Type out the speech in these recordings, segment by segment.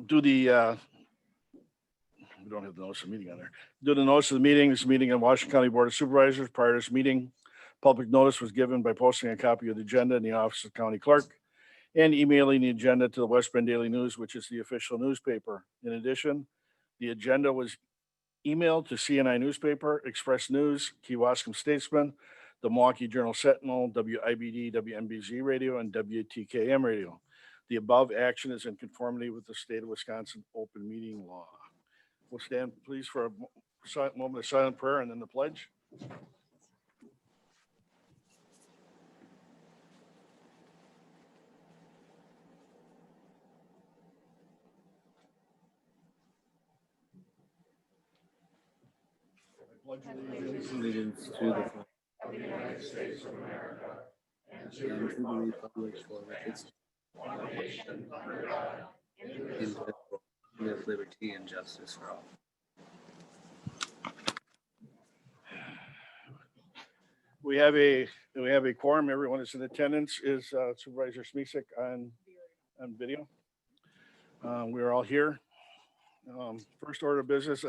do the, we don't have the notice of meeting on there. Do the notice of the meeting, this meeting in Washington County Board of Supervisors. Prior to this meeting, public notice was given by posting a copy of the agenda in the office of county clerk and emailing the agenda to the West Bend Daily News, which is the official newspaper. In addition, the agenda was emailed to CNI Newspaper, Express News, Kewaskum Statesman, the Milwaukee Journal Sentinel, WIBD, WMBZ Radio, and WTKM Radio. The above action is in conformity with the state of Wisconsin open meeting law. We'll stand, please, for a moment of silent prayer and then the pledge. Allegiance to the flag of the United States of America and to the republic for which it stands, one nation under God, indivisible, with liberty and justice for all. We have a quorum. Everyone is in attendance. Is Supervisor Smisek on video? We are all here. First order of business.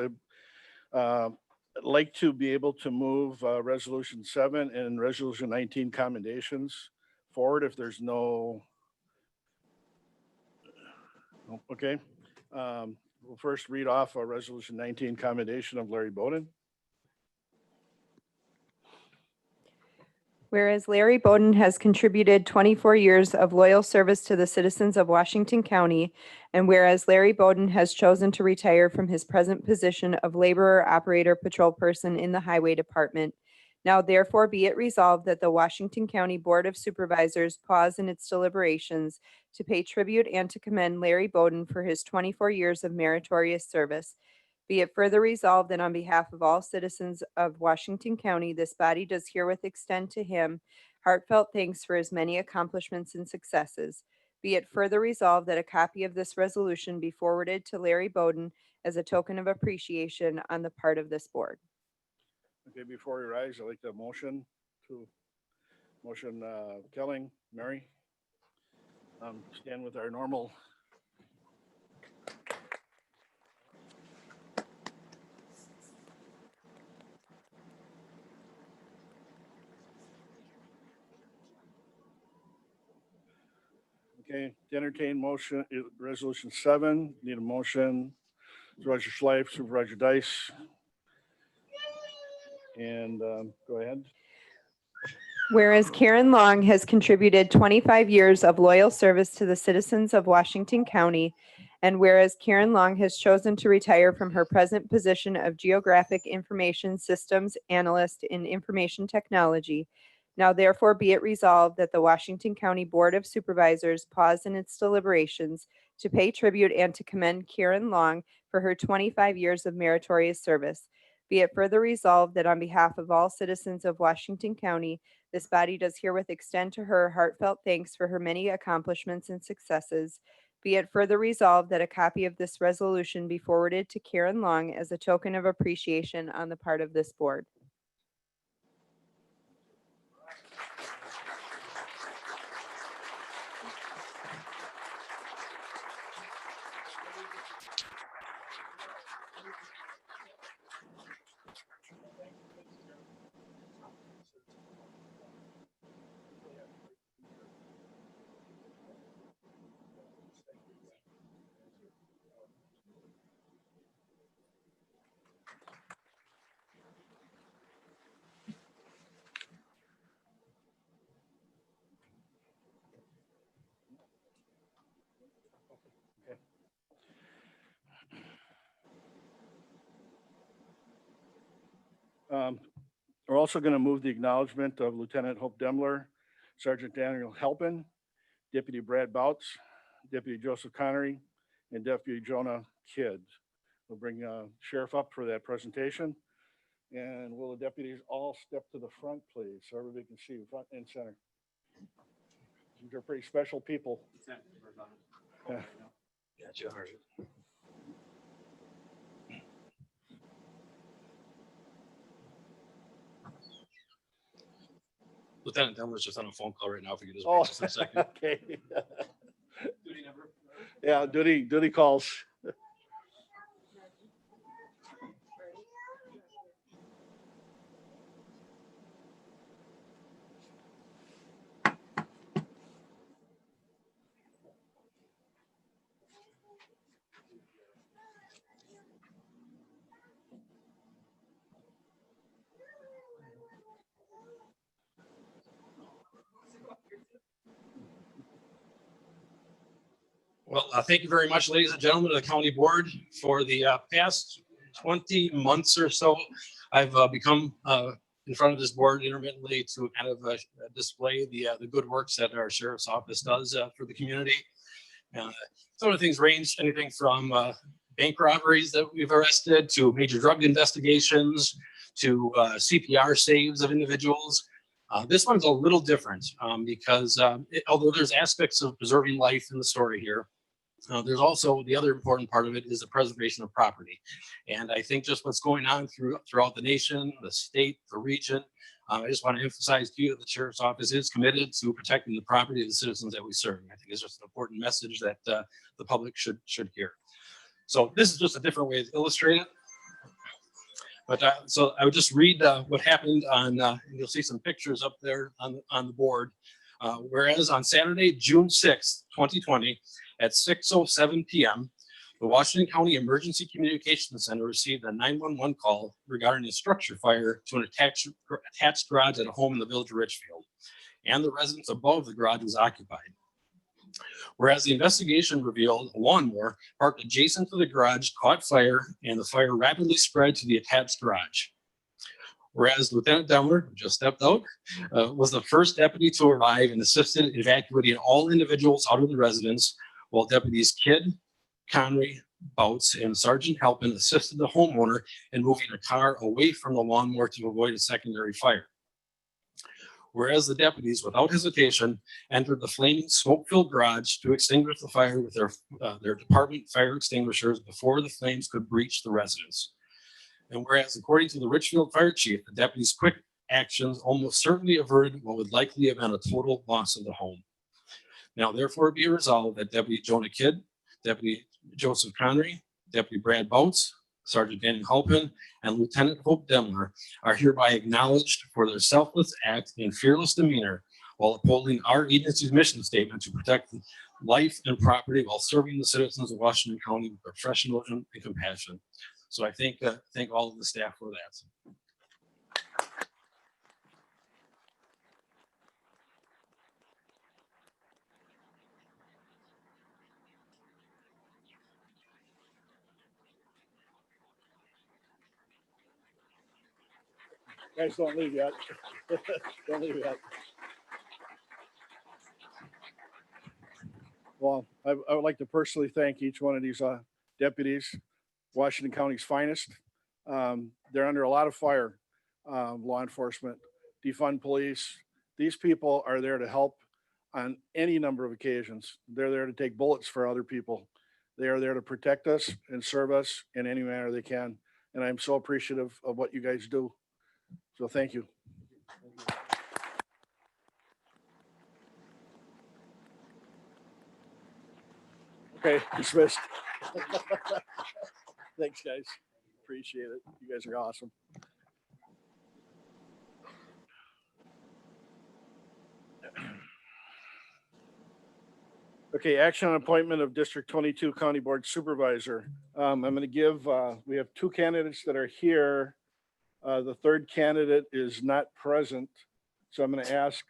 I'd like to be able to move Resolution 7 and Resolution 19 commendations forward if there's no. Okay. We'll first read off a Resolution 19 commendation of Larry Bowden. Whereas Larry Bowden has contributed 24 years of loyal service to the citizens of Washington County, and whereas Larry Bowden has chosen to retire from his present position of laborer, operator, patrol person in the Highway Department, now therefore be it resolved that the Washington County Board of Supervisors pause in its deliberations to pay tribute and to commend Larry Bowden for his 24 years of meritorious service. Be it further resolved that on behalf of all citizens of Washington County, this body does herewith extend to him heartfelt thanks for his many accomplishments and successes. Be it further resolved that a copy of this resolution be forwarded to Larry Bowden as a token of appreciation on the part of this board. Okay, before we rise, I'd like to motion Kelling, Mary. Stand with our normal. Okay, to entertain motion, Resolution 7, need a motion. Supervisor Schleif, Supervisor Dice. And go ahead. Whereas Karen Long has contributed 25 years of loyal service to the citizens of Washington County, and whereas Karen Long has chosen to retire from her present position of Geographic Information Systems Analyst in Information Technology, now therefore be it resolved that the Washington County Board of Supervisors pause in its deliberations to pay tribute and to commend Karen Long for her 25 years of meritorious service. Be it further resolved that on behalf of all citizens of Washington County, this body does herewith extend to her heartfelt thanks for her many accomplishments and successes. Be it further resolved that a copy of this resolution be forwarded to Karen Long as a token of appreciation on the part of this board. We're also going to move the acknowledgement of Lieutenant Hope Demler, Sergeant Daniel Halpin, Deputy Brad Bouts, Deputy Joseph Connery, and Deputy Jonah Kidd. We'll bring Sheriff up for that presentation. And will the deputies all step to the front, please, so everybody can see front and center. These are pretty special people. Yeah. Gotcha. Lieutenant Demler's just on a phone call right now. If you could just Oh, wait just a second. okay. Yeah, duty calls. Well, thank you very much, ladies and gentlemen of the county board. For the past 20 months or so, I've become in front of this board intermittently to kind of display the good works that our sheriff's office does for the community. Some of the things range anything from bank robberies that we've arrested to major drug investigations to CPR saves of individuals. This one's a little different because although there's aspects of preserving life in the story here, there's also the other important part of it is the preservation of property. And I think just what's going on throughout the nation, the state, the region, I just want to emphasize to you that the sheriff's office is committed to protecting the property of the citizens that we serve. I think it's just an important message that the public should hear. So this is just a different way to illustrate it. But so I would just read what happened on, and you'll see some pictures up there on the board. Whereas on Saturday, June 6th, 2020, at 6:07 p.m., the Washington County Emergency Communications Center received a 911 call regarding a structure fire to an attached garage at a home in the village of Richfield, and the residence above the garage was occupied. Whereas the investigation revealed a lawnmower parked adjacent to the garage caught fire, and the fire rapidly spread to the attached garage. Whereas Lieutenant Demler, who just stepped out, was the first deputy to arrive and assisted in evacuating all individuals out of the residence, while deputies Kidd, Connery, Bouts, and Sergeant Halpin assisted the homeowner in moving a car away from the lawnmower to avoid a secondary fire. Whereas the deputies, without hesitation, entered the flaming smoke-filled garage to extinguish the fire with their department fire extinguishers before the flames could breach the residence. And whereas, according to the Richfield Fire Chief, the deputies' quick actions almost certainly averted what would likely have been a total loss of the home. Now, therefore, be resolved that Deputy Jonah Kidd, Deputy Joseph Connery, Deputy Brad Bouts, Sergeant Daniel Halpin, and Lieutenant Hope Demler are hereby acknowledged for their selfless act and fearless demeanor while upholding our agency's mission statement to protect life and property while serving the citizens of Washington County with professionalism and compassion. So I thank all of the staff for that. Guys, don't leave yet. Don't leave yet. Well, I would like to personally thank each one of these deputies, Washington County's finest. They're under a lot of fire, law enforcement, defund police. These people are there to help on any number of occasions. They're there to take bullets for other people. They are there to protect us and serve us in any manner they can. And I'm so appreciative of what you guys do. So thank you. Okay, dismissed. Thanks, guys. Appreciate it. You guys are awesome. Okay, action on appointment of District 22 County Board Supervisor. I'm going to give, we have two candidates that are here. The third candidate is not present. So I'm going to ask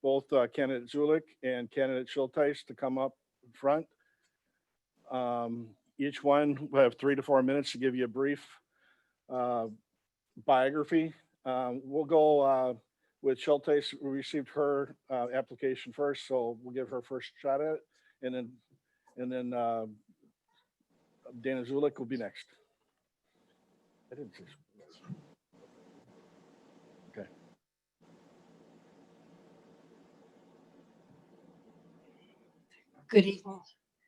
both candidate Zulik and candidate Schulteis to come up in front. Each one will have 3 to 4 minutes to give you a brief biography. We'll go with Schulteis. We received her application first, so we'll give her first shot at it. And then Dana Zulik will be next. I didn't say. Okay. Good evening.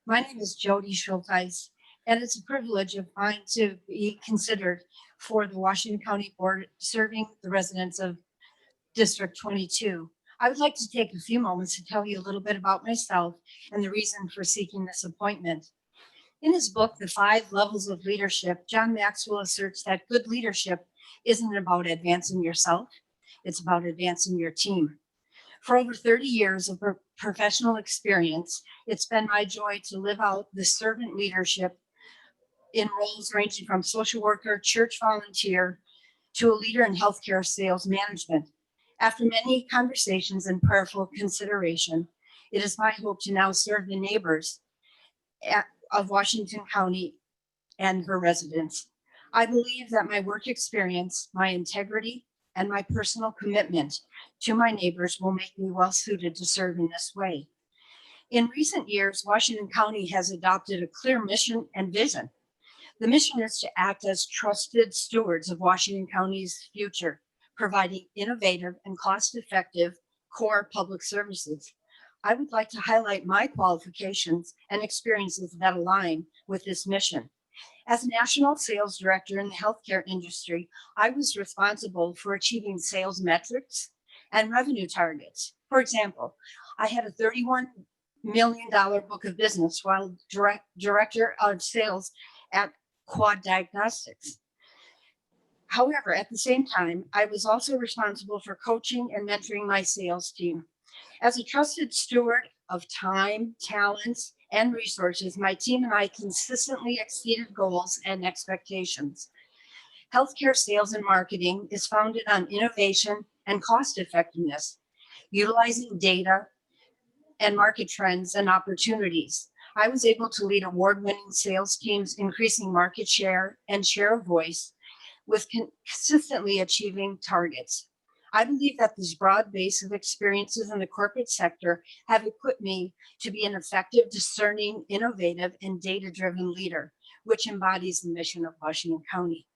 My name is Jody Schulteis, and it's a privilege of mine to be considered for the Washington County Board serving the residents of District 22. I would like to take a few moments to tell you a little bit about myself and the reason for seeking this appointment. In his book, The 5 Levels of Leadership, John Maxwell asserts that good leadership isn't about advancing yourself, it's about advancing your team. For over 30 years of professional experience, it's been my joy to live out the servant leadership in roles ranging from social worker, church volunteer, to a leader in healthcare sales management. After many conversations and prayerful consideration, it is my hope to now serve the neighbors of Washington County and her residents. I believe that my work experience, my integrity, and my personal commitment to my neighbors will make me well suited to serve in this way. In recent years, Washington County has adopted a clear mission and vision. The mission is to act as trusted stewards of Washington County's future, providing innovative and cost-effective core public services. I would like to highlight my qualifications and experiences that align with this mission. As national sales director in the healthcare industry, I was responsible for achieving sales metrics and revenue targets. For example, I had a $31 million book of business while director of sales at Quad Diagnostics. However, at the same time, I was also responsible for coaching and mentoring my sales team. As a trusted steward of time, talents, and resources, my team and I consistently exceeded goals and expectations. Healthcare sales and marketing is founded on innovation and cost effectiveness, utilizing data and market trends and opportunities. I was able to lead award-winning sales teams, increasing market share and share of voice with consistently achieving targets. I believe that this broad base of experiences in the corporate sector have equipped me to be an effective, discerning, innovative, and data-driven leader, which embodies the mission of Washington County.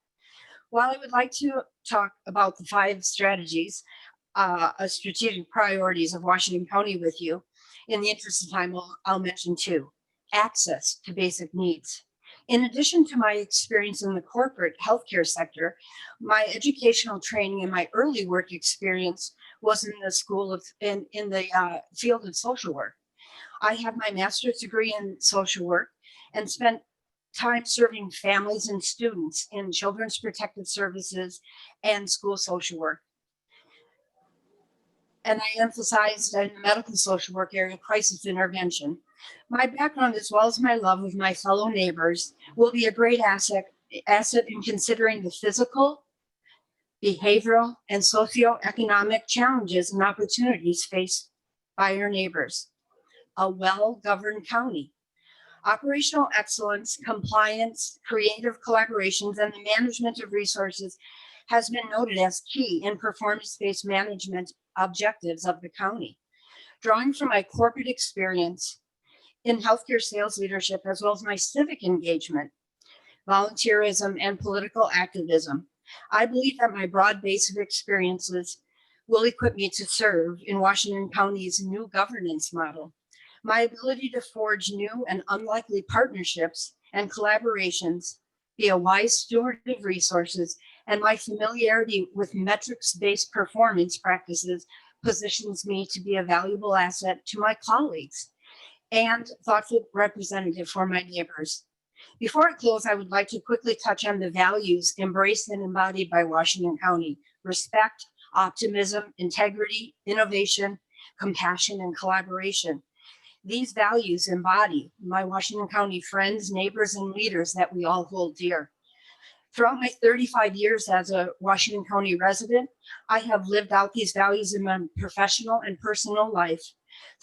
While I would like to talk about the 5 strategies, strategic priorities of Washington County with you, in the interest of time, I'll mention 2. Access to basic needs. In addition to my experience in the corporate healthcare sector, my educational training and my early work experience was in the field of social work. I have my master's degree in social work and spent time serving families and students in children's protective services and school social work. And I emphasized in the medical social work area, crisis intervention. My background, as well as my love of my fellow neighbors, will be a great asset in considering the physical, behavioral, and socioeconomic challenges and opportunities faced by our neighbors. A well-governed county. Operational excellence, compliance, creative collaborations, and the management of resources has been noted as key in performance-based management objectives of the county. Drawing from my corporate experience in healthcare sales leadership, as well as my civic engagement, volunteerism, and political activism, I believe that my broad base of experiences will equip me to serve in Washington County's new governance model. My ability to forge new and unlikely partnerships and collaborations, be a wise steward of resources, and my familiarity with metrics-based performance practices positions me to be a valuable asset to my colleagues and thoughtful representative for my neighbors. Before I close, I would like to quickly touch on the values embraced and embodied by Washington County: respect, optimism, integrity, innovation, compassion, and collaboration. These values embody my Washington County friends, neighbors, and leaders that we all hold dear. Throughout my 35 years as a Washington County resident, I have lived out these values in my professional and personal life.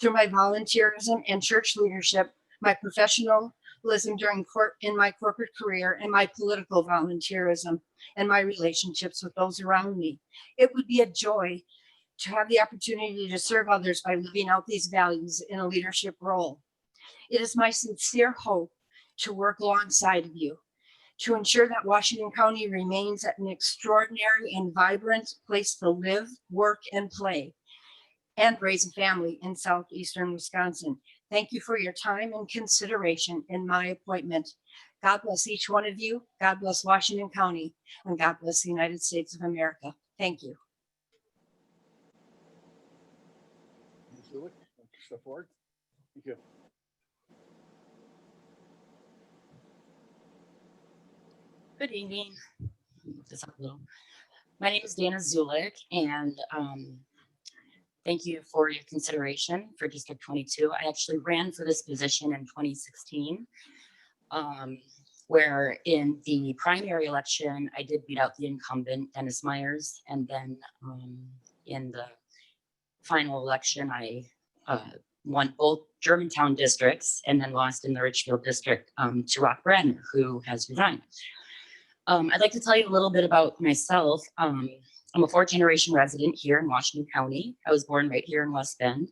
Through my volunteerism and church leadership, my professionalism in my corporate career, and my political volunteerism, and my relationships with those around me. It would be a joy to have the opportunity to serve others by living out these values in a leadership role. It is my sincere hope to work alongside of you to ensure that Washington County remains an extraordinary and vibrant place to live, work, and play, and raise a family in southeastern Wisconsin. Thank you for your time and consideration in my appointment. God bless each one of you. God bless Washington County, and God bless the United States of America. Thank you. Zulik, step forward. Thank you. Good evening. Move this up a little. My name is Dana Zulik, and thank you for your consideration for District 22. I actually ran for this position in 2016, where in the primary election, I did beat out the incumbent, Dennis Myers, and then in the final election, I won both Germantown districts and then lost in the Richfield district to Rock Bradner, who has resigned. I'd like to tell you a little bit about myself. I'm a fourth-generation resident here in Washington County. I was born right here in West Bend.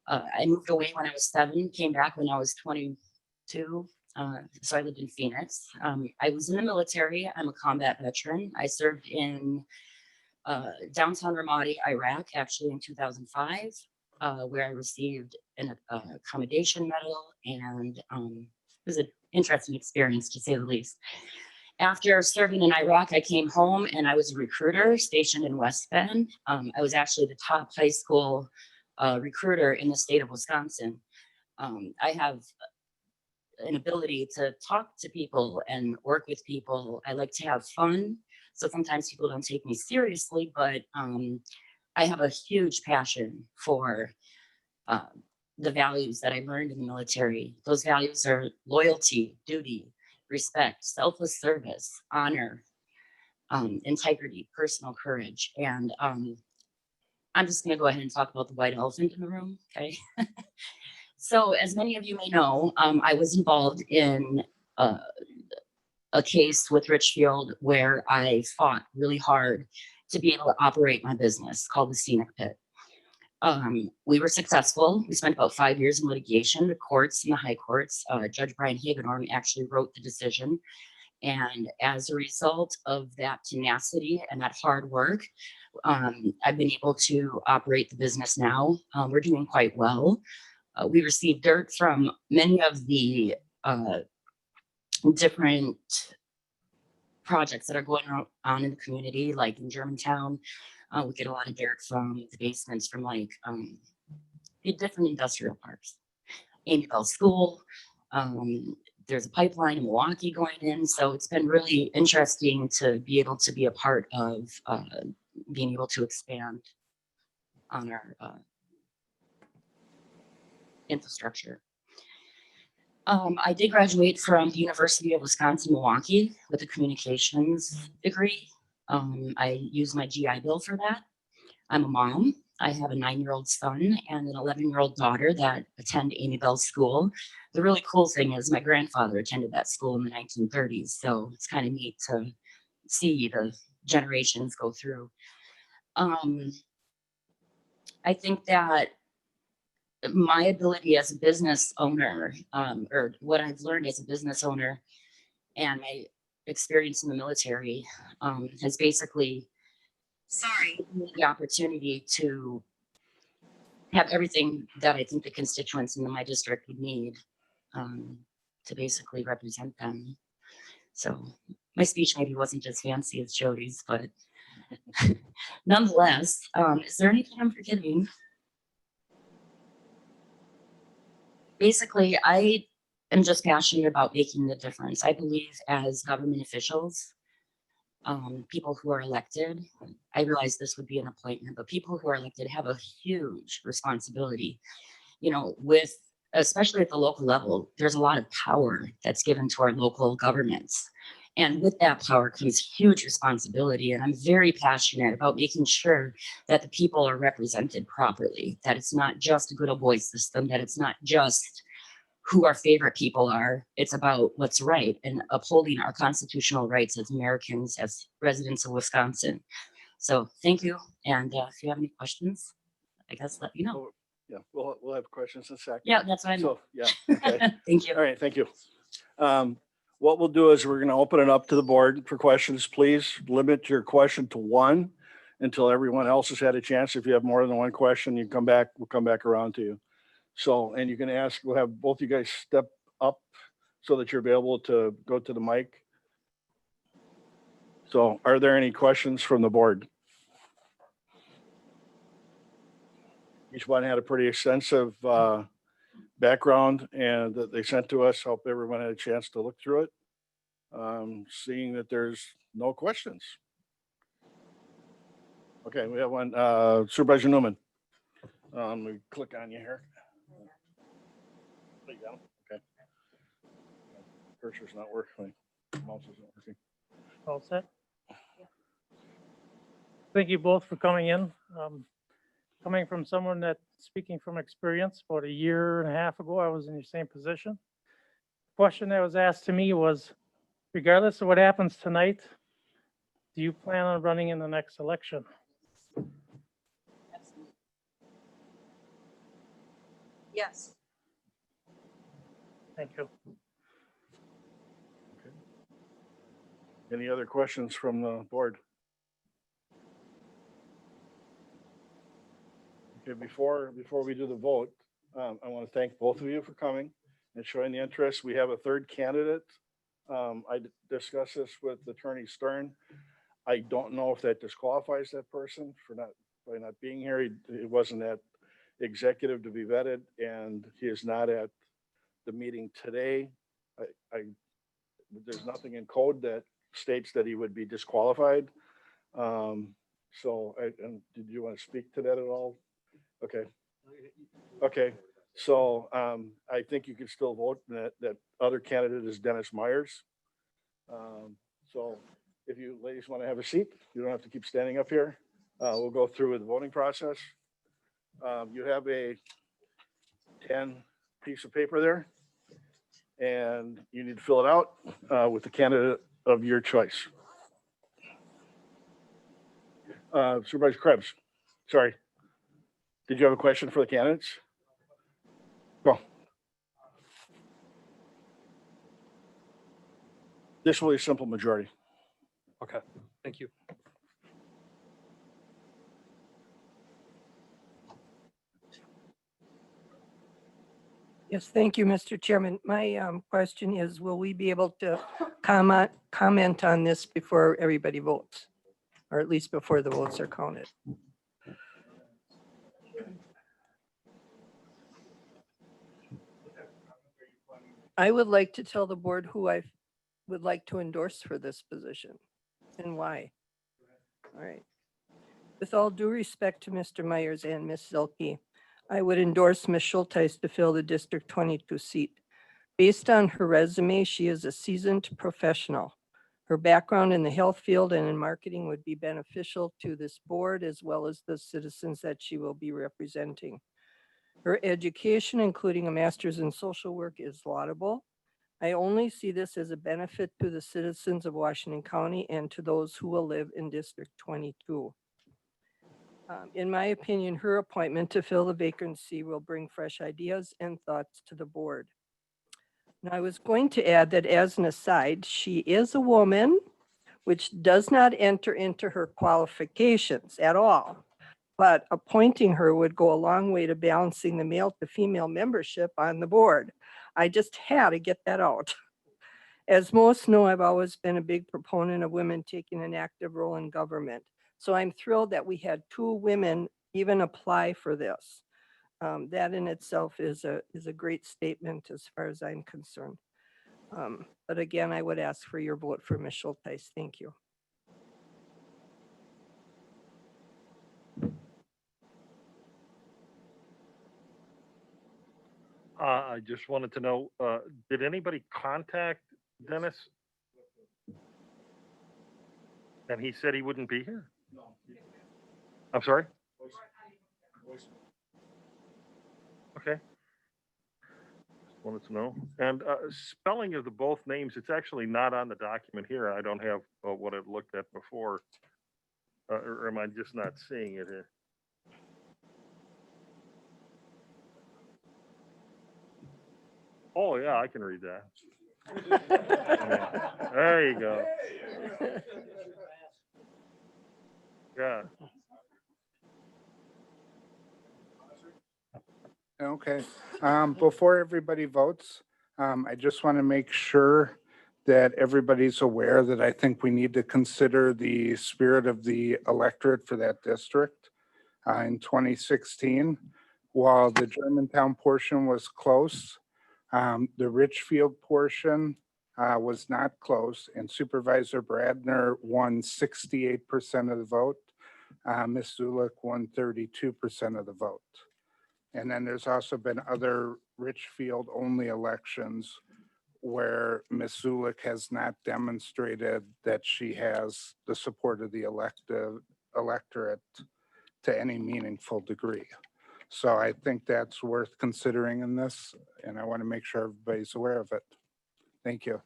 I moved away when I was 7, came back when I was 22. So I lived in Phoenix. I was in the military. I'm a combat veteran. I served in downtown Ramadi, Iraq, actually in 2005, where I received an accommodation medal, and it was an interesting experience, to say the least. After serving in Iraq, I came home and I was a recruiter stationed in West Bend. I was actually the top high school recruiter in the state of Wisconsin. I have an ability to talk to people and work with people. I like to have fun. So sometimes people don't take me seriously, but I have a huge passion for the values that I learned in the military. Those values are loyalty, duty, respect, selfless service, honor, integrity, personal courage. And I'm just going to go ahead and talk about the white elephant in the room. Okay. So as many of you may know, I was involved in a case with Richfield where I fought really hard to be able to operate my business called the Scenic Pit. We were successful. We spent about 5 years in litigation, the courts and the high courts. Judge Brian Hagedorn actually wrote the decision. And as a result of that tenacity and that hard work, I've been able to operate the business now. We're doing quite well. We received dirt from many of the different projects that are going on in the community, like in Germantown. We get a lot of dirt from the basements from like the different industrial parks. Amy Bell School, there's a pipeline in Milwaukee going in. So it's been really interesting to be able to be a part of being able to expand on our infrastructure. I did graduate from the University of Wisconsin-Milwaukee with a communications degree. I use my GI Bill for that. I'm a mom. I have a 9-year-old son and an 11-year-old daughter that attend Amy Bell School. The really cool thing is my grandfather attended that school in the 1930s. So it's kind of neat to see the generations go through. I think that my ability as a business owner, or what I've learned as a business owner and my experience in the military has basically given me the opportunity to have everything that I think the constituents in my district would need to basically represent them. So my speech maybe wasn't as fancy as Jody's, but nonetheless, is there anything I'm forgetting? Basically, I am just passionate about making the difference. I believe as government officials, people who are elected, I realize this would be an appointment, but people who are elected have a huge responsibility, you know, with, especially at the local level, there's a lot of power that's given to our local governments. And with that power comes huge responsibility. And I'm very passionate about making sure that the people are represented properly, that it's not just a good old boy system, that it's not just who our favorite people are. It's about what's right and upholding our constitutional rights as Americans, as residents of Wisconsin. So thank you. And if you have any questions, I guess let me know. Yeah, we'll have questions in a second. Yeah, that's what I meant. So, yeah, okay. Thank you. All right, thank you. What we'll do is we're going to open it up to the board for questions. Please limit your question to one until everyone else has had a chance. If you have more than one question, you come back, we'll come back around to you. So, and you can ask, we'll have both you guys step up so that you're able to go to the mic. So are there any questions from the board? Each one had a pretty extensive background and that they sent to us. Hope everyone had a chance to look through it. Seeing that there's no questions. Okay, we have one, Supervisor Newman. We click on you here. There you go. Okay. Cursor's not working. My mouse isn't working. All set? Thank you both for coming in. Coming from someone that, speaking from experience, about a year and a half ago, I was in your same position. Question that was asked to me was, regardless of what happens tonight, do you plan on running in the next election? Yes. Thank you. Any other questions from the board? Okay, before we do the vote, I want to thank both of you for coming and showing the interest. We have a third candidate. I discussed this with Attorney Stern. I don't know if that disqualifies that person for by not being here. It wasn't that executive to be vetted, and he is not at the meeting today. There's nothing in code that states that he would be disqualified. And did you want to speak to that at all? Okay. Okay. So I think you can still vote. That other candidate is Dennis Myers. So if you ladies want to have a seat, you don't have to keep standing up here. We'll go through with the voting process. You have a 10 piece of paper there, and you need to fill it out with the candidate of your choice. Supervisor Krebs, sorry. Did you have a question for the candidates? Go. This will be a simple majority. Okay, thank you. Yes, thank you, Mr. Chairman. My question is, will we be able to comment on this before everybody votes? Or at least before the votes are counted? I would like to tell the board who I would like to endorse for this position and why. All right. With all due respect to Mr. Myers and Ms. Zilke, I would endorse Ms. Schulteis to fill the District 22 seat. Based on her resume, she is a seasoned professional. Her background in the health field and in marketing would be beneficial to this board as well as the citizens that she will be representing. Her education, including a master's in social work, is laudable. I only see this as a benefit to the citizens of Washington County and to those who will live in District 22. In my opinion, her appointment to fill the vacancy will bring fresh ideas and thoughts to the board. Now, I was going to add that as an aside, she is a woman, which does not enter into her qualifications at all. But appointing her would go a long way to balancing the male to female membership on the board. I just had to get that out. As most know, I've always been a big proponent of women taking an active role in government. So I'm thrilled that we had 2 women even apply for this. That in itself is a great statement as far as I'm concerned. But again, I would ask for your vote for Ms. Schulteis. Thank you. I just wanted to know, did anybody contact Dennis? And he said he wouldn't be here? I'm sorry? Okay. Just wanted to know. And spelling of the both names, it's actually not on the document here. I don't have what I've looked at before. Or am I just not seeing it here? Oh, yeah, I can read that. Yeah. There you go. Yeah. Okay, before everybody votes, I just want to make sure that everybody's aware that I think we need to consider the spirit of the electorate for that district. in 2016. While the Germantown portion was close, the Richfield portion was not close, and Supervisor Bradner won 68% of the vote. Ms. Zulik won 32% of the vote. And then there's also been other Richfield only elections where Ms. Zulik has not demonstrated that she has the support of the electorate to any meaningful degree. So I think that's worth considering in this, and I want to make sure everybody's aware of it. Thank you.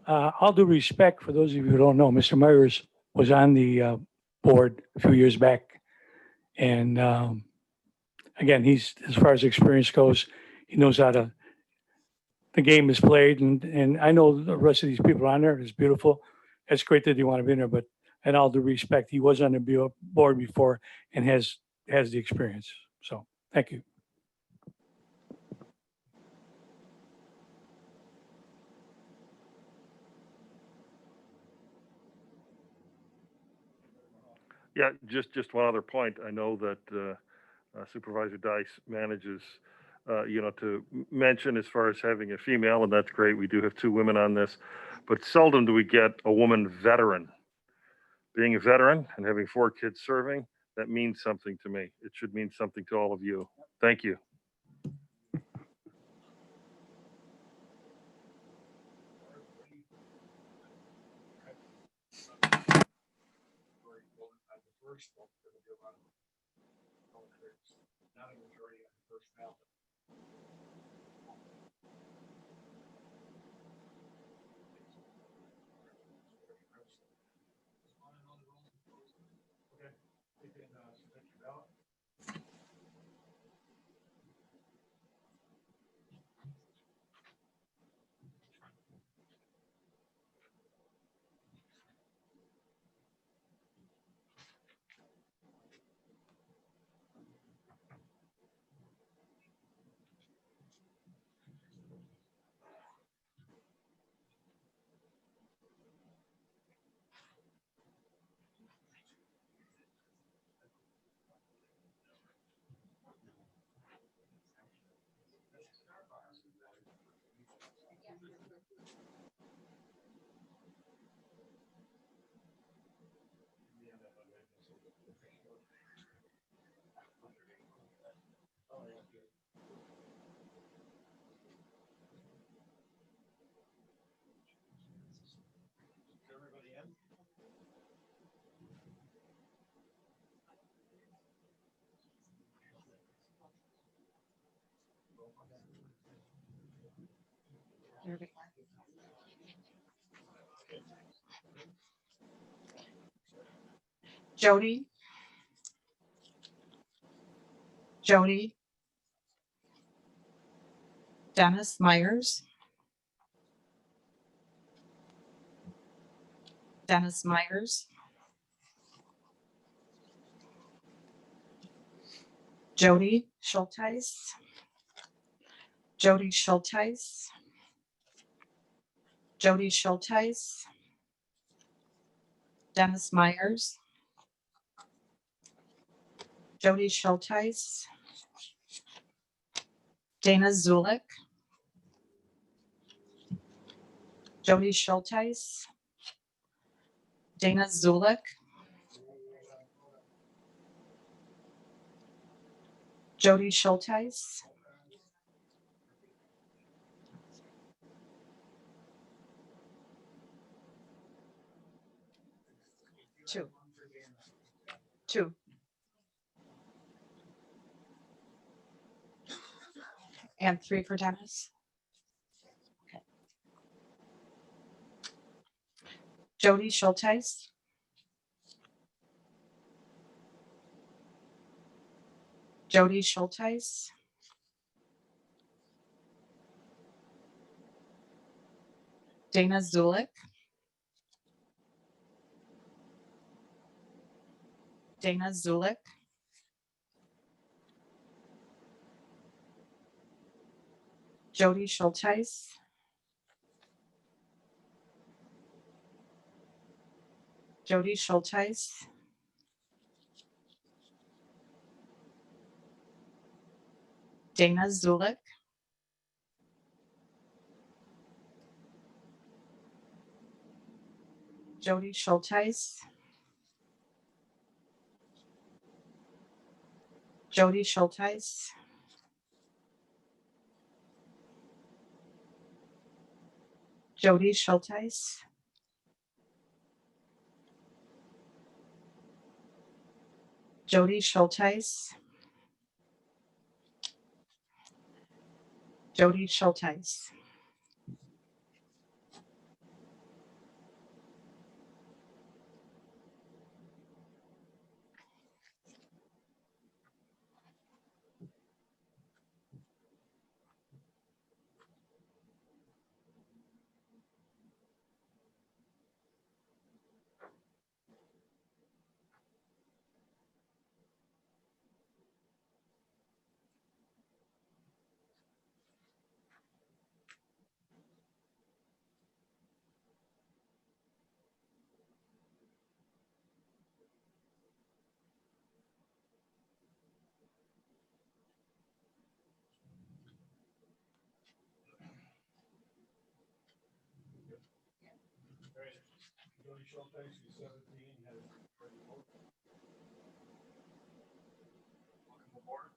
All due respect, for those of you who don't know, Mr. Myers was on the board a few years back. And again, he's, as far as experience goes, he knows how to, the game is played. And I know the rest of these people on there is beautiful. It's great that they want to be in there, but in all due respect, he was on the board before and has the experience. So thank you. Yeah, just one other point. I know that Supervisor Dice manages, to mention as far as having a female, and that's great. We do have 2 women on this, but seldom do we get a woman veteran. Being a veteran and having 4 kids serving, that means something to me. It should mean something to all of you. Thank you. Jody? Jody? Dennis Myers? Dennis Myers? Jody Schulteis? Jody Schulteis? Jody Schulteis? Dennis Myers? Jody Schulteis? Dana Zulik? Jody Schulteis? Dana Zulik? Jody Schulteis? Two. And 3 for Dennis. Okay. Jody Schulteis? Jody Schulteis? Dana Zulik? Dana Zulik? Jody Schulteis? Jody Schulteis, Dana Zulik, Jody Schulteis, Jody Schulteis, Jody Schulteis, Jody Schulteis, Jody Schulteis. Jody Schulteis, he's 17, has already voted. Welcome aboard.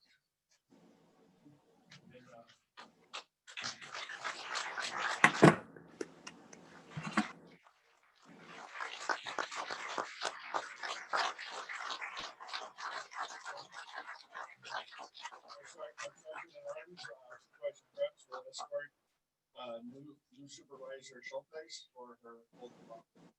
And, New supervisor Schulteis for her oath of office.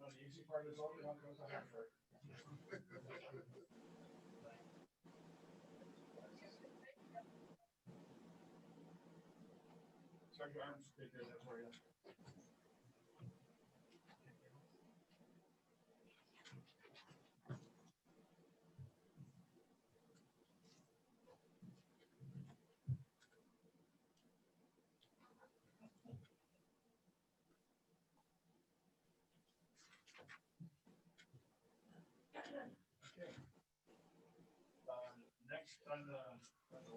Now, the easy part is only one goes after. So your arms big there, that's where you. Okay. Next on the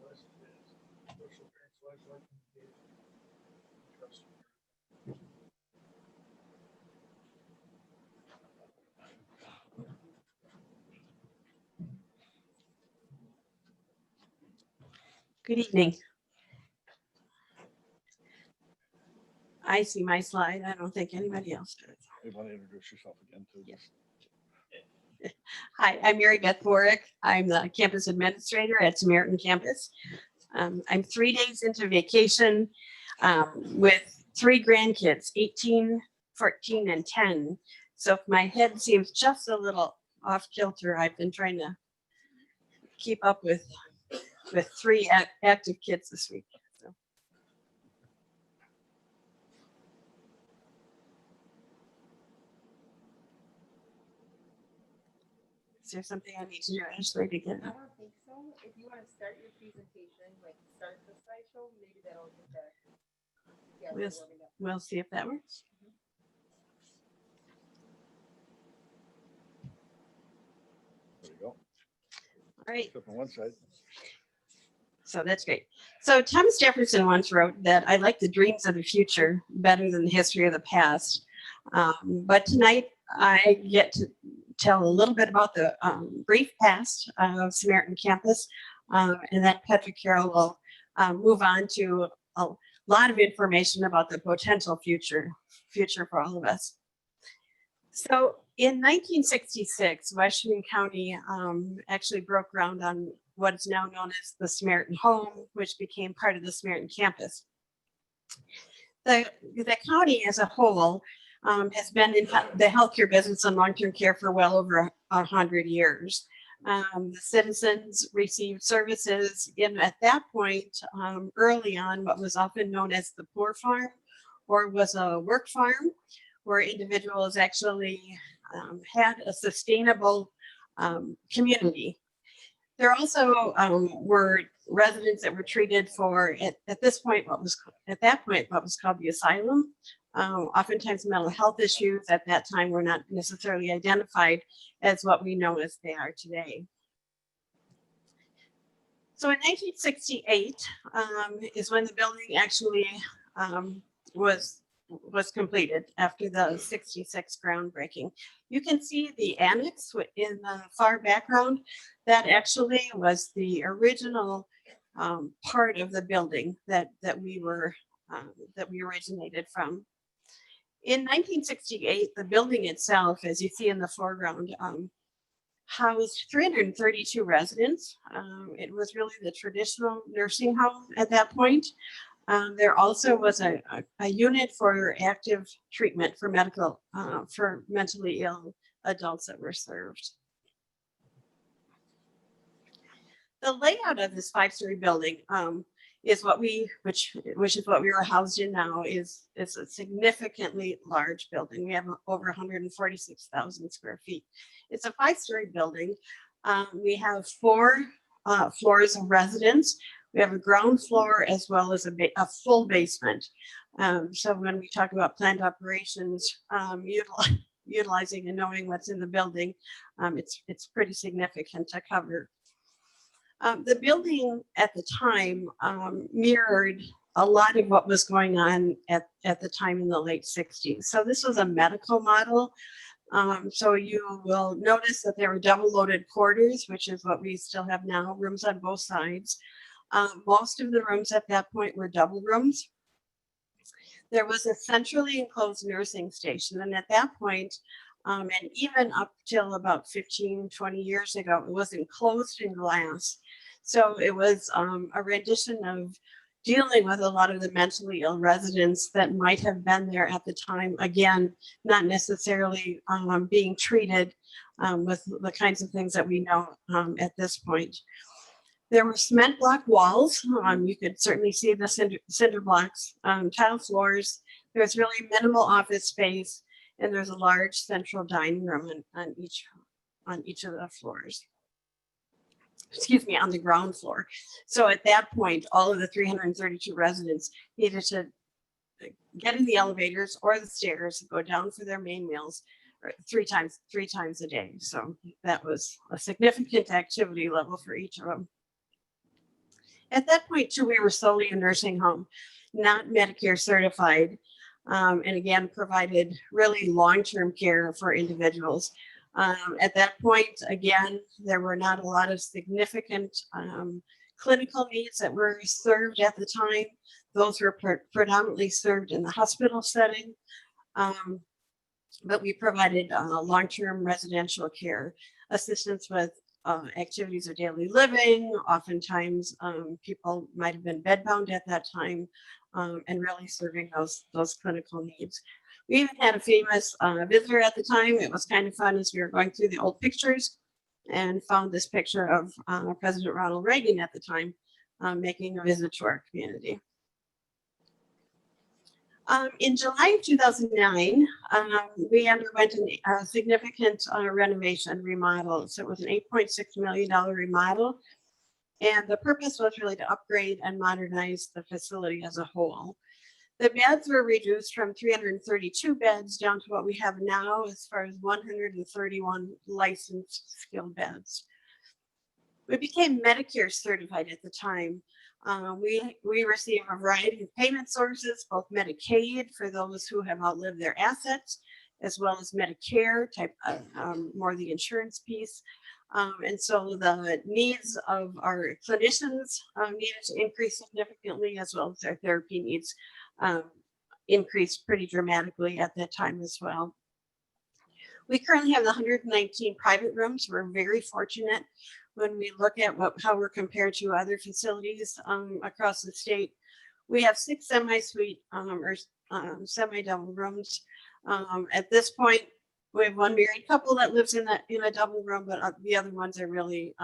list is social parents life communication. Trust. Good evening. I see my slide. I don't think anybody else does. You want to introduce yourself again too? Yes. Hi, I'm Mary Beth Borick. I'm the campus administrator at Samaritan Campus. I'm 3 days into vacation with 3 grandkids, 18, 14, and 10. So if my head seems just a little off kilter, I've been trying to keep up with 3 active kids this week. So. Is there something I need to do, Ashley, to get? I don't think so. If you want to start your presentation, like start the slideshow, maybe that'll get that We'll see if that works. There you go. All right. Except on one side. So that's great. So Thomas Jefferson once wrote that I like the dreams of the future better than the history of the past. But tonight I get to tell a little bit about the brief past of Samaritan Campus. And then Patrick Carroll will move on to a lot of information about the potential future for all of us. So in 1966, Washington County actually broke ground on what is now known as the Samaritan Home, which became part of the Samaritan Campus. The county as a whole has been in the healthcare business and long-term care for well over 100 years. The citizens received services at that point, early on, what was often known as the poor farm, or was a work farm, where individuals actually had a sustainable community. There also were residents that were treated for, at that point, what was called the asylum. Oftentimes mental health issues at that time were not necessarily identified as what we know as they are today. So in 1968 is when the building actually was completed after the 66 groundbreaking. You can see the annex in the far background. That actually was the original part of the building that we originated from. In 1968, the building itself, as you see in the foreground, housed 332 residents. It was really the traditional nursing home at that point. There also was a unit for active treatment for mentally ill adults that were served. The layout of this 5-story building is which is what we are housed in now, is a significantly large building. We have over 146,000 square feet. It's a 5-story building. We have 4 floors of residence. We have a ground floor as well as a full basement. So when we talk about planned operations, utilizing and knowing what's in the building, it's pretty significant to cover. The building at the time mirrored a lot of what was going on at the time in the late 60s. So this was a medical model. So you will notice that there were double loaded quarters, which is what we still have now, rooms on both sides. Most of the rooms at that point were double rooms. There was a centrally enclosed nursing station. And at that point, and even up till about 15, 20 years ago, it was enclosed in glass. So it was a rendition of dealing with a lot of the mentally ill residents that might have been there at the time. Again, not necessarily being treated with the kinds of things that we know at this point. There were cement block walls. You could certainly see the cinder blocks, tile floors. There's really minimal office space, and there's a large central dining room on each of the floors. Excuse me, on the ground floor. So at that point, all of the 332 residents needed to get in the elevators or the stairs, go down for their main meals three times a day. So that was a significant activity level for each of them. At that point, too, we were solely a nursing home, not Medicare certified, and again, provided really long-term care for individuals. At that point, again, there were not a lot of significant clinical needs that were served at the time. Those were predominantly served in the hospital setting, but we provided long-term residential care, assistance with activities of daily living. Oftentimes, people might have been bedbound at that time, and really serving those clinical needs. We even had a famous visitor at the time. It was kind of fun as we were going through the old pictures and found this picture of President Ronald Reagan at the time making a visit to our community. In July of 2009, we underwent a significant renovation remodel. So it was an $8.6 million remodel. And the purpose was really to upgrade and modernize the facility as a whole. The beds were reduced from 332 beds down to what we have now as far as 131 licensed skilled beds. We became Medicare certified at the time. We receive a variety of payment sources, both Medicaid for those who have outlived their assets, as well as Medicare, more the insurance piece. And so the needs of our clinicians needed to increase significantly, as well as our therapy needs increased pretty dramatically at that time as well. We currently have 119 private rooms. We're very fortunate when we look at how we're compared to other facilities across the state. We have 6 semi-suite or semi-double rooms. At this point, we have one married couple that lives in a double room, but the other ones are really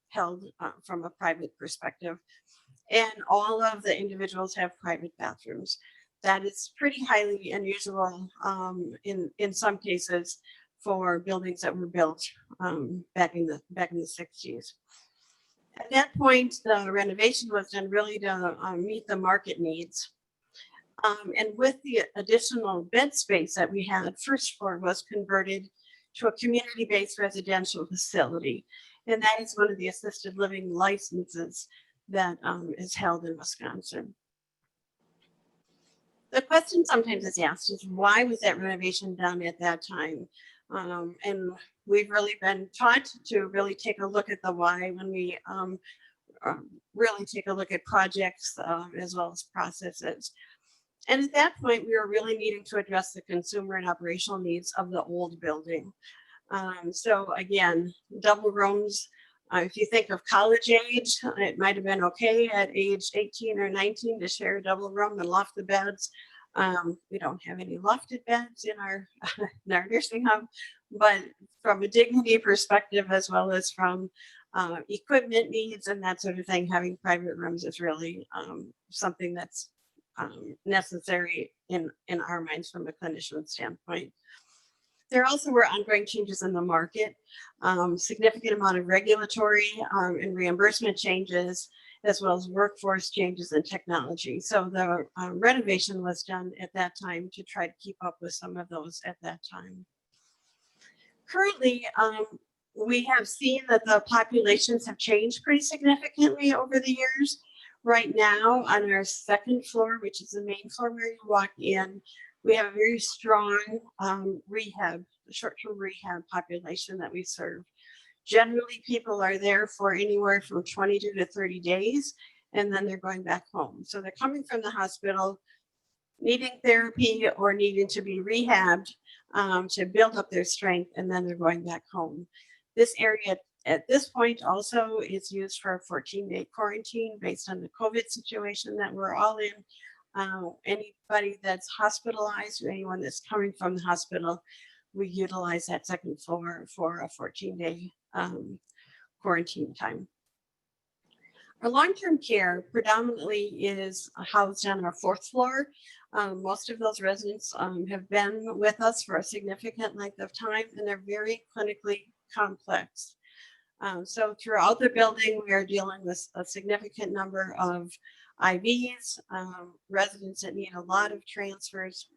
held from a private perspective. And all of the individuals have private bathrooms. That is pretty highly unusual in some cases for buildings that were built back in the 60s. At that point, the renovation was done really to meet the market needs. And with the additional bed space that we had, first floor was converted to a community-based residential facility. And that is one of the assisted living licenses that is held in Wisconsin. The question sometimes is asked is, why was that renovation done at that time? And we've really been taught to really take a look at the why when we really take a look at projects as well as processes. And at that point, we were really needing to address the consumer and operational needs of the old building. So again, double rooms, if you think of college age, it might have been okay at age 18 or 19 to share a double room and loft the beds. We don't have any lofted beds in our nursing home, but from a dignity perspective, as well as from equipment needs and that sort of thing, having private rooms is really something that's necessary in our minds from a clinician standpoint. There also were ongoing changes in the market, significant amount of regulatory and reimbursement changes, as well as workforce changes in technology. So the renovation was done at that time to try to keep up with some of those at that time. Currently, we have seen that the populations have changed pretty significantly over the years. Right now, on our second floor, which is the main floor where you walk in, we have a very strong short-term rehab population that we serve. Generally, people are there for anywhere from 22 to 30 days, and then they're going back home. So they're coming from the hospital, needing therapy or needing to be rehabbed to build up their strength, and then they're going back home. This area at this point also is used for a 14-day quarantine based on the COVID situation that we're all in. Anybody that's hospitalized or anyone that's coming from the hospital, we utilize that second floor for a 14-day quarantine time. Our long-term care predominantly is housed on our fourth floor. Most of those residents have been with us for a significant length of time, and they're very clinically complex. So throughout the building, we are dealing with a significant number of IVs, residents that need a lot of transfers,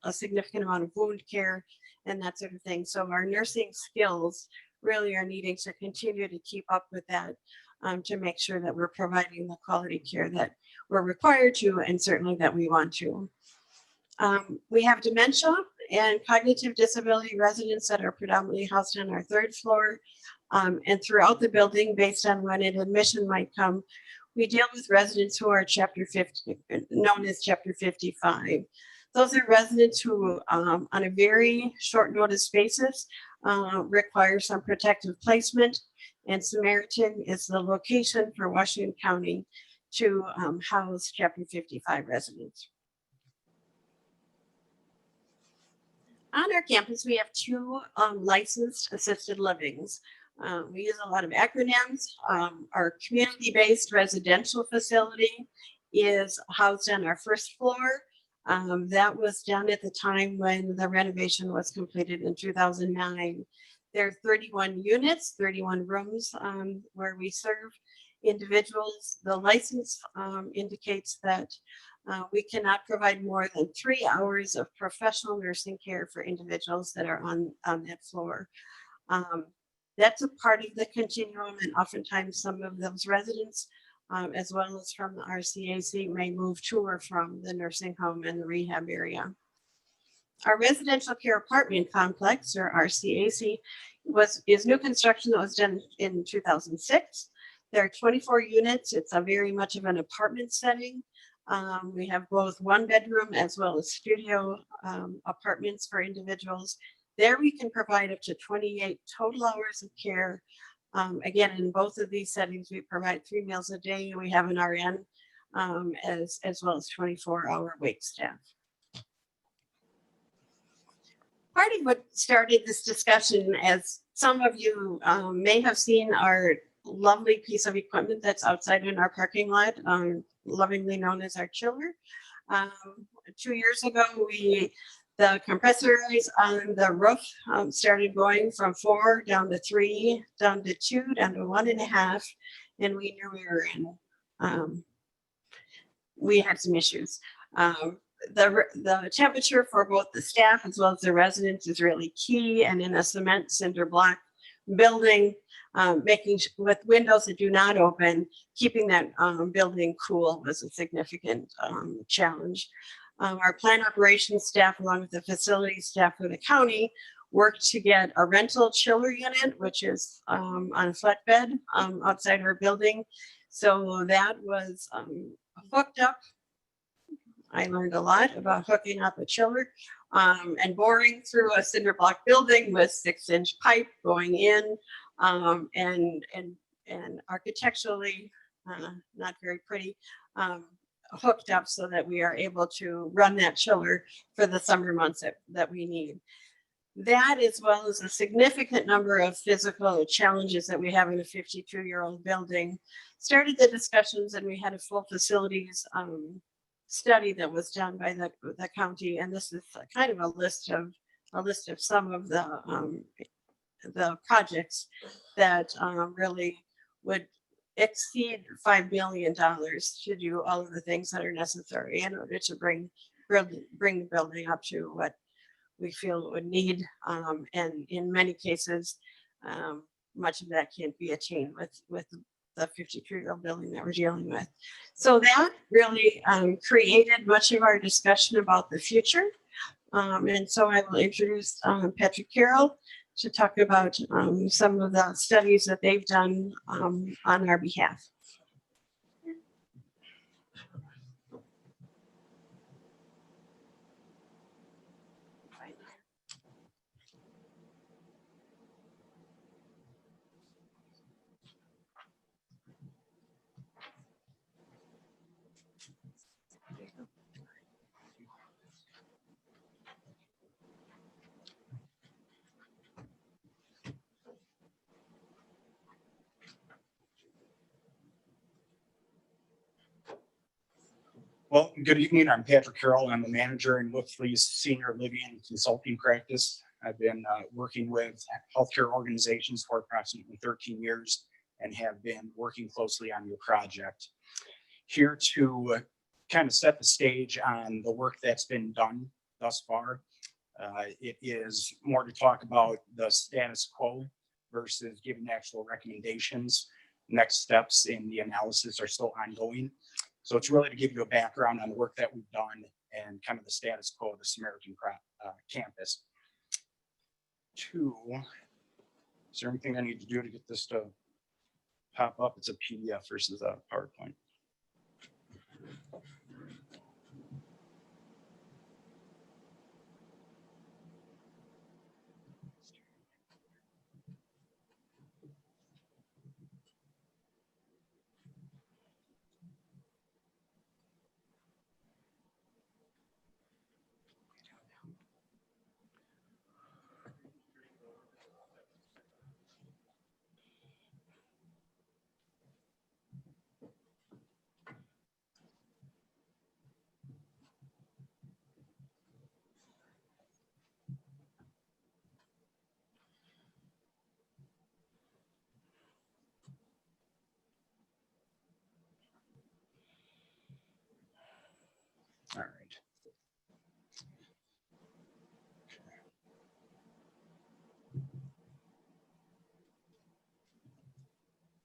a significant amount of wound care, and that sort of thing. So our nursing skills really are needing to continue to keep up with that to make sure that we're providing the quality care that we're required to, and certainly that we want to. We have dementia and cognitive disability residents that are predominantly housed on our third floor. And throughout the building, based on when an admission might come, we deal with residents who are Chapter 50, known as Chapter 55. Those are residents who, on a very short notice basis, require some protective placement, and Samaritan is the location for Washington County to house Chapter 55 residents. On our campus, we have 2 licensed assisted livings. We use a lot of acronyms. Our community-based residential facility is housed on our first floor. That was done at the time when the renovation was completed in 2009. There are 31 units, 31 rooms where we serve. individuals. The license indicates that we cannot provide more than 3 hours of professional nursing care for individuals that are on that floor. That's a part of the continuum, and oftentimes some of those residents, as well as from the RCAC, may move to or from the nursing home and the rehab area. Our residential care apartment complex, or RCAC, is new construction that was done in 2006. There are 24 units. It's a very much of an apartment setting. We have both one bedroom as well as studio apartments for individuals. There we can provide up to 28 total hours of care. Again, in both of these settings, we provide 3 meals a day. We have an RN as well as 24-hour wait staff. Part of what started this discussion, as some of you may have seen, our lovely piece of equipment that's outside in our parking lot, lovingly known as our chiller. 2 years ago, the compressors on the roof started going from 4 down to 3, down to 2, down to 1.5, and we knew we were in. We had some issues. The temperature for both the staff as well as the residents is really key, and in a cement cinder block building, with windows that do not open, keeping that building cool was a significant challenge. Our plant operations staff, along with the facility staff for the county, worked to get a rental chiller unit, which is on a flatbed outside our building. So that was hooked up. I learned a lot about hooking up a chiller and boring through a cinder block building with 6-inch pipe going in, and architecturally not very pretty, hooked up so that we are able to run that chiller for the summer months that we need. That, as well as a significant number of physical challenges that we have in a 52-year-old building, started the discussions, and we had a full facilities study that was done by the county, and this is kind of a list of some of the projects that really would exceed $5 million to do all of the things that are necessary in order to bring the building up to what we feel it would need, and in many cases, much of that can't be attained with the 52-year-old building that we're dealing with. So that really created much of our discussion about the future. And so I will introduce Patrick Carroll to talk about some of the studies that they've done on our behalf. Well, good evening. I'm Patrick Carroll. I'm the manager in Whitley's Senior Living Consulting Practice. I've been working with healthcare organizations for approximately 13 years and have been working closely on your project. Here to kind of set the stage on the work that's been done thus far. It is more to talk about the status quo versus giving actual recommendations. Next steps in the analysis are still ongoing. So it's really to give you a background on the work that we've done and kind of the status quo of the Samaritan campus. Is there anything I need to do to get this to pop up? It's a PDF versus a PowerPoint. All right.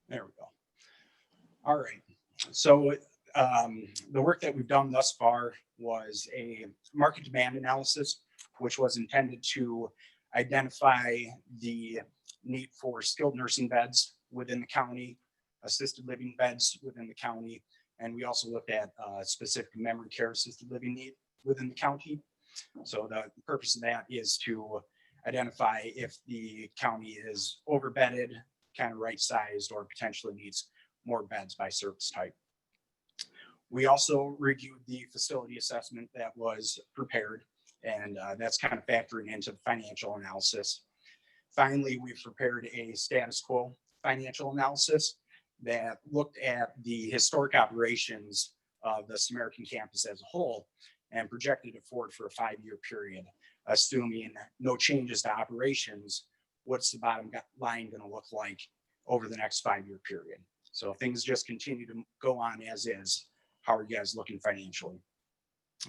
There we go. All right. So the work that we've done thus far was a market demand analysis, which was intended to identify the need for skilled nursing beds within the county, assisted living beds within the county, and we also looked at specific memory care assisted living need within the county. So the purpose of that is to identify if the county is overbedded, kind of right sized, or potentially needs more beds by service type. We also reviewed the facility assessment that was prepared, and that's kind of factoring into the financial analysis. Finally, we've prepared a status quo financial analysis that looked at the historic operations of the Samaritan campus as a whole and projected it forward for a 5-year period, assuming no changes to operations. What's the bottom line going to look like over the next 5-year period? So if things just continue to go on as is, how are you guys looking financially?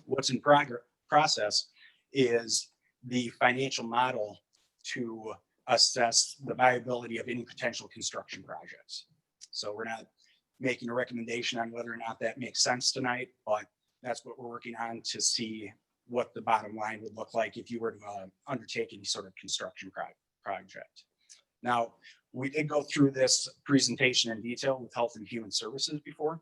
What's in process is the financial model to assess the viability of any potential construction projects. So we're not making a recommendation on whether or not that makes sense tonight, but that's what we're working on to see what the bottom line would look like if you were to undertake any sort of construction project. Now, we did go through this presentation in detail with Health and Human Services before,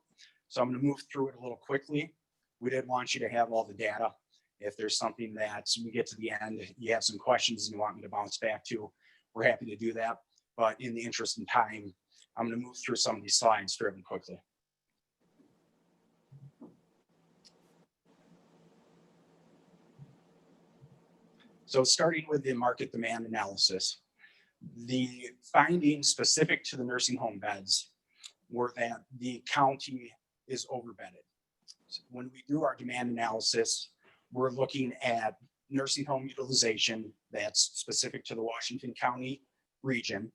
so I'm going to move through it a little quickly. We did want you to have all the data. If there's something that we get to the end, you have some questions and you want me to bounce back to, we're happy to do that. But in the interest of time, I'm going to move through some of these slides fairly quickly. So starting with the market demand analysis, the findings specific to the nursing home beds were that the county is overbedded. So when we do our demand analysis, we're looking at nursing home utilization that's specific to the Washington County region.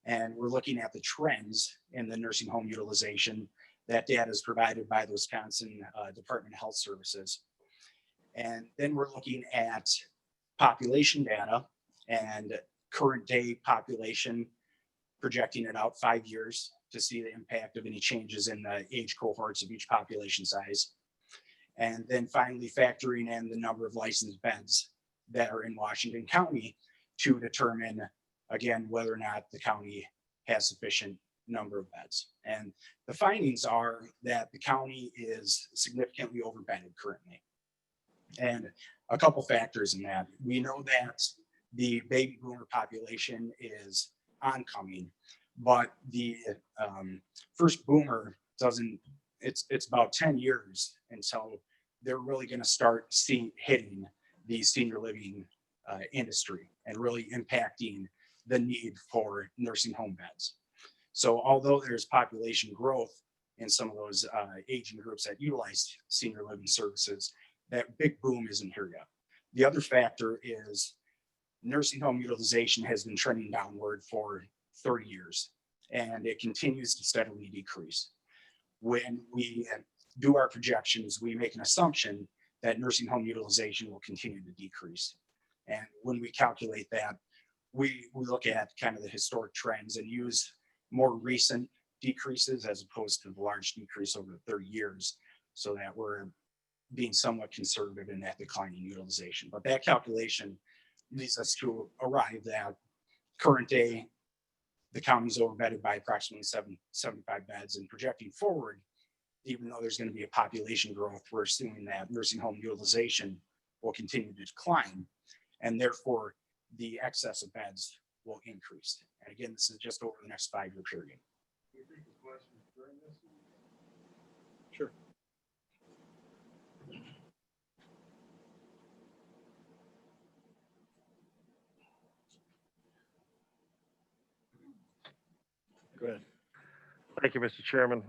And we're looking at the trends in the nursing home utilization. That data is provided by the Wisconsin Department of Health Services. And then we're looking at population data and current day population, projecting it out 5 years to see the impact of any changes in the age cohorts of each population size. And then finally factoring in the number of licensed beds that are in Washington County to determine, again, whether or not the county has sufficient number of beds. And the findings are that the county is significantly overbedded currently. And a couple factors in that. We know that the baby boomer population is oncoming, but the first boomer doesn't, it's about 10 years until they're really going to start hitting the senior living industry and really impacting the need for nursing home beds. So although there's population growth in some of those aging groups that utilize senior living services, that big boom isn't here yet. The other factor is nursing home utilization has been trending downward for 30 years, and it continues to steadily decrease. When we do our projections, we make an assumption that nursing home utilization will continue to decrease. And when we calculate that, we look at kind of the historic trends and use more recent decreases as opposed to the large decrease over 30 years, so that we're being somewhat conservative in that declining utilization. But that calculation leads us to arrive at current day, the county is overbedded by approximately 75 beds, and projecting forward, even though there's going to be a population growth, we're assuming that nursing home utilization will continue to decline, and therefore the excess of beds will increase. And again, this is just over the next 5-year period. Sure. Go ahead. Thank you, Mr. Chairman.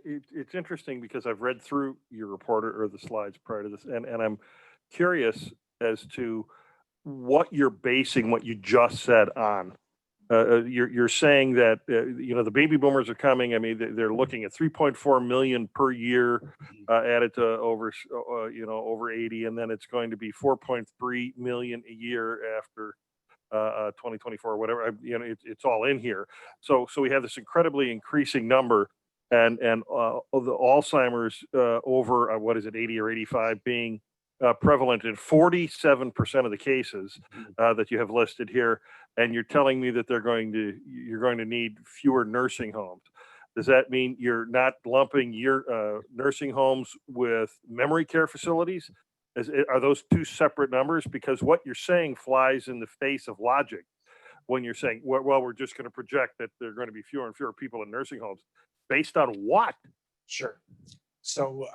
It's interesting because I've read through your report or the slides prior to this, and I'm curious as to what you're basing what you just said on. you're saying that, the baby boomers are coming. I mean, they're looking at 3.4 million per year, added to over 80, and then it's going to be 4.3 million a year after 2024 or whatever. It's all in here. So we have this incredibly increasing number, and of the Alzheimer's over what is it, 80 or 85 being prevalent in 47% of the cases that you have listed here, and you're telling me that you're going to need fewer nursing homes. Does that mean you're not lumping your nursing homes with memory care facilities? Are those two separate numbers? Because what you're saying flies in the face of logic when you're saying, well, we're just going to project that there are going to be fewer and fewer people in nursing homes. Based on what? Sure. So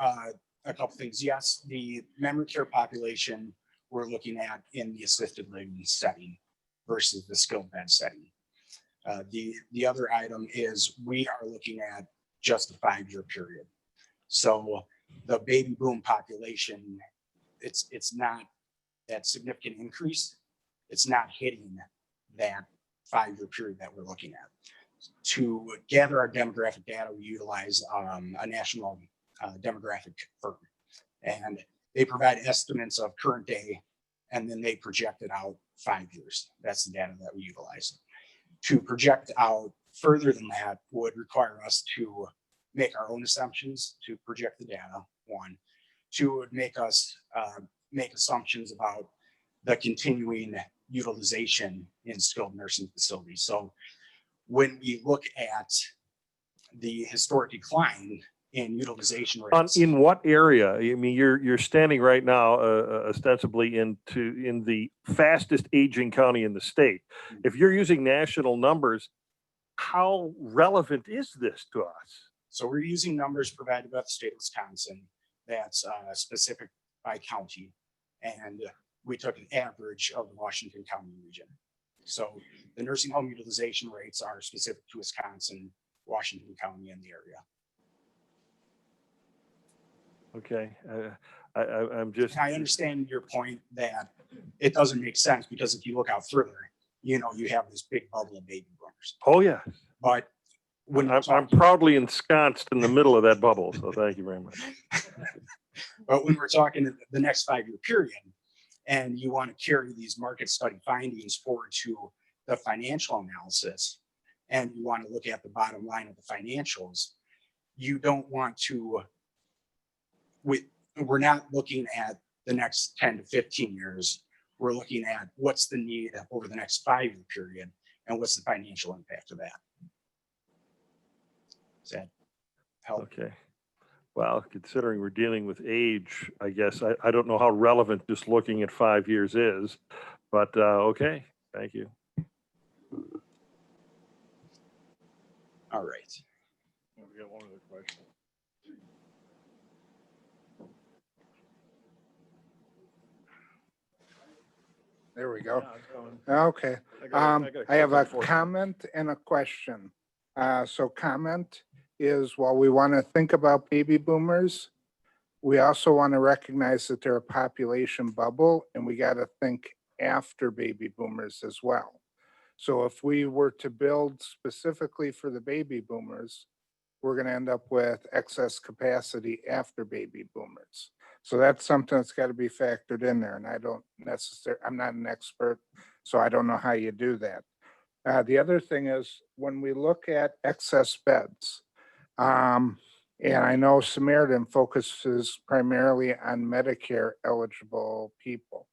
a couple things. Yes, the memory care population we're looking at in the assisted living setting versus the skilled bed setting. The other item is we are looking at just a 5-year period. So the baby boom population, it's not that significant increase. It's not hitting that 5-year period that we're looking at. To gather our demographic data, we utilize a national demographic firm, and they provide estimates of current day, and then they project it out 5 years. That's the data that we utilize. To project out further than that would require us to make our own assumptions to project the data. One, two would make us make assumptions about the continuing utilization in skilled nursing facilities. So when we look at the historic decline in utilization rates. In what area? I mean, you're standing right now ostensibly in the fastest aging county in the state. If you're using national numbers, how relevant is this to us? So we're using numbers provided by the state of Wisconsin that's specific by county, and we took an average of the Washington County region. So the nursing home utilization rates are specific to Wisconsin, Washington County, and the area. Okay, I'm just. I understand your point that it doesn't make sense because if you look out further, you have this big bubble of baby boomers. Oh yeah, but when I'm proudly ensconced in the middle of that bubble, so thank you very much. But when we're talking the next 5-year period, and you want to carry these market study findings forward to the financial analysis, and you want to look at the bottom line of the financials, you don't want to. We're not looking at the next 10 to 15 years. We're looking at what's the need over the next 5-year period and what's the financial impact of that. Does that help? Okay. Well, considering we're dealing with age, I guess I don't know how relevant just looking at 5 years is, but okay, thank you. All right. We got one other question. There we go. Okay. I have a comment and a question. So comment is, while we want to think about baby boomers, we also want to recognize that they're a population bubble, and we got to think after baby boomers as well. So if we were to build specifically for the baby boomers, we're going to end up with excess capacity after baby boomers. So that's something that's got to be factored in there. And I'm not an expert, so I don't know how you do that. The other thing is, when we look at excess beds, and I know Samaritan focuses primarily on Medicare eligible people.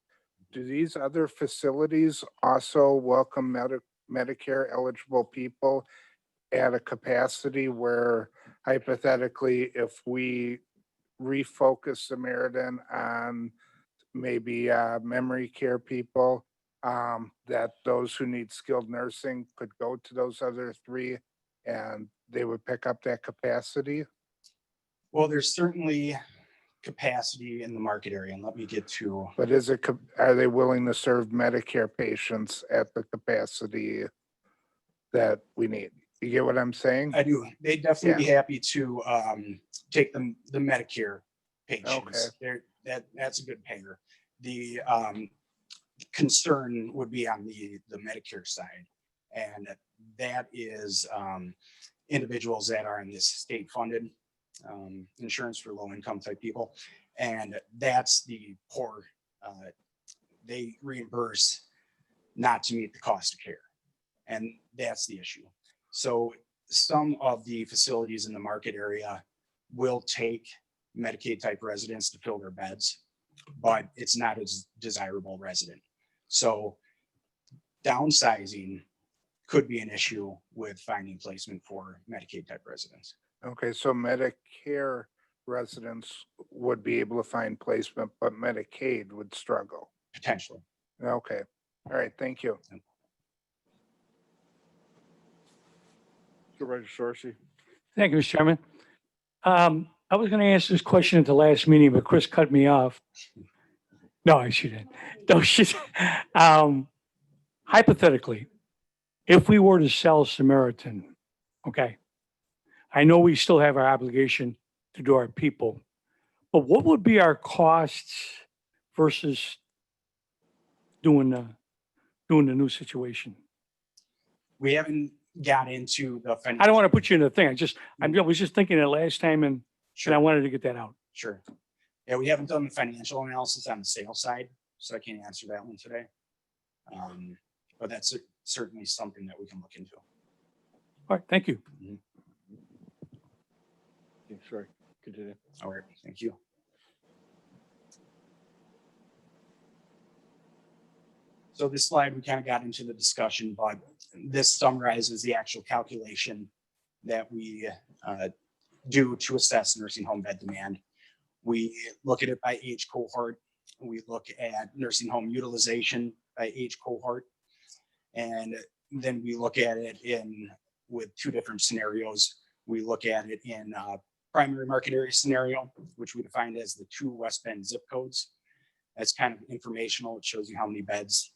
Do these other facilities also welcome Medicare eligible people at a capacity where, hypothetically, if we refocus Samaritan on maybe memory care people, that those who need skilled nursing could go to those other three and they would pick up that capacity? Well, there's certainly capacity in the market area, and let me get to. But are they willing to serve Medicare patients at the capacity that we need? You get what I'm saying? I do. They'd definitely be happy to take the Medicare patients. Okay. That's a good payer. The concern would be on the Medicare side. And that is individuals that are in this state funded insurance for low income type people. And that's the poor, they reimburse not to meet the cost of care. And that's the issue. So some of the facilities in the market area will take Medicaid type residents to fill their beds, but it's not a desirable resident. So downsizing could be an issue with finding placement for Medicaid type residents. Okay, so Medicare residents would be able to find placement, but Medicaid would struggle. Potentially. Okay, all right, thank you. Supervisor Sorcy. Thank you, Mr. Chairman. I was going to ask this question at the last meeting, but Chris cut me off. No, she didn't. No, she, hypothetically, if we were to sell Samaritan, okay, I know we still have our obligation to do our people, but what would be our costs versus doing the new situation? We haven't got into the I don't want to put you in the thing. I was just thinking it last time and I wanted to get that out. Sure. Yeah, we haven't done the financial analysis on the sales side, so I can't answer that one today. But that's certainly something that we can look into. All right, thank you. Sorry, continue. All right, thank you. So this slide, we kind of got into the discussion, but this summarizes the actual calculation that we do to assess nursing home bed demand. We look at it by age cohort. We look at nursing home utilization by age cohort. And then we look at it with two different scenarios. We look at it in primary market area scenario, which we defined as the 2 West Bend zip codes. That's kind of informational. It shows you how many beds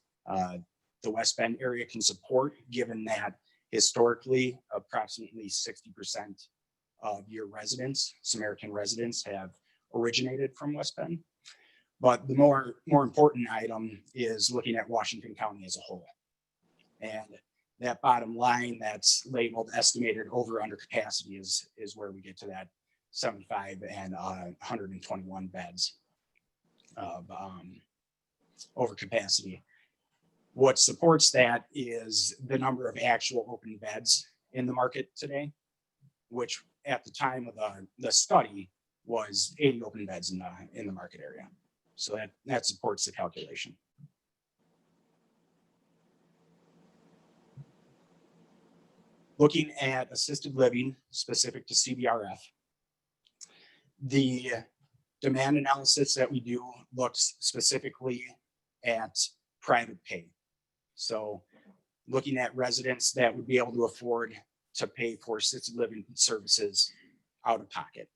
the West Bend area can support, given that historically approximately 60% of your residents, Samaritan residents, have originated from West Bend. But the more important item is looking at Washington County as a whole. And that bottom line that's labeled estimated over under capacity is where we get to that 75 and 121 beds of over capacity. What supports that is the number of actual open beds in the market today, which at the time of the study was 80 open beds in the market area. So that supports the calculation. Looking at assisted living specific to CBRF, the demand analysis that we do looks specifically at private pay. So looking at residents that would be able to afford to pay for assisted living services out of pocket.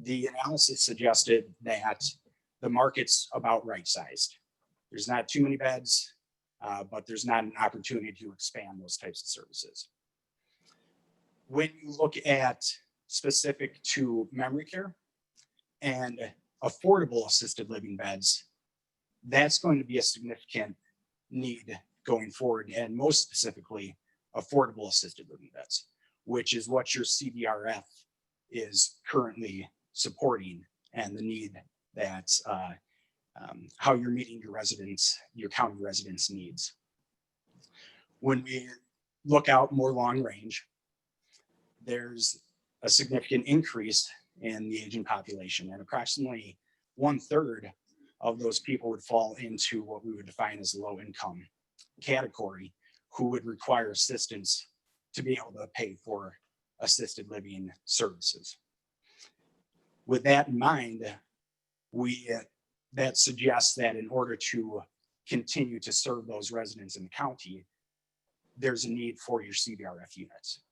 The analysis suggested that the market's about right sized. There's not too many beds, but there's not an opportunity to expand those types of services. When you look at specific to memory care and affordable assisted living beds, that's going to be a significant need going forward, and most specifically affordable assisted living beds, which is what your CBRF is currently supporting, and the need that's how you're meeting your county residents' needs. When we look out more long range, there's a significant increase in the aging population, and approximately 1/3 of those people would fall into what we would define as low income category, who would require assistance to be able to pay for assisted living services. With that in mind, that suggests that in order to continue to serve those residents in the county, there's a need for your CBRF units.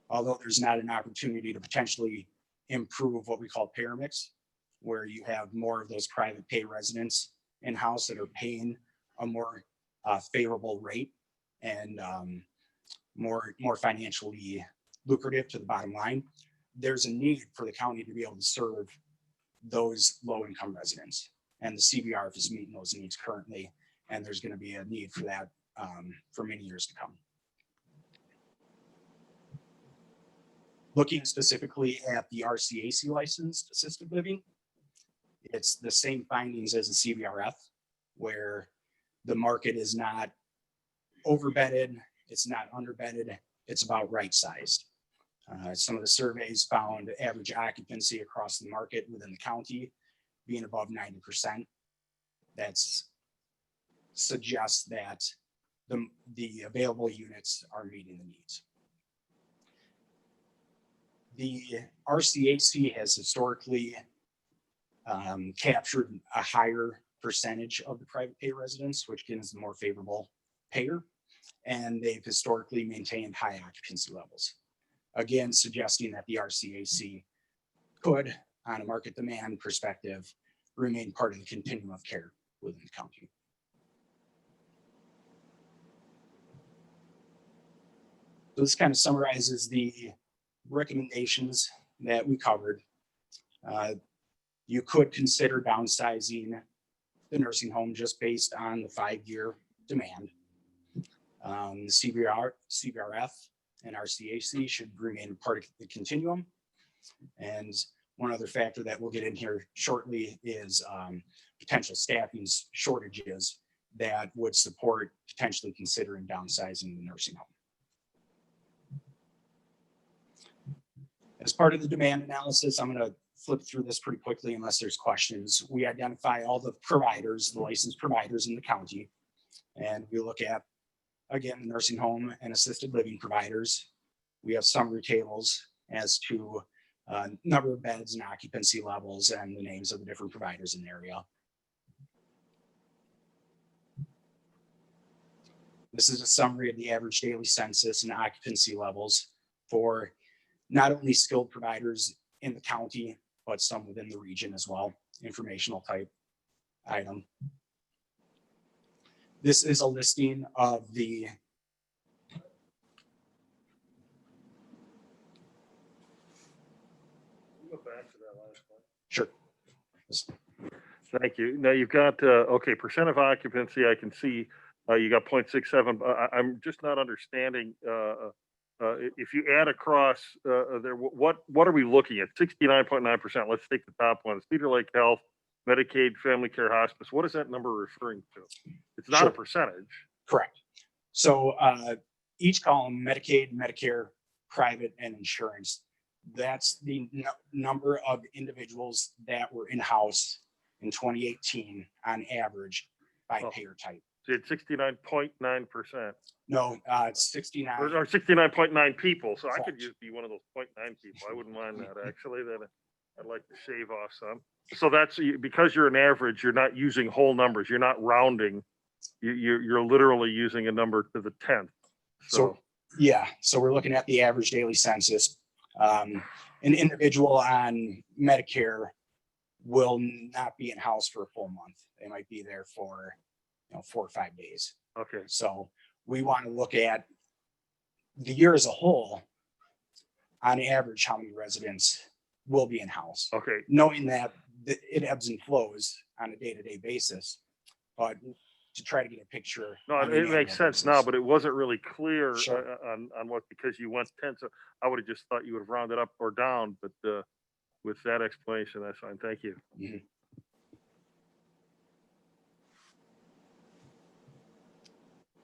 Although there's not an opportunity to potentially improve what we call payer mix, where you have more of those private pay residents in-house that are paying a more favorable rate and more financially lucrative to the bottom line. There's a need for the county to be able to serve those low-income residents, and the CBRF is meeting those needs currently, and there's going to be a need for that for many years to come. Looking specifically at the RCAC licensed assisted living, it's the same findings as the CBRF, where the market is not overbedded, it's not underbedded, it's about right sized. Some of the surveys found average occupancy across the market within the county being above 90%. That's suggests that the available units are meeting the needs. The RCAC has historically captured a higher percentage of the private pay residents, which is the more favorable payer, and they've historically maintained high occupancy levels. Again, suggesting that the RCAC could, on a market demand perspective, remain part of the continuum of care within the county. So this kind of summarizes the recommendations that we covered. You could consider downsizing the nursing home just based on the 5-year demand. The CBRF and RCAC should remain part of the continuum. And one other factor that we'll get in here shortly is potential staffing shortages that would support potentially considering downsizing the nursing home. As part of the demand analysis, I'm going to flip through this pretty quickly unless there's questions. We identify all the providers, the licensed providers in the county, and we look at, again, the nursing home and assisted living providers. We have summary tables as to number of beds and occupancy levels and the names of the different providers in the area. This is a summary of the average daily census and occupancy levels for not only skilled providers in the county, but some within the region as well, informational type item. This is a listing of the Go back to that last one. Sure. Thank you. Now you've got, okay, percent of occupancy, I can see you got 0.67. I'm just not understanding, if you add across there, what are we looking at? 69.9%. Let's take the top one. Cedar Lake Health, Medicaid, Family Care Hospice. What is that number referring to? It's not a percentage. Correct. So each column, Medicaid, Medicare, private, and insurance, that's the number of individuals that were in-house in 2018 on average by payer type. So it's 69.9%. No, it's 69. Or 69.9 people. So I Correct. could just be one of those 0.9 people. I wouldn't mind that actually. That I'd like to shave off some. So that's because you're an average, you're not using whole numbers. You're not rounding. You're literally using a number to the 10th. So yeah, so we're looking at the average daily census. An individual on Medicare will not be in-house for a full month. They might be there for 4 or 5 days. Okay. So we want to look at the year as a whole, on average, how many residents will be in-house. Okay. Knowing that it ebbs and flows on a day-to-day basis, but to try to get a picture. No, on an it makes annual sense basis. now, but it wasn't really clear Sure. on what, because you went 10. So I would have just thought you would have rounded up or down, but with that explanation, that's fine. Thank you. Mm-hmm.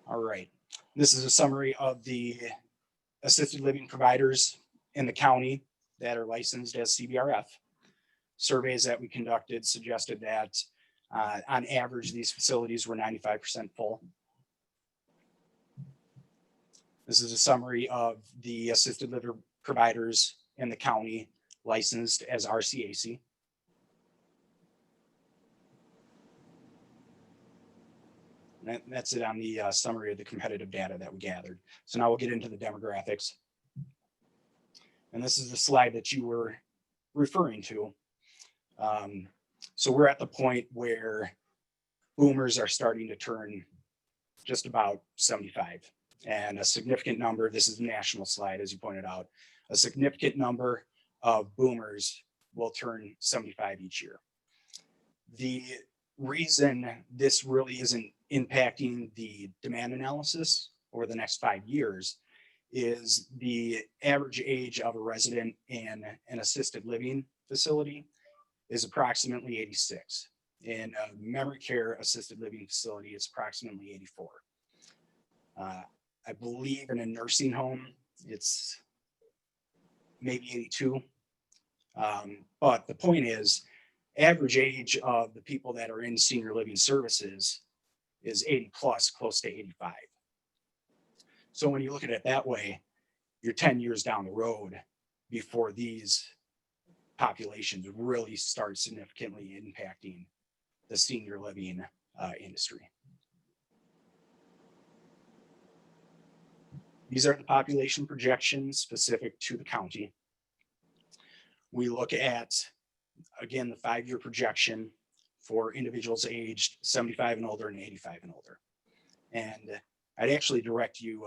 All right. This is a summary of the assisted living providers in the county that are licensed as CBRF. Surveys that we conducted suggested that on average, these facilities were 95% full. This is a summary of the assisted living providers in the county licensed as RCAC. That's it on the summary of the competitive data that we gathered. So now we'll get into the demographics. And this is the slide that you were referring to. So we're at the point where boomers are starting to turn just about 75. And a significant number, this is a national slide, as you pointed out, a significant number of boomers will turn 75 each year. The reason this really isn't impacting the demand analysis over the next 5 years is the average age of a resident in an assisted living facility is approximately 86. In a memory care assisted living facility, it's approximately 84. I believe in a nursing home, it's maybe 82. But the point is, average age of the people that are in senior living services is 80 plus, close to 85. So when you look at it that way, you're 10 years down the road before these populations really start significantly impacting the senior living industry. These are the population projections specific to the county. We look at, again, the 5-year projection for individuals aged 75 and older and 85 and older. And I'd actually direct you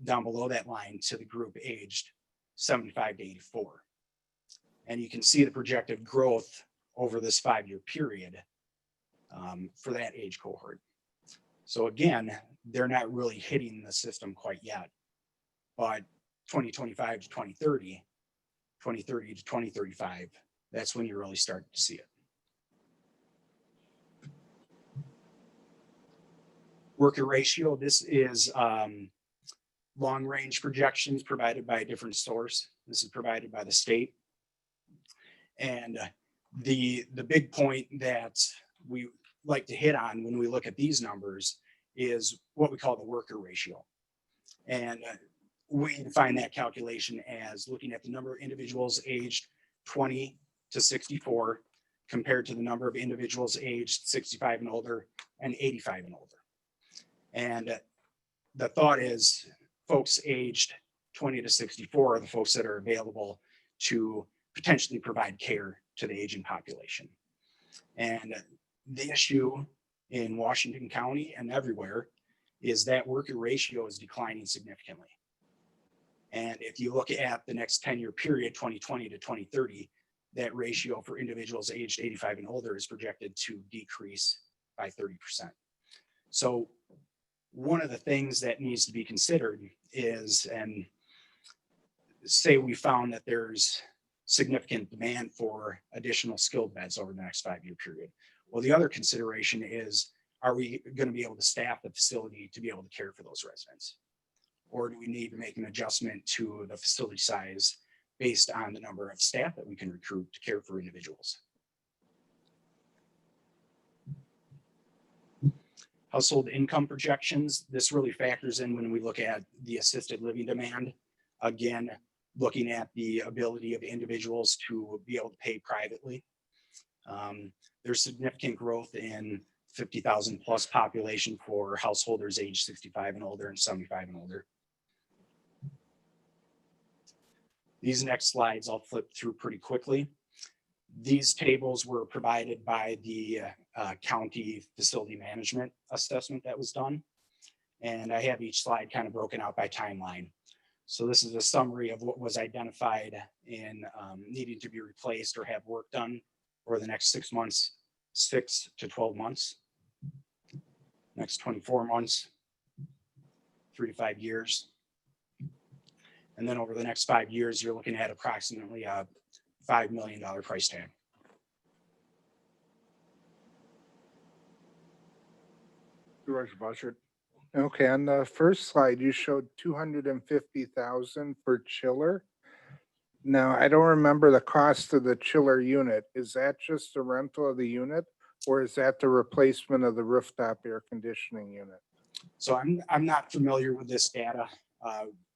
down below that line to the group aged 75 to 84. And you can see the projected growth over this 5-year period for that age cohort. So again, they're not really hitting the system quite yet, but 2025 to 2030, 2030 to 2035, that's when you really start to see it. Worker ratio, this is long range projections provided by a different source. This is provided by the state. And the big point that we like to hit on when we look at these numbers is what we call the worker ratio. And we define that calculation as looking at the number of individuals aged 20 to 64 compared to the number of individuals aged 65 and older and 85 and older. And the thought is folks aged 20 to 64 are the folks that are available to potentially provide care to the aging population. And the issue in Washington County and everywhere is that worker ratio is declining significantly. And if you look at the next 10-year period, 2020 to 2030, that ratio for individuals aged 85 and older is projected to decrease by 30%. So one of the things that needs to be considered is, and say we found that there's significant demand for additional skilled beds over the next 5-year period. Well, the other consideration is, are we going to be able to staff the facility to be able to care for those residents? Or do we need to make an adjustment to the facility size based on the number of staff that we can recruit to care for individuals? Household income projections, this really factors in when we look at the assisted living demand. Again, looking at the ability of individuals to be able to pay privately. There's significant growth in 50,000 plus population for householders age 65 and older and 75 and older. These next slides I'll flip through pretty quickly. These tables were provided by the county facility management assessment that was done. And I have each slide kind of broken out by timeline. So this is a summary of what was identified in needing to be replaced or have work done over the next 6 months, 6 to 12 months, next 24 months, 3 to 5 years. And then over the next 5 years, you're looking at approximately a $5 million price tag. Supervisor Bossert. Okay, on the first slide, you showed 250,000 for chiller. Now, I don't remember the cost of the chiller unit. Is that just the rental of the unit, or is that the replacement of the rooftop air conditioning unit? So I'm not familiar with this data.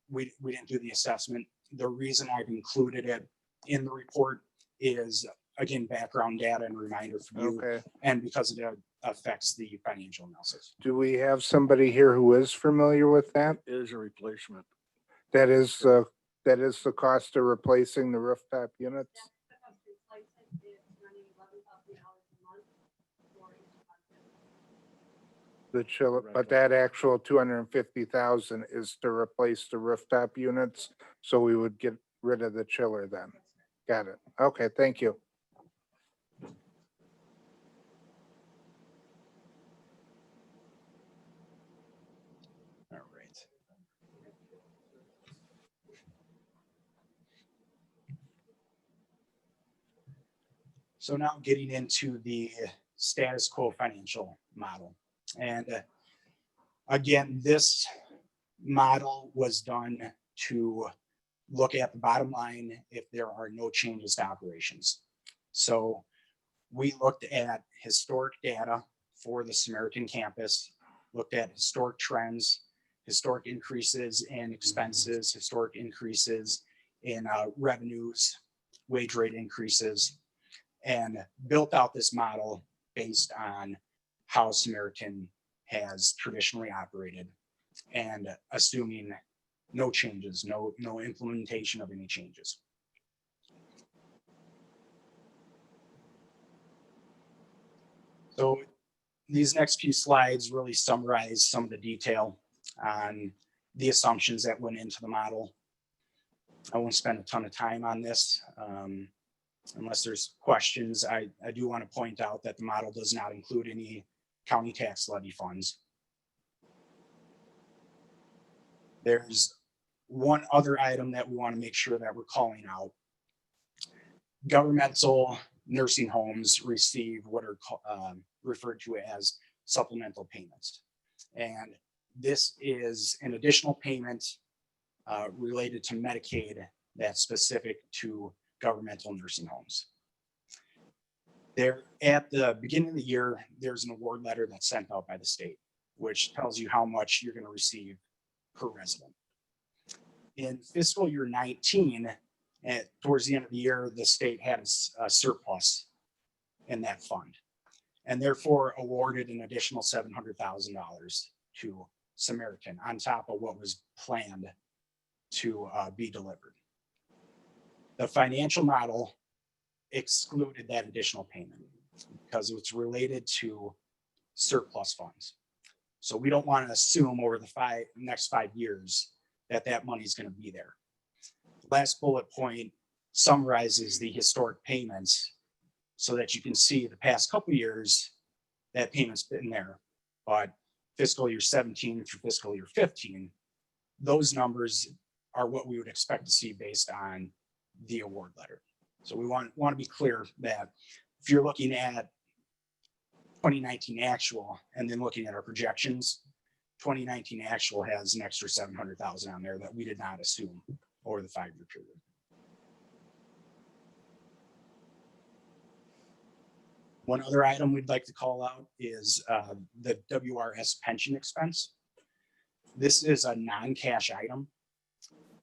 We didn't do the assessment. The reason I've included it in the report is, again, background data and reminder for you, Okay. and because it affects the financial analysis. Do we have somebody here who is familiar with that? It is a replacement. That is the cost of replacing the rooftop units? The chiller, but that actual 250,000 is to replace the rooftop units, so we would get rid of the chiller then. Got it. Okay, thank you. So now getting into the status quo financial model. And again, this model was done to look at the bottom line if there are no changes to operations. So we looked at historic data for the Samaritan campus, looked at historic trends, historic increases in expenses, historic increases in revenues, wage rate increases, and built out this model based on how Samaritan has traditionally operated and assuming no changes, no implementation of any changes. So these next few slides really summarize some of the detail on the assumptions that went into the model. I won't spend a ton of time on this. Unless there's questions, I do want to point out that the model does not include any county tax levy funds. There's one other item that we want to make sure that we're calling out. Governmental nursing homes receive what are referred to as supplemental payments. And this is an additional payment related to Medicaid that's specific to governmental nursing homes. There, at the beginning of the year, there's an award letter that's sent out by the state, which tells you how much you're going to receive per resident. In fiscal year 19, towards the end of the year, the state had a surplus in that fund, and therefore awarded an additional $700,000 to Samaritan on top of what was planned to be delivered. The financial model excluded that additional payment because it's related to surplus funds. So we don't want to assume over the next 5 years that money is going to be there. The last bullet point summarizes the historic payments so that you can see the past couple of years that payment's been there. But fiscal year 17 through fiscal year 15, those numbers are what we would expect to see based on the award letter. So we want to be clear that if you're looking at 2019 actual and then looking at our projections, 2019 actual has an extra 700,000 on there that we did not assume over the 5-year period. One other item we'd like to call out is the WRS pension expense. This is a non-cash item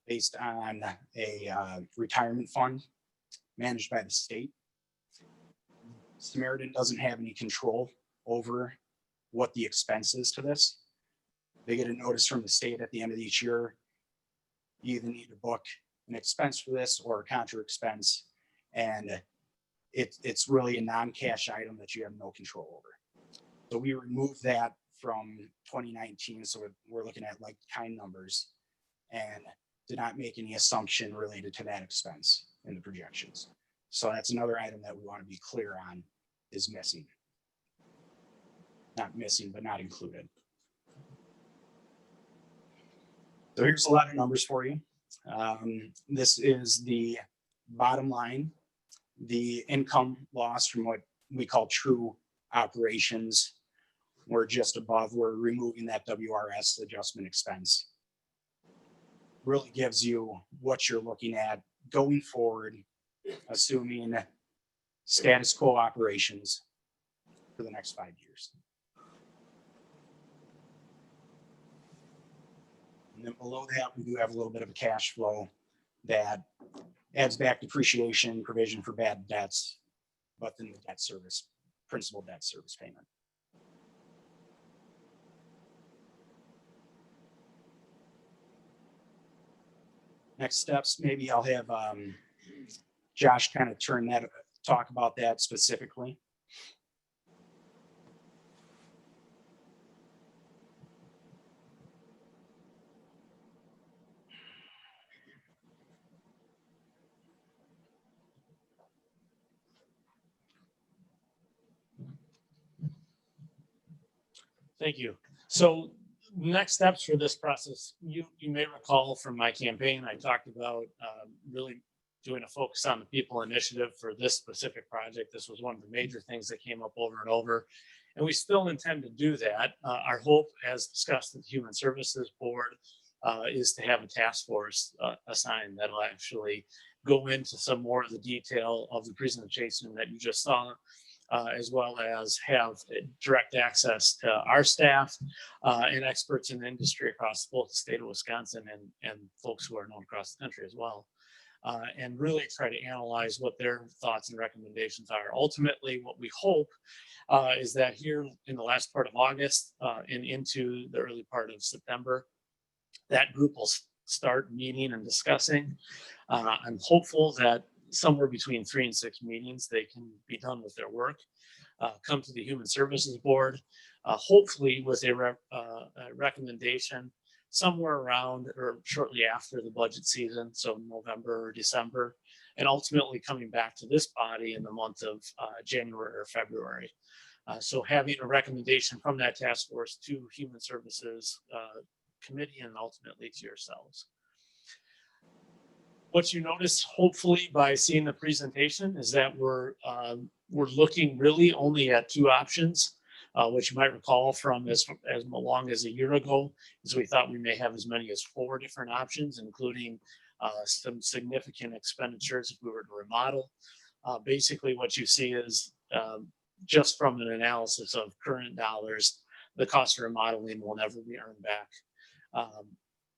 based on a retirement fund managed by the state. Samaritan doesn't have any control over what the expense is to this. They get a notice from the state at the end of each year. You either need to book an expense for this or a contra expense, and it's really a non-cash item that you have no control over. So we removed that from 2019, so we're looking at like kind numbers, and did not make any assumption related to that expense in the projections. So that's another item that we want to be clear on is missing. Not missing, but not included. So here's a lot of numbers for you. This is the bottom line, the income loss from what we call true operations. We're just above, we're removing that WRS adjustment expense. Really gives you what you're looking at going forward, assuming status quo operations for the next 5 years. And then below that, we do have a little bit of a cash flow that adds back depreciation, provision for bad debts, but then the debt service, principal debt service payment. Next steps, maybe I'll have Josh kind of talk about that specifically. Thank you. So next steps for this process, you may recall from my campaign, I talked about really doing a focus on the people initiative for this specific project. This was one of the major things that came up over and over. And we still intend to do that. Our hope, as discussed at the Human Services Board, is to have a task force assigned that'll actually go into some more of the detail of the presentation that you just saw, as well as have direct access to our staff and experts in the industry across both the state of Wisconsin and folks who are known across the country as well. And really try to analyze what their thoughts and recommendations are. Ultimately, what we hope is that here in the last part of August and into the early part of September, that group will start meeting and discussing. I'm hopeful that somewhere between 3 and 6 meetings, they can be done with their work, come to the Human Services Board, hopefully with a recommendation somewhere around or shortly after the budget season, so November or December, and ultimately coming back to this body in the month of January or February. So having a recommendation from that task force to Human Services Committee and ultimately to yourselves. What you notice, hopefully, by seeing the presentation is that we're looking really only at 2 options, which you might recall from as long as a year ago, is we thought we may have as many as 4 different options, including some significant expenditures if we were to remodel. Basically, what you see is just from an analysis of current dollars, the cost of remodeling will never be earned back.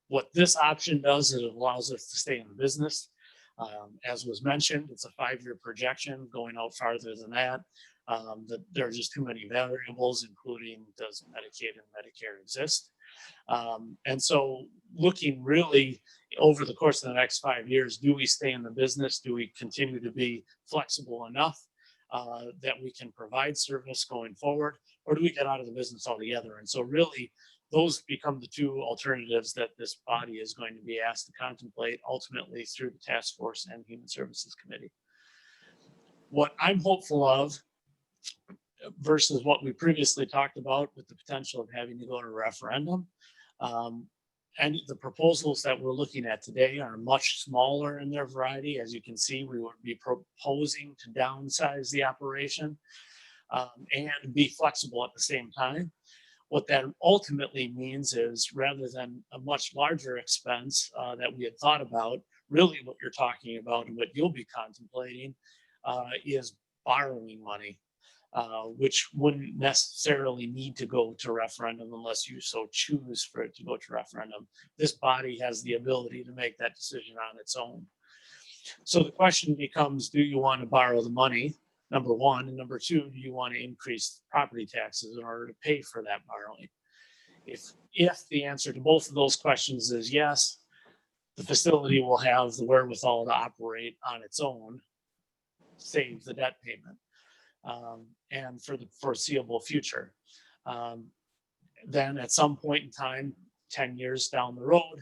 What this option does is it allows us to stay in the business. As was mentioned, it's a 5-year projection. Going out farther than that, there are just too many variables, including does Medicaid and Medicare exist? And so looking really over the course of the next 5 years, do we stay in the business? Do we continue to be flexible enough that we can provide service going forward? Or do we get out of the business altogether? And so really, those become the 2 alternatives that this body is going to be asked to contemplate ultimately through the task force and Human Services Committee. What I'm hopeful of versus what we previously talked about with the potential of having to go to a referendum, and the proposals that we're looking at today are much smaller in their variety. As you can see, we would be proposing to downsize the operation and be flexible at the same time. What that ultimately means is rather than a much larger expense that we had thought about, really what you're talking about and what you'll be contemplating is borrowing money, which wouldn't necessarily need to go to referendum unless you so choose for it to go to referendum. This body has the ability to make that decision on its own. So the question becomes, do you want to borrow the money? Number 1, and number 2, do you want to increase property taxes in order to pay for that borrowing? If the answer to both of those questions is yes, the facility will have the wherewithal to operate on its own, save the debt payment, and for the foreseeable future. Then at some point in time, 10 years down the road,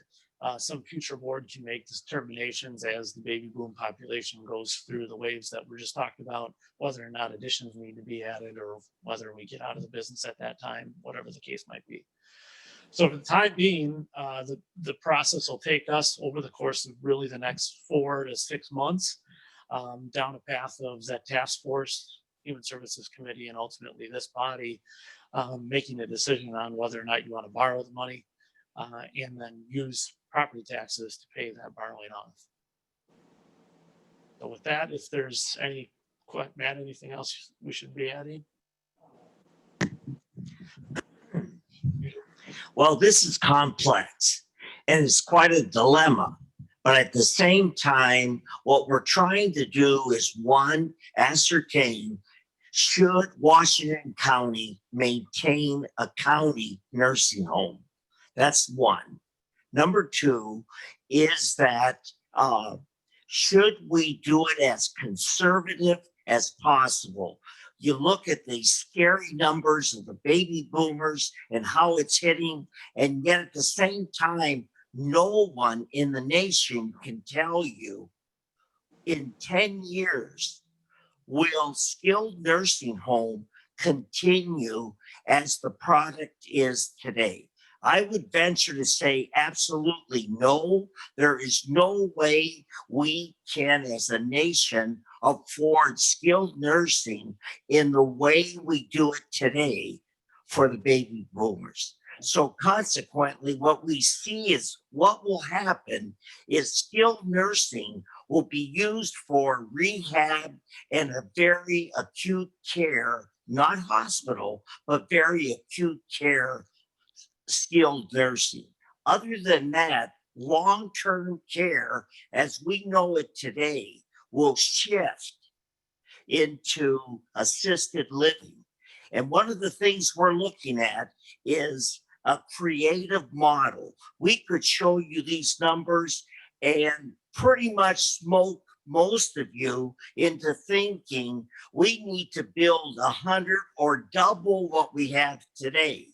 some future board can make determinations as the baby boom population goes through the waves that we're just talking about, whether or not additions need to be added or whether we get out of the business at that time, whatever the case might be. So for the time being, the process will take us over the course of really the next 4 to 6 months down a path of that task force, Human Services Committee, and ultimately this body making a decision on whether or not you want to borrow the money and then use property taxes to pay that borrowing off. So with that, if there's any, Matt, anything else we should be adding? Well, this is complex and it's quite a dilemma. But at the same time, what we're trying to do is 1, ascertain, should Washington County maintain a county nursing home? That's 1. Number 2 is that should we do it as conservative as possible? You look at the scary numbers of the baby boomers and how it's hitting, and yet at the same time, no one in the nation can tell you in 10 years, will skilled nursing home continue as the product is today? I would venture to say absolutely no. There is no way we can, as a nation, afford skilled nursing in the way we do it today for the baby boomers. So consequently, what we see is what will happen is skilled nursing will be used for rehab and a very acute care, not hospital, but very acute care skilled nursing. Other than that, long-term care, as we know it today, will shift into assisted living. And one of the things we're looking at is a creative model. We could show you these numbers and pretty much smoke most of you into thinking we need to build 100 or double what we have today.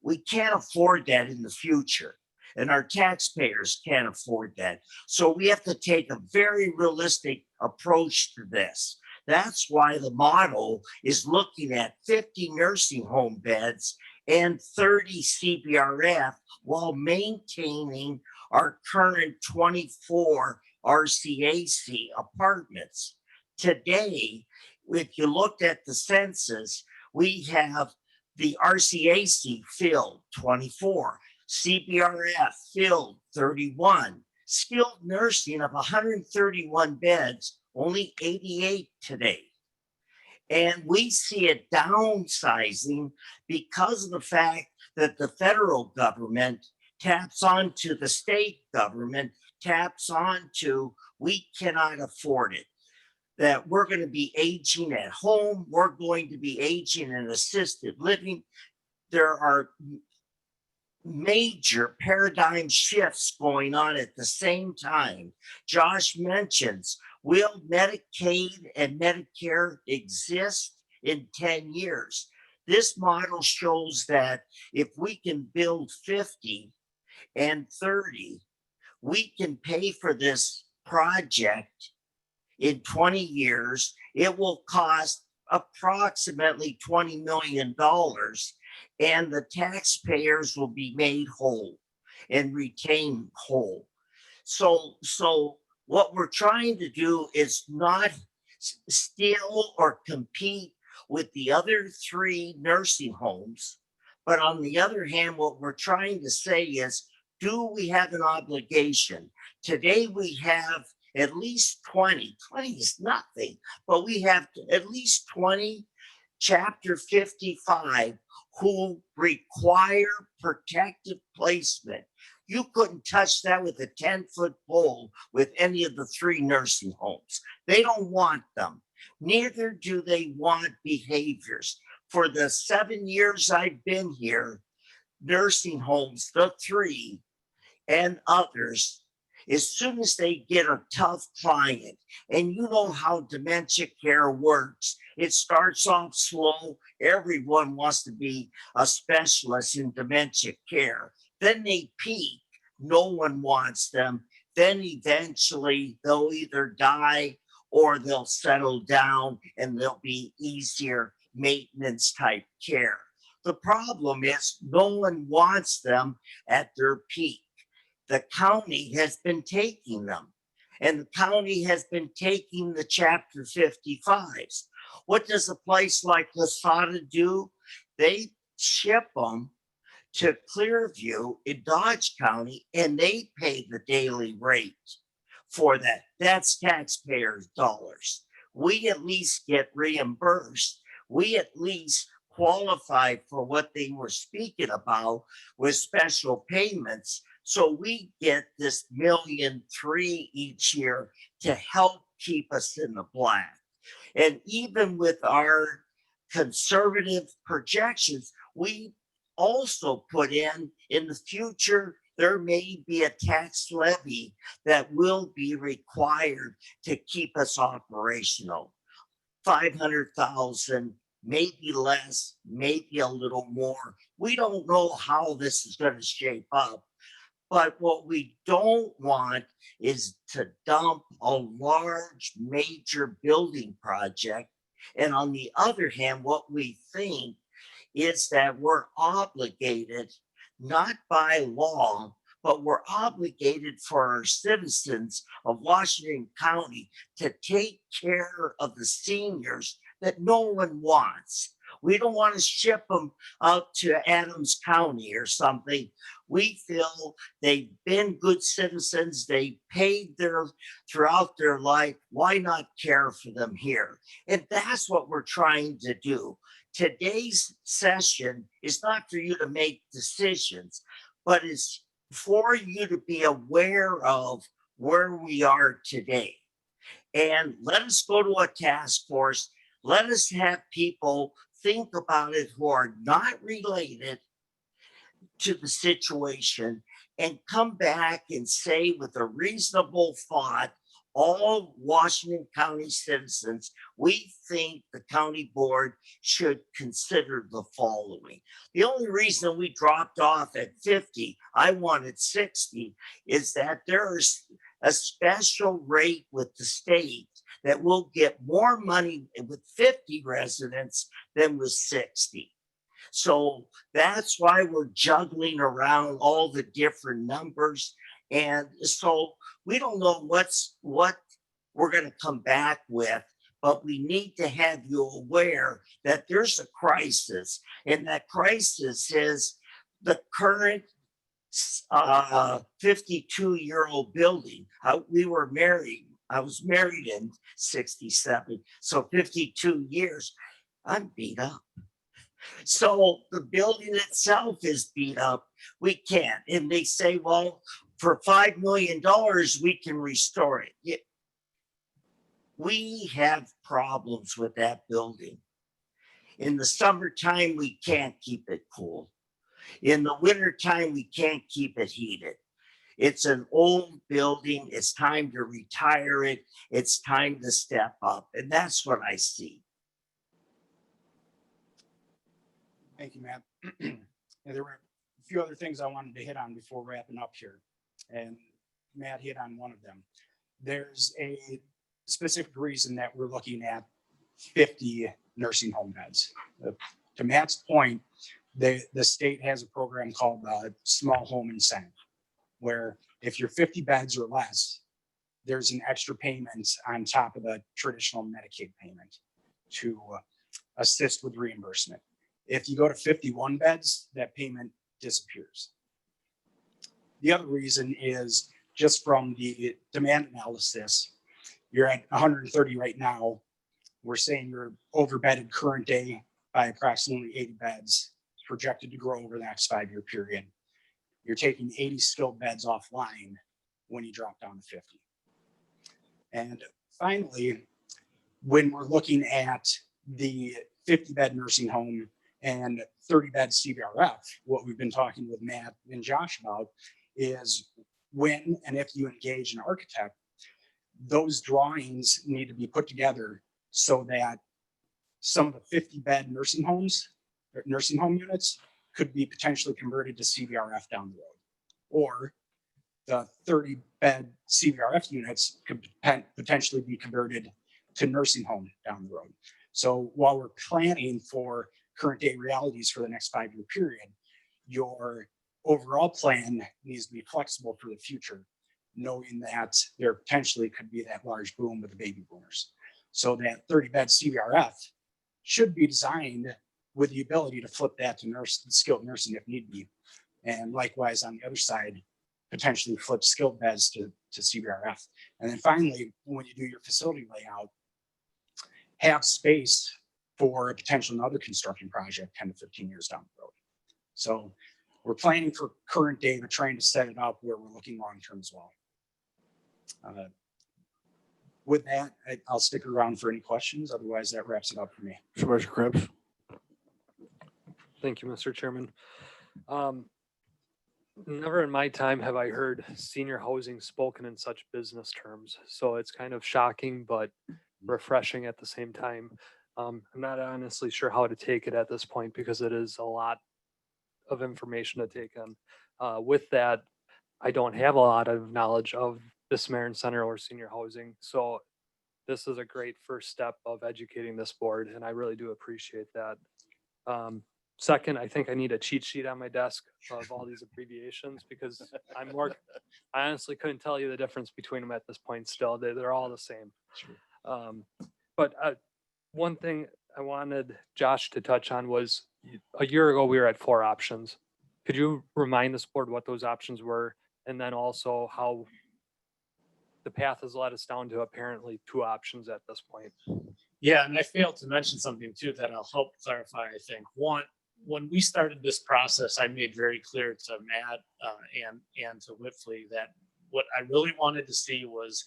We can't afford that in the future, and our taxpayers can't afford that. So we have to take a very realistic approach to this. That's why the model is looking at 50 nursing home beds and 30 CBRF while maintaining our current 24 RCAC apartments. Today, if you looked at the census, we have the RCAC filled 24, CBRF filled 31, skilled nursing of 131 beds, only 88 today. And we see it downsizing because of the fact that the federal government taps onto the state government, taps onto we cannot afford it. That we're going to be aging at home, we're going to be aging in assisted living. There are major paradigm shifts going on at the same time. Josh mentions, will Medicaid and Medicare exist in 10 years? This model shows that if we can build 50 and 30, we can pay for this project in 20 years. It will cost approximately $20 million, and the taxpayers will be made whole and retained whole. So what we're trying to do is not steal or compete with the other 3 nursing homes. But on the other hand, what we're trying to say is, do we have an obligation? Today we have at least 20 is nothing, but we have at least 20 Chapter 55 who require protective placement. You couldn't touch that with a 10-foot pole with any of the 3 nursing homes. They don't want them. Neither do they want behaviors. For the 7 years I've been here, nursing homes, the 3 and others, as soon as they get a tough client, and you know how dementia care works, it starts off slow. Everyone wants to be a specialist in dementia care. Then they peak. No one wants them. Then eventually they'll either die or they'll settle down and there'll be easier maintenance type care. The problem is no one wants them at their peak. The county has been taking them, and the county has been taking the Chapter 55s. What does a place like Lasada do? They ship them to Clearview in Dodge County, and they pay the daily rate for that. That's taxpayers' dollars. We at least get reimbursed. We at least qualify for what they were speaking about with special payments. So we get this $1.3 million each year to help keep us in the black. And even with our conservative projections, we also put in the future, there may be a tax levy that will be required to keep us operational. 500,000, maybe less, maybe a little more. We don't know how this is going to shape up. But what we don't want is to dump a large major building project. And on the other hand, what we think is that we're obligated not by law, but we're obligated for our citizens of Washington County to take care of the seniors that no one wants. We don't want to ship them out to Adams County or something. We feel they've been good citizens. They paid throughout their life. Why not care for them here? And that's what we're trying to do. Today's session is not for you to make decisions, but it's for you to be aware of where we are today. And let us go to a task force. Let us have people think about it who are not related to the situation and come back and say with a reasonable thought, all Washington County citizens, we think the county board should consider the following. The only reason we dropped off at 50, I wanted 60, is that there's a special rate with the state that will get more money with 50 residents than with 60. So that's why we're juggling around all the different numbers. And so we don't know what we're going to come back with, but we need to have you aware that there's a crisis, and that crisis is the current 52-year-old building. We were married. I was married in 67. So 52 years, I'm beat up. So the building itself is beat up. We can't. And they say, well, for $5 million, we can restore it. We have problems with that building. In the summertime, we can't keep it cool. In the wintertime, we can't keep it heated. It's an old building. It's time to retire it. It's time to step up. And that's what I see. Thank you, Matt. There were a few other things I wanted to hit on before wrapping up here. And Matt hit on one of them. There's a specific reason that we're looking at 50 nursing home beds. To Matt's point, the state has a program called Small Home Incentive, where if you're 50 beds or less, there's an extra payment on top of the traditional Medicaid payment to assist with reimbursement. If you go to 51 beds, that payment disappears. The other reason is just from the demand analysis, you're at 130 right now. We're saying you're overbedded current day by approximately 80 beds, projected to grow over the next 5-year period. You're taking 80 skilled beds offline when you drop down to 50. And finally, when we're looking at the 50-bed nursing home and 30-bed CVRF, what we've been talking with Matt and Josh about is when and if you engage an architect, those drawings need to be put together so that some of the 50-bed nursing homes, or nursing home units, could be potentially converted to CVRF down the road. Or the 30-bed CVRF units could potentially be converted to nursing home down the road. So while we're planning for current day realities for the next 5-year period, your overall plan needs to be flexible for the future, knowing that there potentially could be that large boom with the baby boomers. So that 30-bed CVRF should be designed with the ability to flip that to skilled nursing if need be. And likewise, on the other side, potentially flip skilled beds to CVRF. And then finally, when you do your facility layout, have space for a potential another construction project 10 to 15 years down the road. So we're planning for current day, but trying to set it up where we're looking long-term as well. With that, I'll stick around for any questions. Otherwise, that wraps it up for me. Supervisor Krebs. Thank you, Mr. Chairman. Never in my time have I heard senior housing spoken in such business terms. So it's kind of shocking, but refreshing at the same time. I'm not honestly sure how to take it at this point because it is a lot of information to take on. With that, I don't have a lot of knowledge of the Samaritan Center or senior housing. So this is a great first step of educating this board, and I really do appreciate that. Second, I think I need a cheat sheet on my desk of all these abbreviations because I honestly couldn't tell you the difference between them at this point still. They're all the same. But one thing I wanted Josh to touch on was a year ago, we were at 4 options. Could you remind this board what those options were? And then also how the path has led us down to apparently 2 options at this point. Yeah, and I failed to mention something too that I'll help clarify, I think. One, when we started this process, I made very clear to Matt and to Whitfley that what I really wanted to see was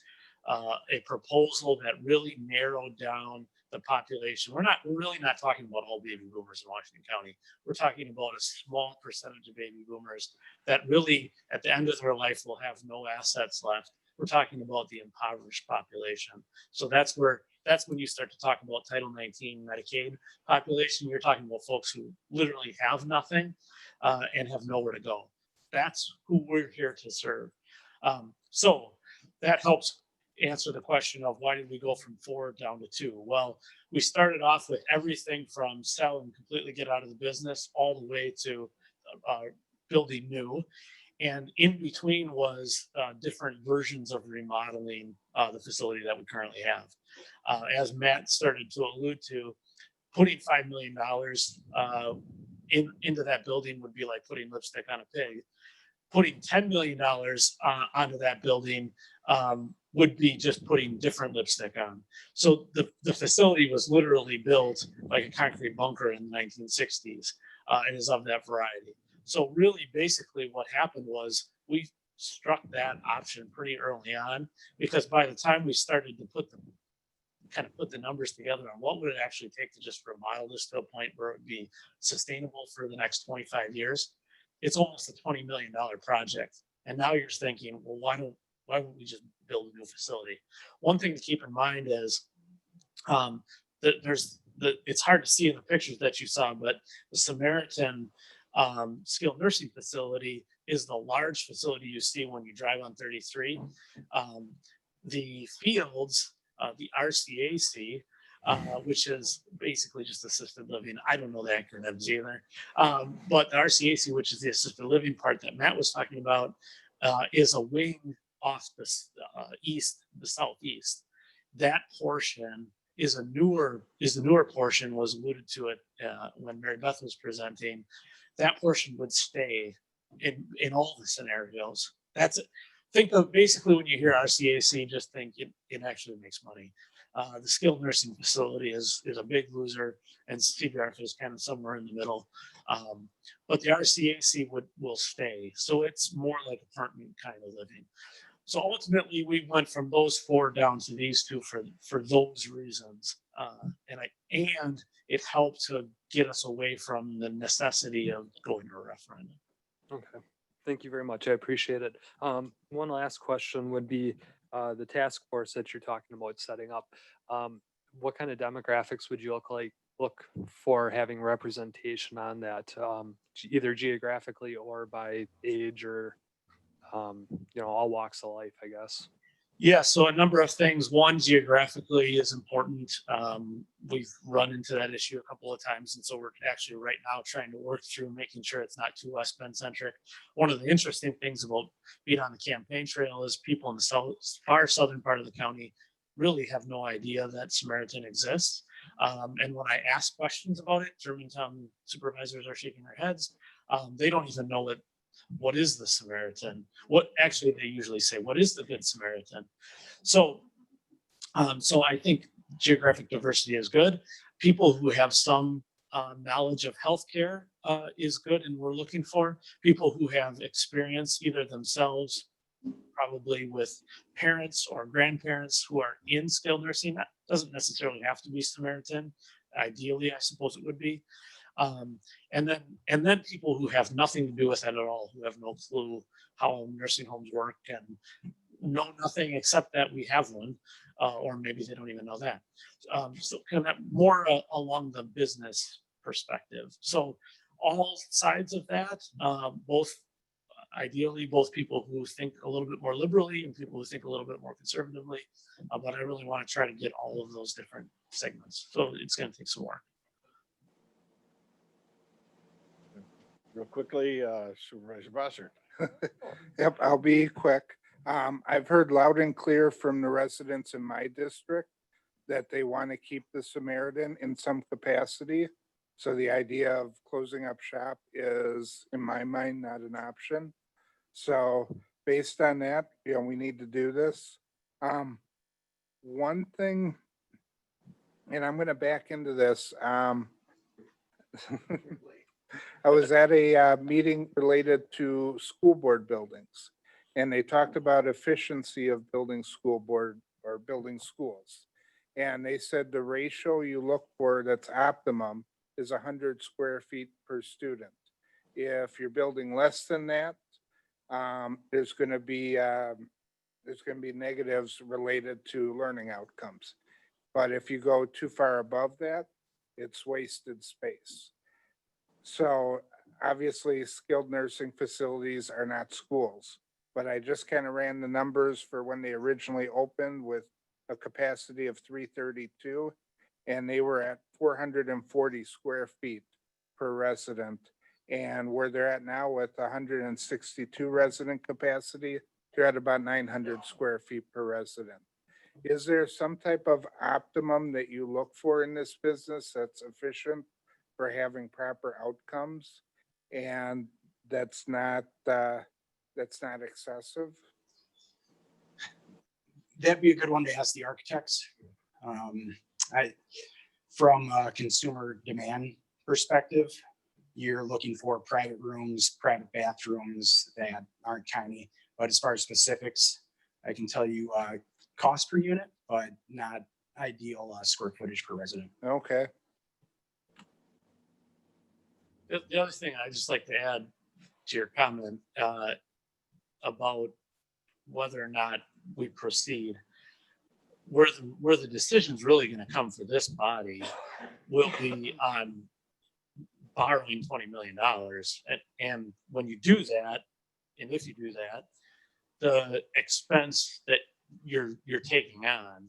a proposal that really narrowed down the population. We're really not talking about all baby boomers in Washington County. We're talking about a small percentage of baby boomers that really, at the end of their life, will have no assets left. We're talking about the impoverished population. So that's when you start to talk about Title 19 Medicaid population. You're talking about folks who literally have nothing and have nowhere to go. That's who we're here to serve. So that helps answer the question of why did we go from 4 down to 2? Well, we started off with everything from sell and completely get out of the business all the way to building new. And in between was different versions of remodeling the facility that we currently have. As Matt started to allude to, putting $5 million into that building would be like putting lipstick on a pig. Putting $10 million onto that building would be just putting different lipstick on. So the facility was literally built like a concrete bunker in the 1960s and is of that variety. So really, basically what happened was we struck that option pretty early on, because by the time we started to put the numbers together on what would it actually take to just remodel this to a point where it would be sustainable for the next 25 years, it's almost a $20 million project. And now you're thinking, well, why wouldn't we just build a new facility? One thing to keep in mind is that it's hard to see in the pictures that you saw, but the Samaritan skilled nursing facility is the large facility you see when you drive on 33. The fields, the RCAC, which is basically just assisted living. I don't know the acronyms either. But the RCAC, which is the assisted living part that Matt was talking about, is a wing off the southeast. That portion is the newer portion, was alluded to it when Mary Beth was presenting. That portion would stay in all the scenarios. That's it. Think of basically when you hear RCAC, just think it actually makes money. The skilled nursing facility is a big loser, and CBRF is kind of somewhere in the middle. But the RCAC will stay. So it's more like apartment kind of living. So ultimately, we went from those 4 down to these 2 for those reasons. And it helped to get us away from the necessity of going to a referendum. Okay. Thank you very much. I appreciate it. One last question would be the task force that you're talking about setting up. What kind of demographics would you look for having representation on that, either geographically or by age or, all walks of life, I guess? Yeah, so a number of things. One, geographically is important. We've run into that issue a couple of times, and so we're actually right now trying to work through making sure it's not too West Bend centric. One of the interesting things about being on the campaign trail is people in the far southern part of the county really have no idea that Samaritan exists. And when I ask questions about it, Germantown supervisors are shaking their heads. They don't even know what is the Samaritan? What actually they usually say, what is the Good Samaritan? So I think geographic diversity is good. People who have some knowledge of healthcare is good, and we're looking for people who have experience either themselves, probably with parents or grandparents who are in skilled nursing. That doesn't necessarily have to be Samaritan. Ideally, I suppose it would be. And then people who have nothing to do with it at all, who have no clue how nursing homes work and know nothing except that we have one, or maybe they don't even know that. So kind of more along the business perspective. So all sides of that, ideally both people who think a little bit more liberally and people who think a little bit more conservatively, but I really want to try to get all of those different segments. So it's going to take some work. Real quickly, Supervisor Bossert. Yep, I'll be quick. I've heard loud and clear from the residents in my district that they want to keep the Samaritan in some capacity. So the idea of closing up shop is, in my mind, not an option. So based on that, we need to do this. One thing, and I'm going to back into this. I was at a meeting related to school board buildings, and they talked about efficiency of building school board or building schools. And they said the ratio you look for that's optimum is 100 square feet per student. If you're building less than that, there's going to be negatives related to learning outcomes. But if you go too far above that, it's wasted space. So obviously skilled nursing facilities are not schools, but I just kind of ran the numbers for when they originally opened with a capacity of 332, and they were at 440 square feet per resident. And where they're at now with 162 resident capacity, they're at about 900 square feet per resident. Is there some type of optimum that you look for in this business that's efficient for having proper outcomes and that's not excessive? That'd be a good one to ask the architects. From a consumer demand perspective, you're looking for private rooms, private bathrooms that aren't tiny. But as far as specifics, I can tell you cost per unit, but not ideal square footage per resident. Okay. The other thing I'd just like to add to your comment about whether or not we proceed, where the decision's really going to come for this body will be on borrowing $20 million. And when you do that, and if you do that, the expense that you're taking on,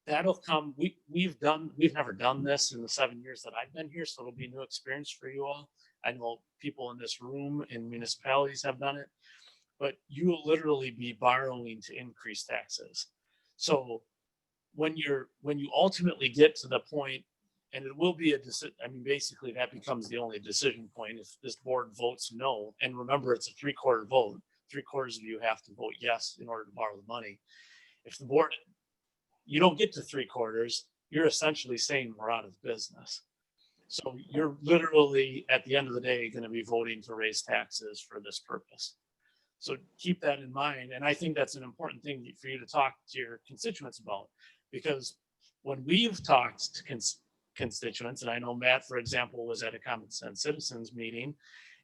that'll come. We've never done this in the 7 years that I've been here, so it'll be a new experience for you all. I know people in this room in municipalities have done it, but you will literally be borrowing to increase taxes. So when you ultimately get to the point, and it will be a decision, I mean, basically that becomes the only decision point if this board votes no. And remember, it's a 3/4 vote. 3/4 of you have to vote yes in order to borrow the money. If the board, you don't get to 3/4, you're essentially saying we're out of business. So you're literally, at the end of the day, going to be voting to raise taxes for this purpose. So keep that in mind. And I think that's an important thing for you to talk to your constituents about, because when we've talked to constituents, and I know Matt, for example, was at a Common Sense Citizens meeting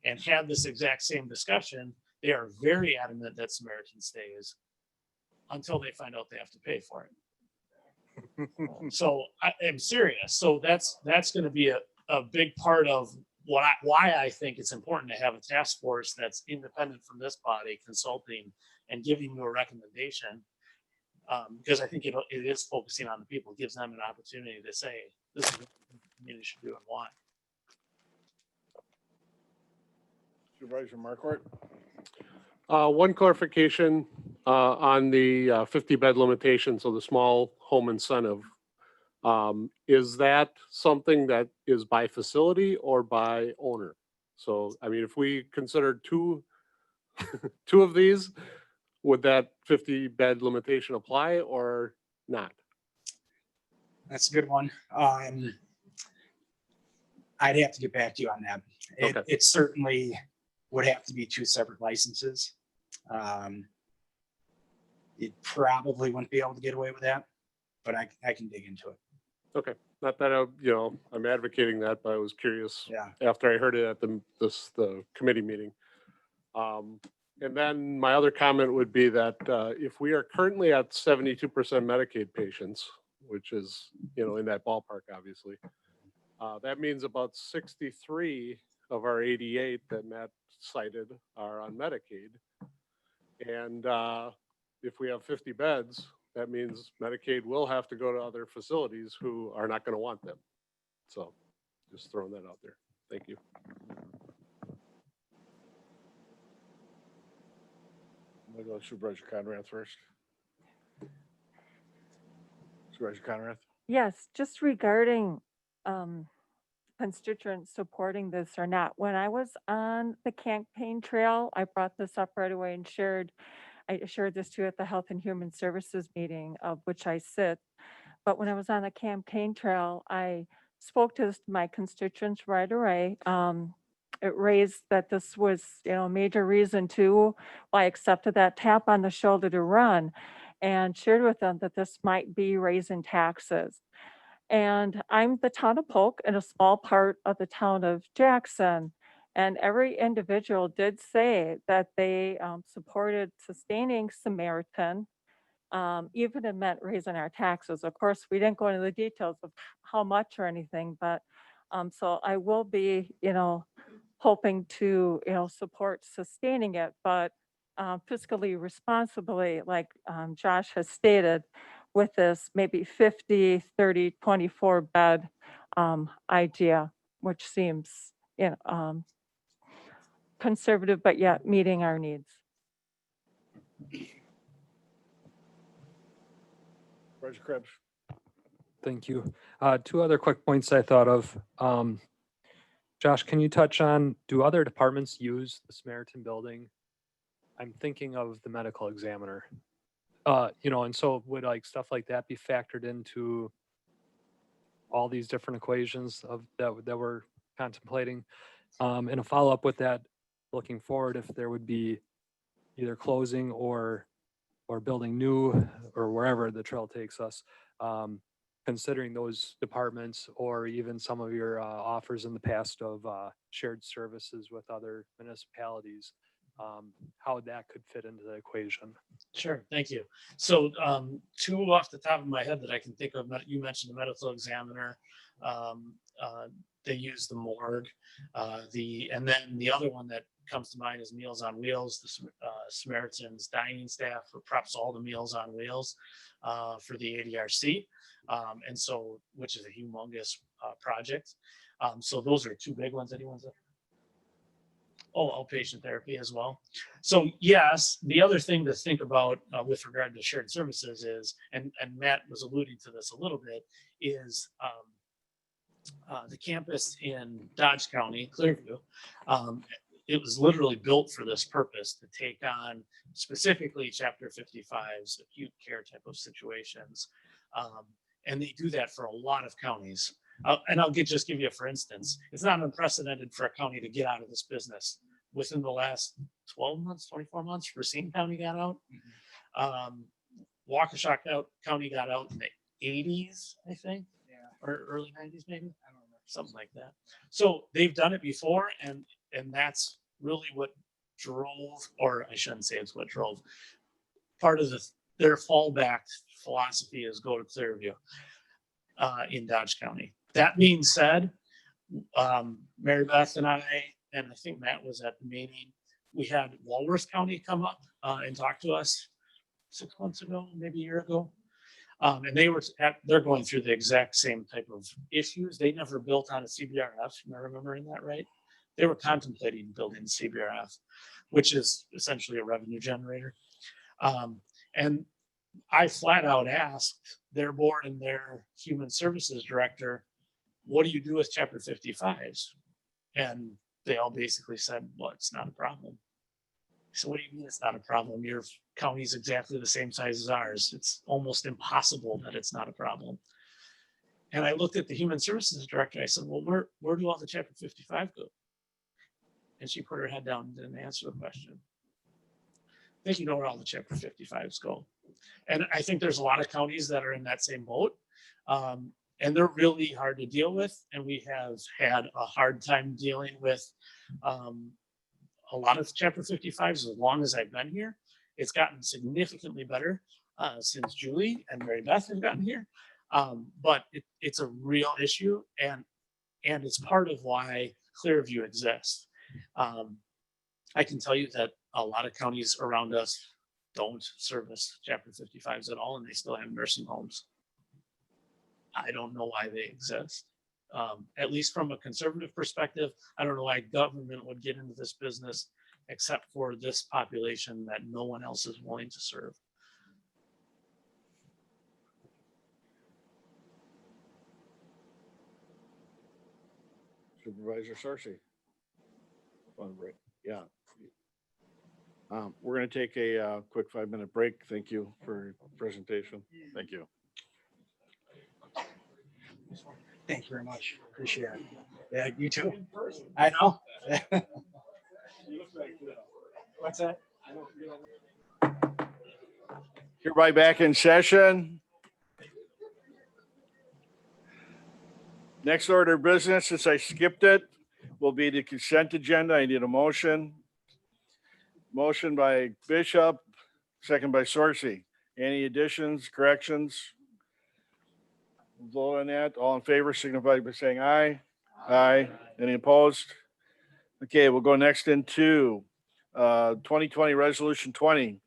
and had this exact same discussion, they are very adamant that Samaritan stays until they find out they have to pay for it. So I am serious. So that's going to be a big part of why I think it's important to have a task force that's independent from this body, consulting and giving you a recommendation. Because I think it is focusing on the people, it gives them an opportunity to say, this is what the community should do and why. Supervisor Marquardt. One clarification on the 50 bed limitation, so the small home incentive. Is that something that is by facility or by owner? So, I mean, if we considered two of these, would that 50 bed limitation apply or not? That's a good one. I'd have to get back to you on that. It certainly would have to be two separate licenses. It probably wouldn't be able to get away with that, but I can dig into it. Okay, not that I'm advocating that, but I was curious. Yeah. After I heard it at the committee meeting. And then my other comment would be that if we are currently at 72% Medicaid patients, which is in that ballpark, obviously, that means about 63 of our 88 that Matt cited are on Medicaid. And if we have 50 beds, that means Medicaid will have to go to other facilities who are not going to want them. So just throwing that out there. Thank you. We'll go Supervisor Conrath first. Supervisor Conrath? Yes, just regarding constituents supporting this or not. When I was on the campaign trail, I brought this up right away and I shared this too at the Health and Human Services meeting of which I sit. But when I was on the campaign trail, I spoke to my constituents right away. It raised that this was, a major reason too why I accepted that tap on the shoulder to run, and shared with them that this might be raising taxes. And I'm the town of Polk and a small part of the town of Jackson. And every individual did say that they supported sustaining Samaritan, even if it meant raising our taxes. Of course, we didn't go into the details of how much or anything, but so I will be, hoping to, support sustaining it, but fiscally responsibly, like Josh has stated, with this maybe 50, 30, 24 bed idea, which seems, conservative, but yet meeting our needs. Supervisor Krebs? Thank you. Two other quick points I thought of. Josh, can you touch on, do other departments use the Samaritan building? I'm thinking of the medical examiner. And so would like stuff like that be factored into all these different equations that we're contemplating? And a follow-up with that, looking forward, if there would be either closing or building new or wherever the trail takes us, considering those departments or even some of your offers in the past of shared services with other municipalities, how that could fit into the equation. Sure, thank you. So two off the top of my head that I can think of, you mentioned the medical examiner. They use the morgue. And then the other one that comes to mind is Meals on Wheels, the Samaritan's dining staff who preps all the Meals on Wheels for the ADRC. And so, which is a humongous project. So those are two big ones. Anyone's outpatient therapy as well. So yes, the other thing to think about with regard to shared services is, and Matt was alluding to this a little bit, is the campus in Dodge County, Clearview. It was literally built for this purpose, to take on specifically Chapter 55's acute care type of situations. And they do that for a lot of counties. And I'll just give you a for instance. It's not unprecedented for a county to get out of this business. Within the last 12 months, 24 months, Racine County got out. Waukesha County got out in the 80s, I think, or early 90s maybe, something like that. So they've done it before, and that's really what drove, or I shouldn't say it's what drove. Part of their fallback philosophy is go to Clearview in Dodge County. That being said, Mary Beth and I think Matt was at the meeting, we had Walworth County come up and talk to us 6 months ago, maybe a year ago. And they're going through the exact same type of issues. They never built on a CBRF. Am I remembering that right? They were contemplating building a CBRF, which is essentially a revenue generator. And I flat out asked their board and their human services director, what do you do with Chapter 55s? And they all basically said, well, it's not a problem. So what do you mean it's not a problem? Your county's exactly the same size as ours. It's almost impossible that it's not a problem. And I looked at the human services director. I said, well, where do all the Chapter 55 go? And she put her head down and didn't answer the question. I think you know where all the Chapter 55s go. And I think there's a lot of counties that are in that same boat. And they're really hard to deal with. And we have had a hard time dealing with a lot of Chapter 55s as long as I've been here. It's gotten significantly better since Julie and Mary Beth have gotten here. But it's a real issue, and it's part of why Clearview exists. I can tell you that a lot of counties around us don't service Chapter 55s at all, and they still have nursing homes. I don't know why they exist. At least from a conservative perspective, I don't know why government would get into this business except for this population that no one else is willing to serve. Supervisor Sarcy. Want to break? Yeah. We're going to take a quick 5-minute break. Thank you for your presentation. Thank you. Thank you very much. Appreciate it. Yeah, you too. I know. What's that? Hereby back in session. Next order of business, since I skipped it, will be the consent agenda. I need a motion. Motion by Bishop, second by Sorcy. Any additions, corrections? Vote on that. All in favor, signify by saying aye. Aye. Any opposed? Okay, we'll go next into 2020 Resolution 20.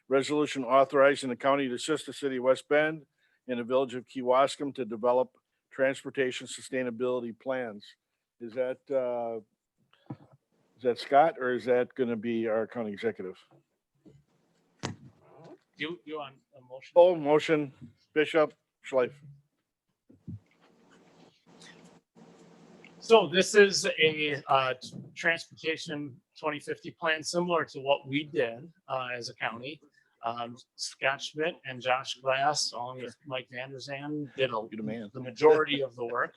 Resolution authorizing the county to assist the city of West Bend and the village of Kewaskum to develop transportation sustainability plans. Is that Scott, or is that going to be our county executive? You on a motion? Oh, motion, Bishop, Schleif. So this is a transportation 2050 plan similar to what we did as a county. Scott Schmidt and Josh Glass, along with Mike Vanderzan, did the majority of the work.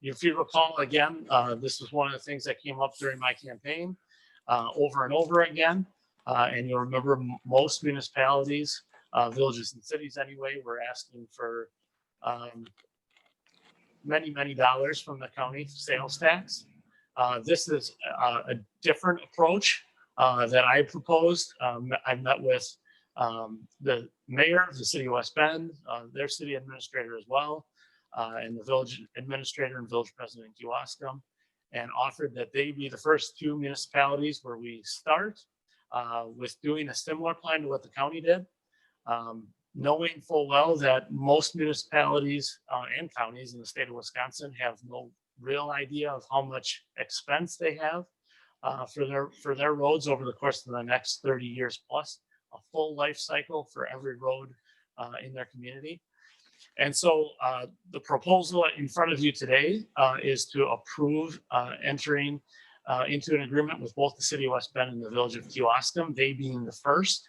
If you recall, again, this was one of the things that came up during my campaign over and over again. And you'll remember most municipalities, villages and cities anyway, were asking for many dollars from the county sales tax. This is a different approach that I proposed. I met with the mayor of the city of West Bend, their city administrator as well, and the village administrator and village president in Kewaskum, and offered that they be the first 2 municipalities where we start with doing a similar plan to what the county did. Knowing full well that most municipalities and counties in the state of Wisconsin have no real idea of how much expense they have for their roads over the course of the next 30 years plus, a full life cycle for every road in their community. And so the proposal in front of you today is to approve entering into an agreement with both the city of West Bend and the village of Kewaskum, they being the first.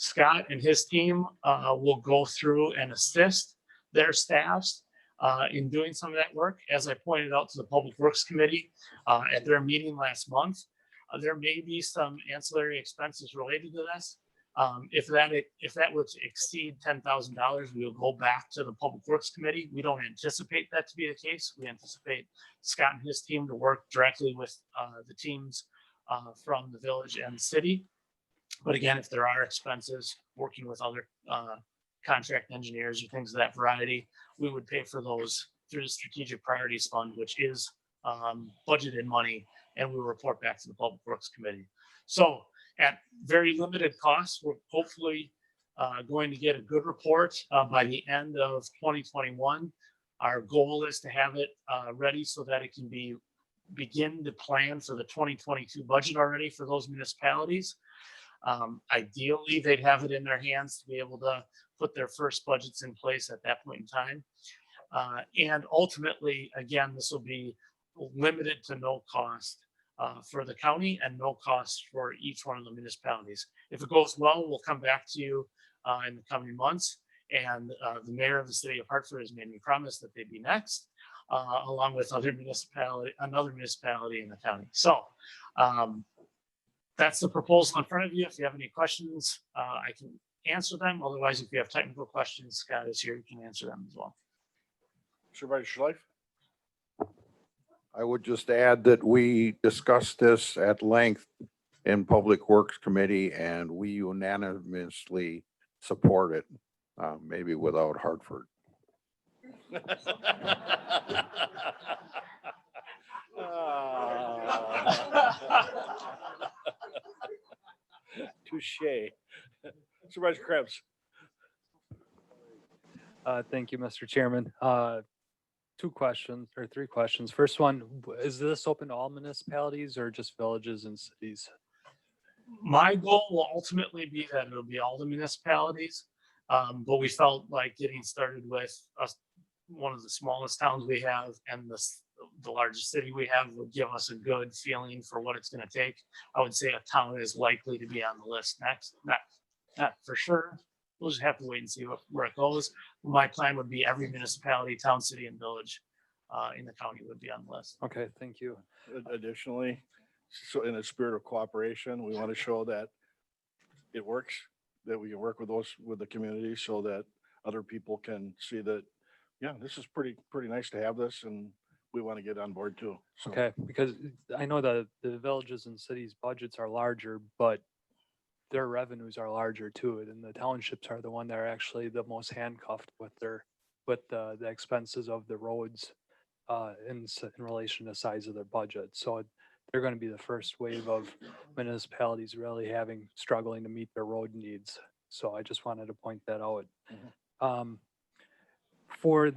Scott and his team will go through and assist their staffs in doing some of that work. As I pointed out to the Public Works Committee at their meeting last month, there may be some ancillary expenses related to this. If that were to exceed $10,000, we will go back to the Public Works Committee. We don't anticipate that to be the case. We anticipate Scott and his team to work directly with the teams from the village and the city. But again, if there are expenses working with other contract engineers or things of that variety, we would pay for those through the Strategic Priorities Fund, which is budgeted money, and we will report back to the Public Works Committee. So at very limited cost, we're hopefully going to get a good report by the end of 2021. Our goal is to have it ready so that it can begin to plan for the 2022 budget already for those municipalities. Ideally, they'd have it in their hands to be able to put their first budgets in place at that point in time. And ultimately, again, this will be limited to no cost for the county and no cost for each one of the municipalities. If it goes well, we'll come back to you in the coming months. And the mayor of the city of Hartford has made me promise that they'd be next, along with another municipality in the county. So that's the proposal in front of you. If you have any questions, I can answer them. Otherwise, if you have technical questions, Scott is here. You can answer them as well. Supervisor Schleif? I would just add that we discussed this at length in Public Works Committee and we unanimously support it, maybe without Hartford. Touche. Supervisor Krebs. Thank you, Mr. Chairman. two questions or three questions. First one, is this open to all municipalities or just villages and cities? My goal will ultimately be that it'll be all the municipalities. But we felt like getting started with us, one of the smallest towns we have and the largest city we have would give us a good feeling for what it's gonna take. I would say a town is likely to be on the list next, not for sure. We'll just have to wait and see where it goes. My plan would be every municipality, town, city and village in the county would be on the list. Okay, thank you. Additionally, so in a spirit of cooperation, we want to show that it works, that we can work with with the community so that other people can see that, yeah, this is pretty nice to have this and we want to get on board too. So, Okay, because I know the villages and cities budgets are larger, but their revenues are larger too. And the townships are the one that are actually the most handcuffed with the expenses of the roads in relation to size of their budget. So they're going to be the first wave of municipalities really struggling to meet their road needs. So I just wanted to point that out. For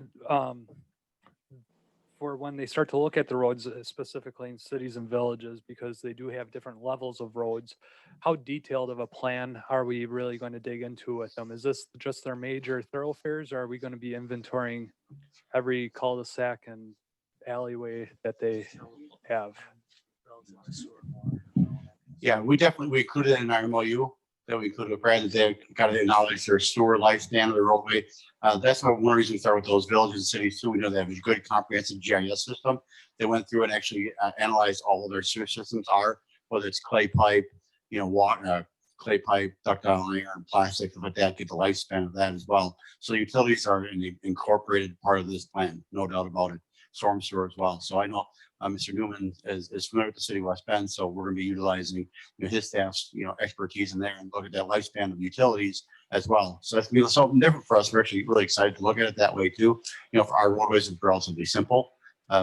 when they start to look at the roads, specifically in cities and villages, because they do have different levels of roads, how detailed of a plan are we really going to dig into with them? Is this just their major thoroughfares, or are we going to be inventorying every cul-de-sac and alleyway that they have? Yeah, we included in our MOU that we included with Brad, that they got to acknowledge their sewer lifespan of the roadway. That's one reason we start with those villages and cities too. We know they have a good comprehensive GIS system. They went through and actually analyzed all of their sewer systems whether it's clay pipe, water, clay pipe, ductile iron, plastic, stuff like that, get the lifespan of that as well. So utilities are an incorporated part of this plan, no doubt about it. Storm sewer as well. So I know Mr. Newman is familiar with the city of West Bend, so we're going to be utilizing his staff's expertise in there and look at that lifespan of utilities as well. So that's going to be something different for us. We're actually really excited to look at it that way too. For our roadways, it's relatively simple.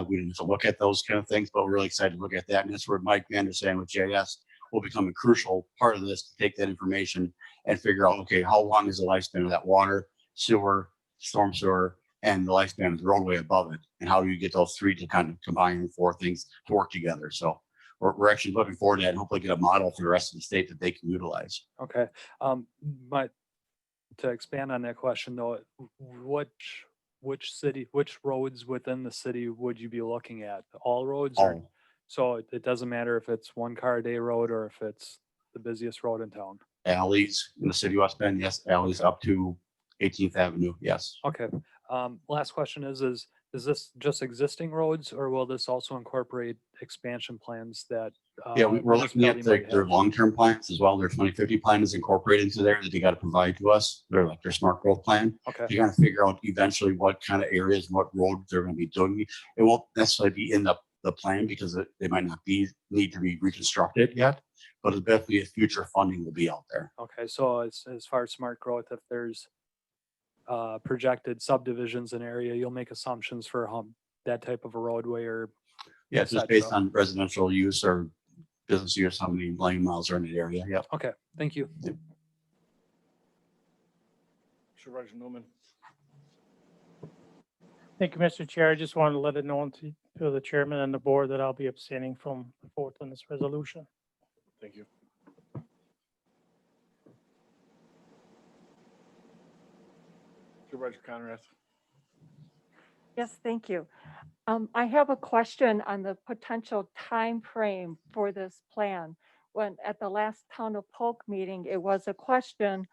We didn't have to look at those kind of things, but we're really excited to look at that. And that's where Mike Vanderstand with JS will become a crucial part of this to take that information and figure out, okay, how long is the lifespan of that water, sewer, storm sewer, and the lifespan of the roadway above it, and how do you get those three to kind of combine for things to work together? So we're actually looking forward to that and hopefully get a model for the rest of the state that they can utilize. Okay, but to expand on that question though, which roads within the city would you be looking at? All roads? All. So it doesn't matter if it's 1 car a day road or if it's the busiest road in town? Alleys in the city of West Bend, yes. Alleys up to 18th Avenue, yes. Okay. Last question is this just existing roads, or will this also incorporate expansion plans that? Yeah, we're looking at municipality might their have? long-term plans as well. Their 2050 plan is incorporated into there that they got to provide to us. They're like their smart growth plan. Okay. You're going to figure out eventually what kind of areas, what roads they're going to be doing. It won't necessarily be in the plan because they might not need to be reconstructed yet, but it's definitely future funding will be out there. Okay, so as far as smart growth, if there's projected subdivisions in area, you'll make assumptions for that type of a roadway or. Yeah, it's just based on residential use or business use, how many lane miles are in the area. Yeah. Okay, thank you. Supervisor Newman. Thank you, Mr. Chair. I just wanted to let it known to the chairman and the board that I'll be abstaining from the vote on this resolution. Thank you. Supervisor Conrath. Yes, thank you. I have a question on the potential time frame for this plan. When at the last Town of Polk meeting, it was a question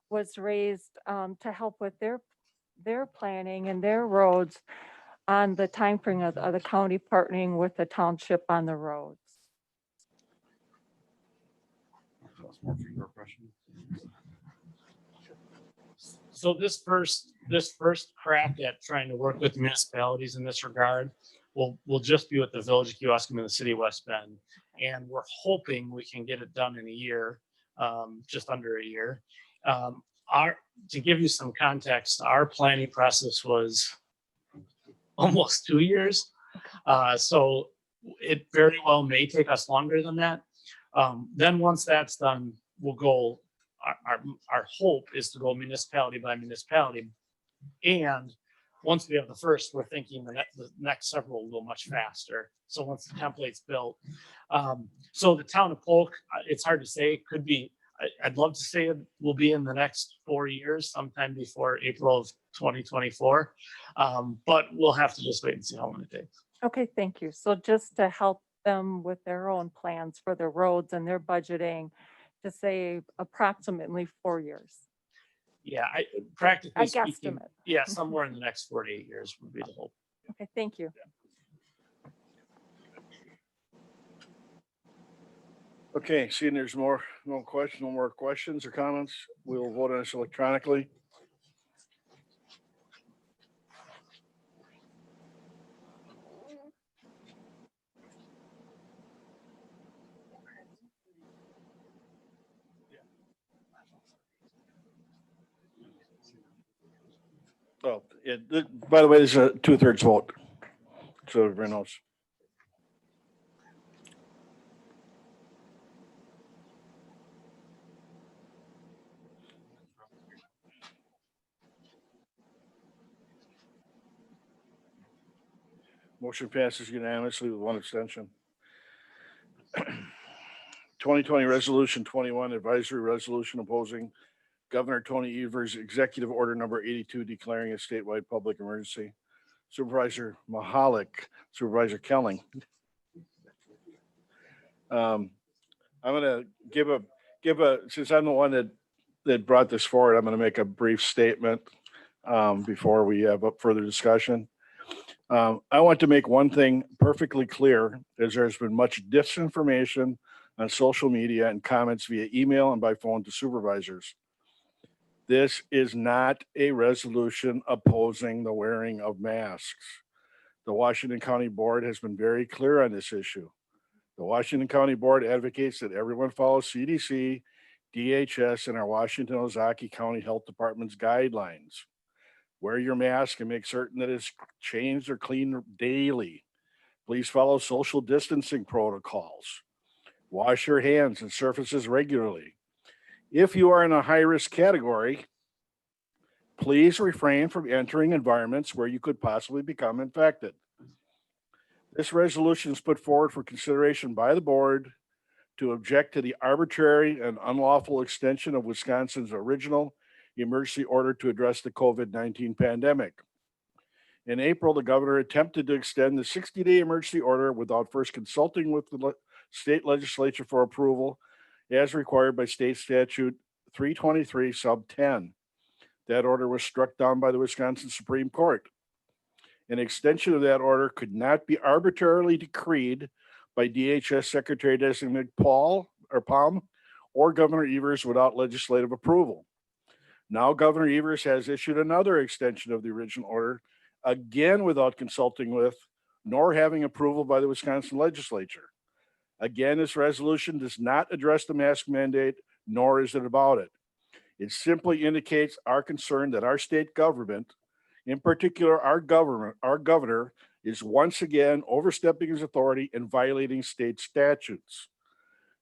was raised to help with their planning and their roads on the time frame of the county partnering with the township on the roads. So this first crack at trying to work with municipalities in this regard will just be with the village of Kewaskum and the city of West Bend. And we're hoping we can get it done in a year, just under a year. To give you some context, our planning process was almost 2 years. So it very well may take us longer than that. Then once that's done, we'll go, our hope is to go municipality by municipality. And once we have the first, we're thinking the next several will go much faster. So once the template's built. So the town of Polk, it's hard to say, it could be, I'd love to say it will be in the next 4 years, sometime before April of 2024. But we'll have to just wait and see how long it takes. Okay, thank you. So just to help them with their own plans for their roads and their budgeting, to say approximately 4 years. Yeah, practically I speaking, guesstimate. yeah, somewhere in the next 4 to 8 years would be the hope. Okay, thank you. Okay, seeing there's no more questions or comments, we will vote on this electronically. Oh, by the way, this is a 2/3 vote. So everybody knows. Motion passes unanimously with one abstention. 2020 Resolution 21, advisory resolution opposing Governor Tony Evers' executive order number 82 declaring a statewide public emergency. Supervisor Mahalik, Supervisor Kelling. I'm gonna give a, since I'm the one that brought this forward, I'm gonna make a brief statement before we have a further discussion. I want to make one thing perfectly clear, as there's been much disinformation on social media and comments via email and by phone to supervisors. This is not a resolution opposing the wearing of masks. The Washington County Board has been very clear on this issue. The Washington County Board advocates that everyone follow CDC, DHS, and our Washington Ozaukee County Health Department's guidelines. Wear your mask and make certain that it's changed or cleaned daily. Please follow social distancing protocols. Wash your hands and surfaces regularly. If you are in a high-risk category, please refrain from entering environments where you could possibly become infected. This resolution is put forward for consideration by the board to object to the arbitrary and unlawful extension of Wisconsin's original emergency order to address the COVID-19 pandemic. In April, the governor attempted to extend the 60-day emergency order without first consulting with the state legislature for approval, as required by state statute 323 sub 10. That order was struck down by the Wisconsin Supreme Court. An extension of that order could not be arbitrarily decreed by DHS Secretary Designate Palm or Governor Evers without legislative approval. Now Governor Evers has issued another extension of the original order, again without consulting with nor having approval by the Wisconsin legislature. Again, this resolution does not address the mask mandate, nor is it about it. It simply indicates our concern that our state government, in particular our governor, is once again overstepping his authority and violating state statutes.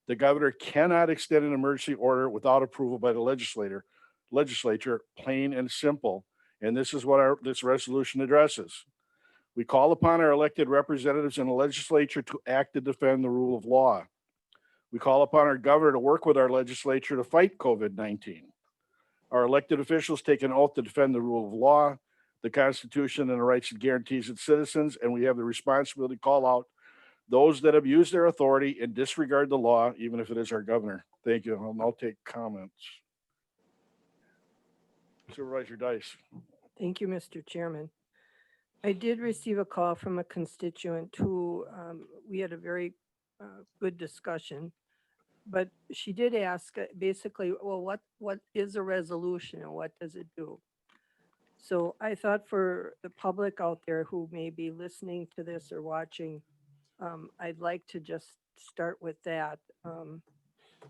The governor cannot extend an emergency order without approval by the legislature, plain and simple. And this is what this resolution addresses. We call upon our elected representatives in the legislature to act to defend the rule of law. We call upon our governor to work with our legislature to fight COVID-19. Our elected officials take an oath to defend the rule of law, the Constitution, and the rights it guarantees its citizens, and we have the responsibility to call out those that have used their authority and disregard the law, even if it is our governor. Thank you. I'll now take comments. Supervisor Dice. Thank you, Mr. Chairman. I did receive a call from a constituent who we had a very good discussion, but she did ask basically, well, what is a resolution and what does it do? So I thought for the public out there who may be listening to this or watching, I'd like to just start with that.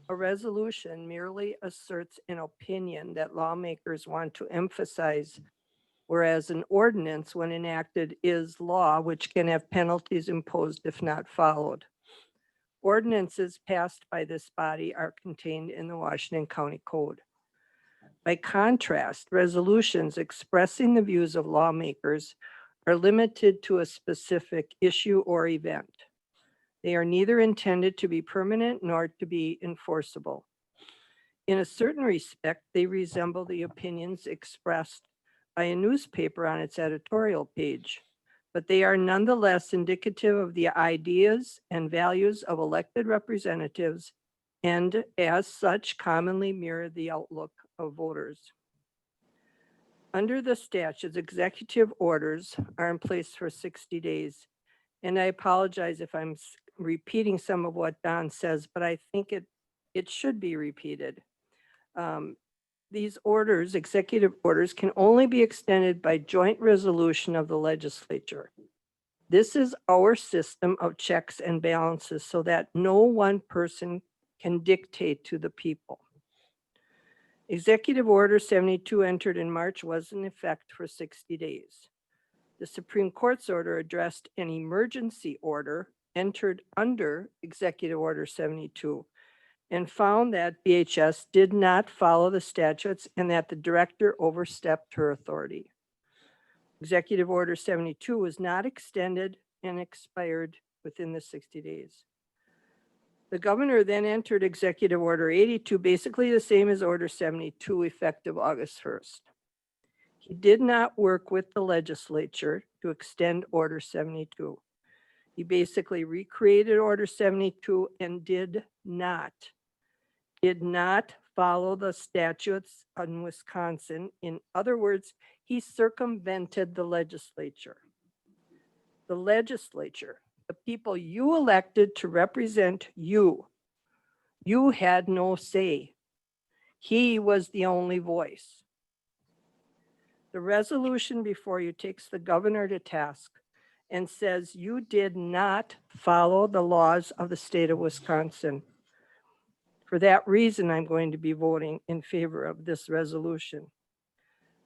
A resolution merely asserts an opinion that lawmakers want to emphasize, whereas an ordinance, when enacted, is law, which can have penalties imposed if not followed. Ordinances passed by this body are contained in the Washington County Code. By contrast, resolutions expressing the views of lawmakers are limited to a specific issue or event. They are neither intended to be permanent nor to be enforceable. In a certain respect, they resemble the opinions expressed by a newspaper on its editorial page, but they are nonetheless indicative of the ideas and values of elected representatives and as such commonly mirror the outlook of voters. Under the statutes, executive orders are in place for 60 days. And I apologize if I'm repeating some of what Don says, but I think it should be repeated. These orders, executive orders, can only be extended by joint resolution of the legislature. This is our system of checks and balances so that no one person can dictate to the people. Executive Order 72 entered in March was in effect for 60 days. The Supreme Court's order addressed an emergency order entered under Executive Order 72 and found that BHS did not follow the statutes and that the director overstepped her authority. Executive Order 72 was not extended and expired within the 60 days. The governor then entered Executive Order 82, basically the same as Order 72, effective August 1st. He did not work with the legislature to extend Order 72. He basically recreated Order 72 and did not follow the statutes in Wisconsin. In other words, he circumvented the legislature. The legislature, the people you elected to represent you had no say. He was the only voice. The resolution before you takes the governor to task and says you did not follow the laws of the state of Wisconsin. For that reason, I'm going to be voting in favor of this resolution.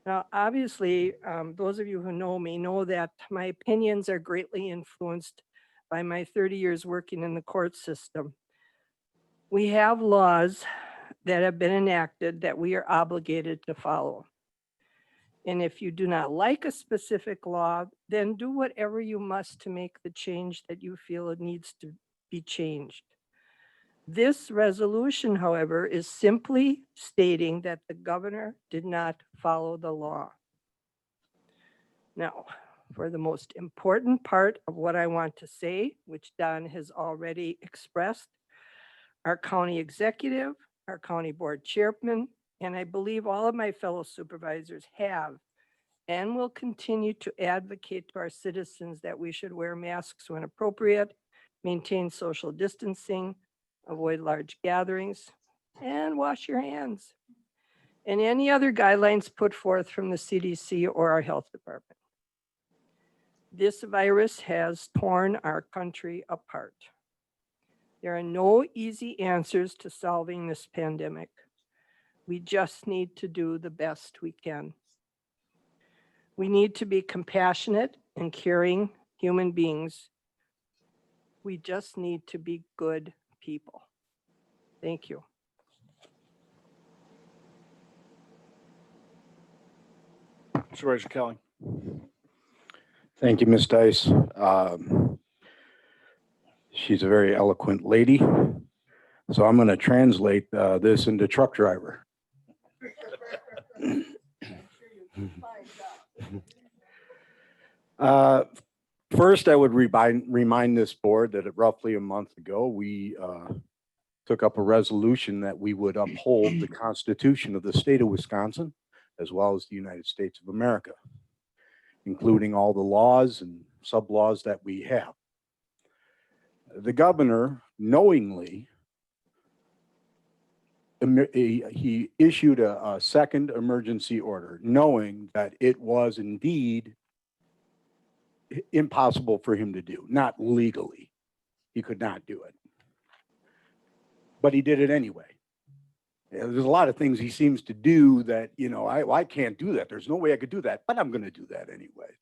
Now, obviously, those of you who know me know that my opinions are greatly influenced by my 30 years working in the court system. We have laws that have been enacted that we are obligated to follow. And if you do not like a specific law, then do whatever you must to make the change that you feel it needs to be changed. This resolution, however, is simply stating that the governor did not follow the law. Now, for the most important part of what I want to say, which Don has already expressed, our county executive, our county board chairman, and I believe all of my fellow supervisors have and will continue to advocate to our citizens that we should wear masks when appropriate, maintain social distancing, avoid large gatherings, and wash your hands, and any other guidelines put forth from the CDC or our health department. This virus has torn our country apart. There are no easy answers to solving this pandemic. We just need to do the best we can. We need to be compassionate and caring human beings. We just need to be good people. Thank you. Supervisor Kelly. Thank you, Ms. Dice. She's a very eloquent lady. So I'm going to translate this into truck driver. First, I would remind this board that roughly a month ago, we took up a resolution that we would uphold the Constitution of the state of Wisconsin, as well as the United States of America, including all the laws and sub-laws that we have. The governor knowingly, he issued a second emergency order, knowing that it was indeed impossible for him to do, not legally. He could not do it. But he did it anyway. There's a lot of things he seems to do that, I can't do that. There's no way I could do that, but I'm going to do that anyways.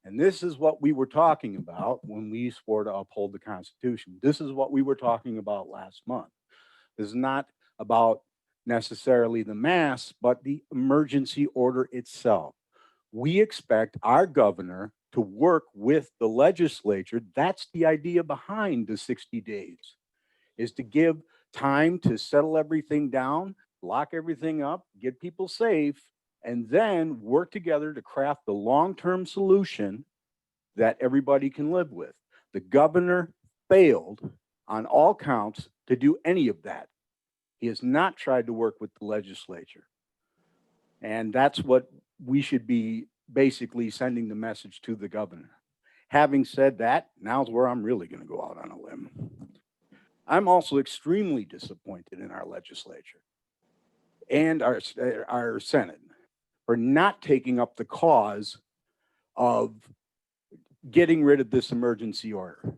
And this is what we were talking about when we swore to uphold the Constitution. This is what we were talking about last month. This is not about necessarily the mask, but the emergency order itself. We expect our governor to work with the legislature. That's the idea behind the 60 days, is to give time to settle everything down, lock everything up, get people safe, and then work together to craft the long-term solution that everybody can live with. The governor failed on all counts to do any of that. He has not tried to work with the legislature. And that's what we should be basically sending the message to the governor. Having said that, now's where I'm really going to go out on a limb. I'm also extremely disappointed in our legislature and our Senate for not taking up the cause of getting rid of this emergency order.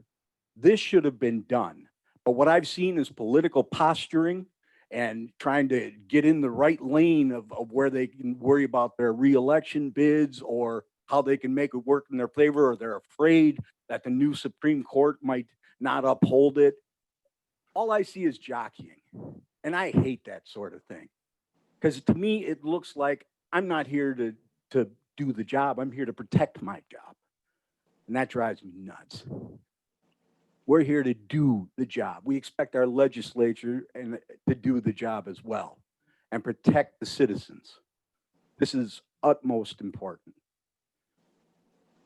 This should have been done. But what I've seen is political posturing and trying to get in the right lane of where they can worry about their reelection bids or how they can make it work in their favor, or they're afraid that the new Supreme Court might not uphold it. All I see is jockeying. And I hate that sort of thing. Because to me, it looks like I'm not here to do the job. I'm here to protect my job. And that drives me nuts. We're here to do the job. We expect our legislature to do the job as well and protect the citizens. This is utmost important.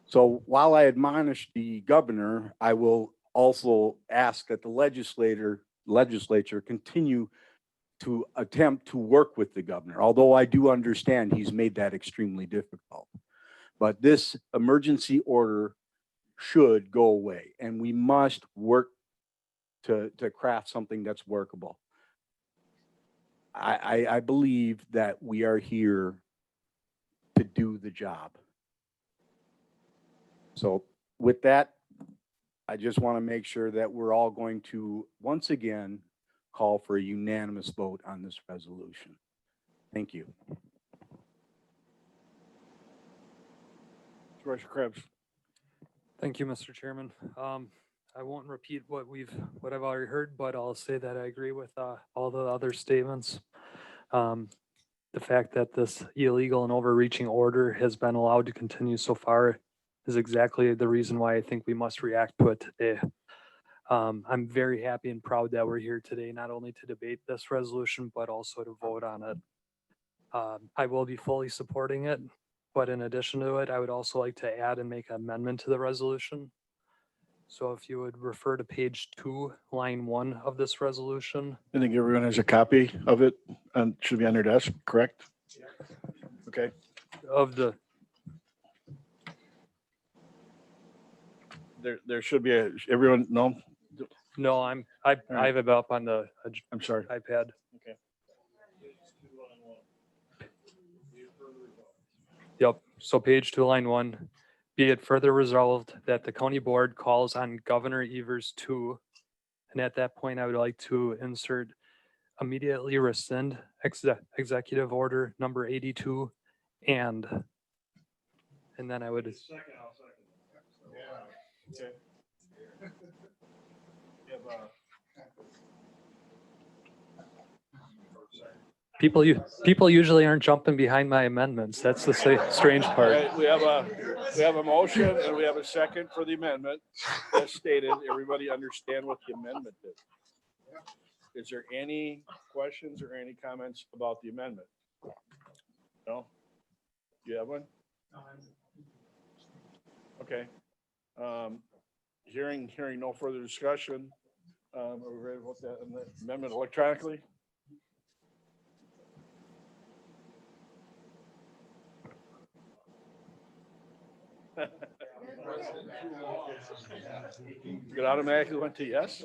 So while I admonish the governor, I will also ask that the legislature continue to attempt to work with the governor, although I do understand he's made that extremely difficult. But this emergency order should go away, and we must work to craft something that's workable. I believe that we are here to do the job. So with that, I just want to make sure that we're all going to, once again, call for a unanimous vote on this resolution. Thank you. Supervisor Krebs. Thank you, Mr. Chairman. I won't repeat what I've already heard, but I'll say that I agree with all the other statements. The fact that this illegal and overreaching order has been allowed to continue so far is exactly the reason why I think we must react to it today. I'm very happy and proud that we're here today, not only to debate this resolution, but also to vote on it. I will be fully supporting it, but in addition to it, I would also like to add and make an amendment to the resolution. So if you would refer to page 2, line 1 of this resolution. I think everyone has a copy of it and should be on their desk, correct? Okay. Of the There should be everyone, no? No, I have it up on the I'm sorry. iPad. Okay. Yep. So page 2, line 1. Be it further resolved that the county board calls on Governor Evers to, and at that point, I would like to insert immediately rescind executive order number 82 and then I would. Okay. People usually aren't jumping behind my amendments. That's the strange part. Right, we have a motion and we have a second for the amendment. As stated, everybody understand what the amendment is. Is there any questions or any comments about the amendment? No? You have one? Okay. Hearing no further discussion. Are we ready to vote that amendment electronically? It automatically went to yes?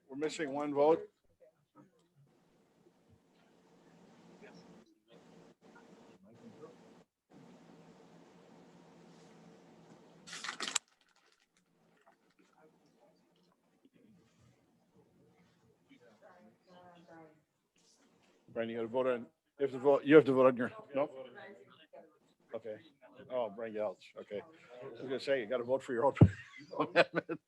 We're missing one vote. Brian, you gotta vote on, you have to vote on your, no? Okay. Oh, Brian Gouch, okay. I was gonna say, you gotta vote for your own amendment.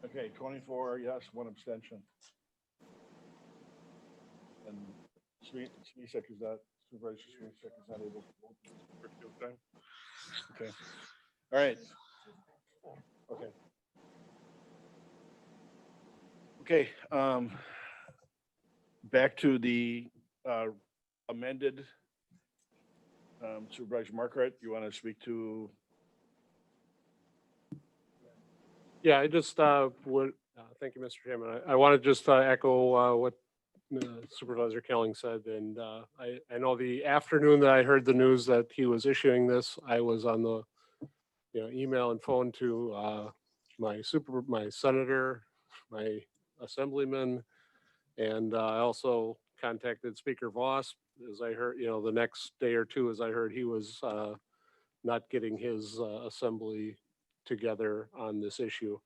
Okay, 24, yes, 1 abstention. And Smisek is not, Supervisor Smisek is not able to vote for two time. Okay, all right. Okay. Okay, back to the amended Supervisor Margaret, you want to speak to? Yeah, I just would, thank you, Mr. Chairman. I want to just echo what Supervisor Kelling said. And I know the afternoon that I heard the news that he was issuing this, I was on the email and phone to my senator, my assemblyman, and I also contacted Speaker Voss as I heard, the next day or two, as I heard he was not getting his assembly together on this issue.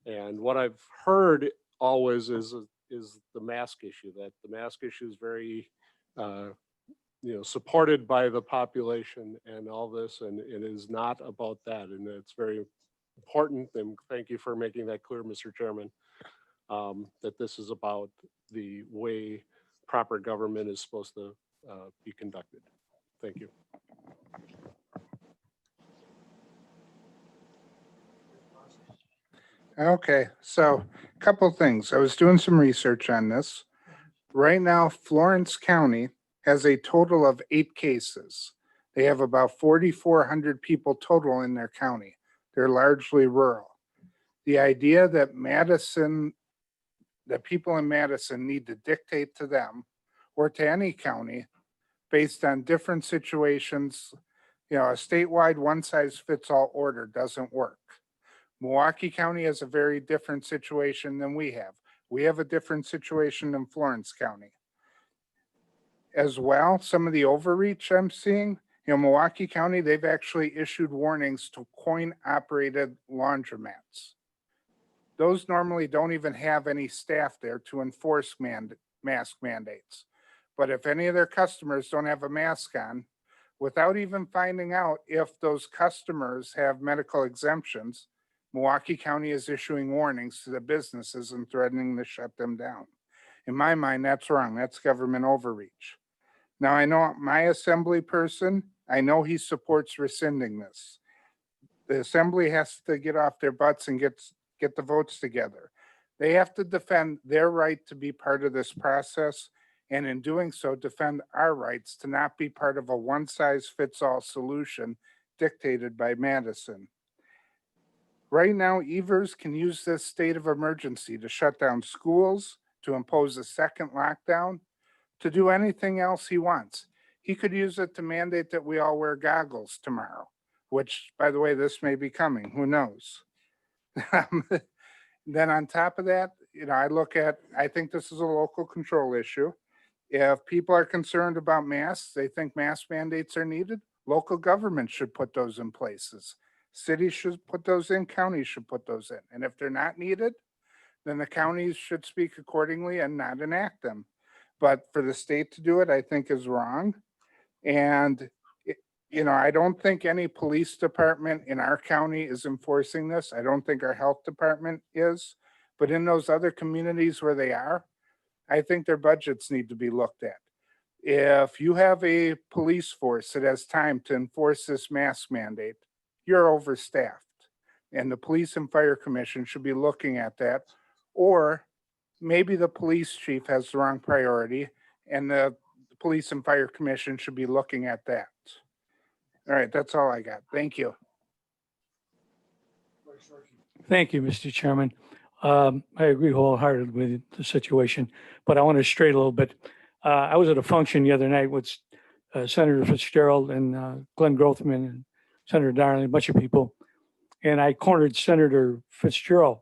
And what I've heard always is the mask issue, that the mask issue is very, supported by the population and all this, and it is not about that. And it's very important, and thank you for making that clear, Mr. Chairman, that this is about the way proper government is supposed to be conducted. Thank you. Okay, so a couple things. I was doing some research on this. Right now, Florence County has a total of 8 cases. They have about 4,400 people total in their county. They're largely rural. The idea that people in Madison need to dictate to them or to any county based on different situations, a statewide one-size-fits-all order doesn't work. Milwaukee County has a very different situation than we have. We have a different situation than Florence County. As well, some of the overreach I'm seeing, Milwaukee County, they've actually issued warnings to coin-operated laundromats. Those normally don't even have any staff there to enforce mask mandates. But if any of their customers don't have a mask on, without even finding out if those customers have medical exemptions, Milwaukee County is issuing warnings to the businesses and threatening to shut them down. In my mind, that's wrong. That's government overreach. Now, I know my assembly person, I know he supports rescinding this. The assembly has to get off their butts and get the votes together. They have to defend their right to be part of this process, and in doing so, defend our rights to not be part of a one-size-fits-all solution dictated by Madison. Right now, Evers can use this state of emergency to shut down schools, to impose a second lockdown, to do anything else he wants. He could use it to mandate that we all wear goggles tomorrow, which, by the way, this may be coming, who knows? Then on top of that, I think this is a local control issue. If people are concerned about masks, they think mask mandates are needed, local government should put those in places. Cities should put those in, counties should put those in. And if they're not needed, then the counties should speak accordingly and not enact them. But for the state to do it, I think is wrong. And, I don't think any police department in our county is enforcing this. I don't think our health department is. But in those other communities where they are, I think their budgets need to be looked at. If you have a police force that has time to enforce this mask mandate, you're overstaffed. And the Police and Fire Commission should be looking at that. Or maybe the police chief has the wrong priority and the Police and Fire Commission should be looking at that. All right, that's all I got. Thank you. Thank you, Mr. Chairman. I agree wholeheartedly with the situation, but I want to straight a little bit. I was at a function the other night with Senator Fitzgerald and Glenn Grothman and Senator Darling, a bunch of people, and I cornered Senator Fitzgerald.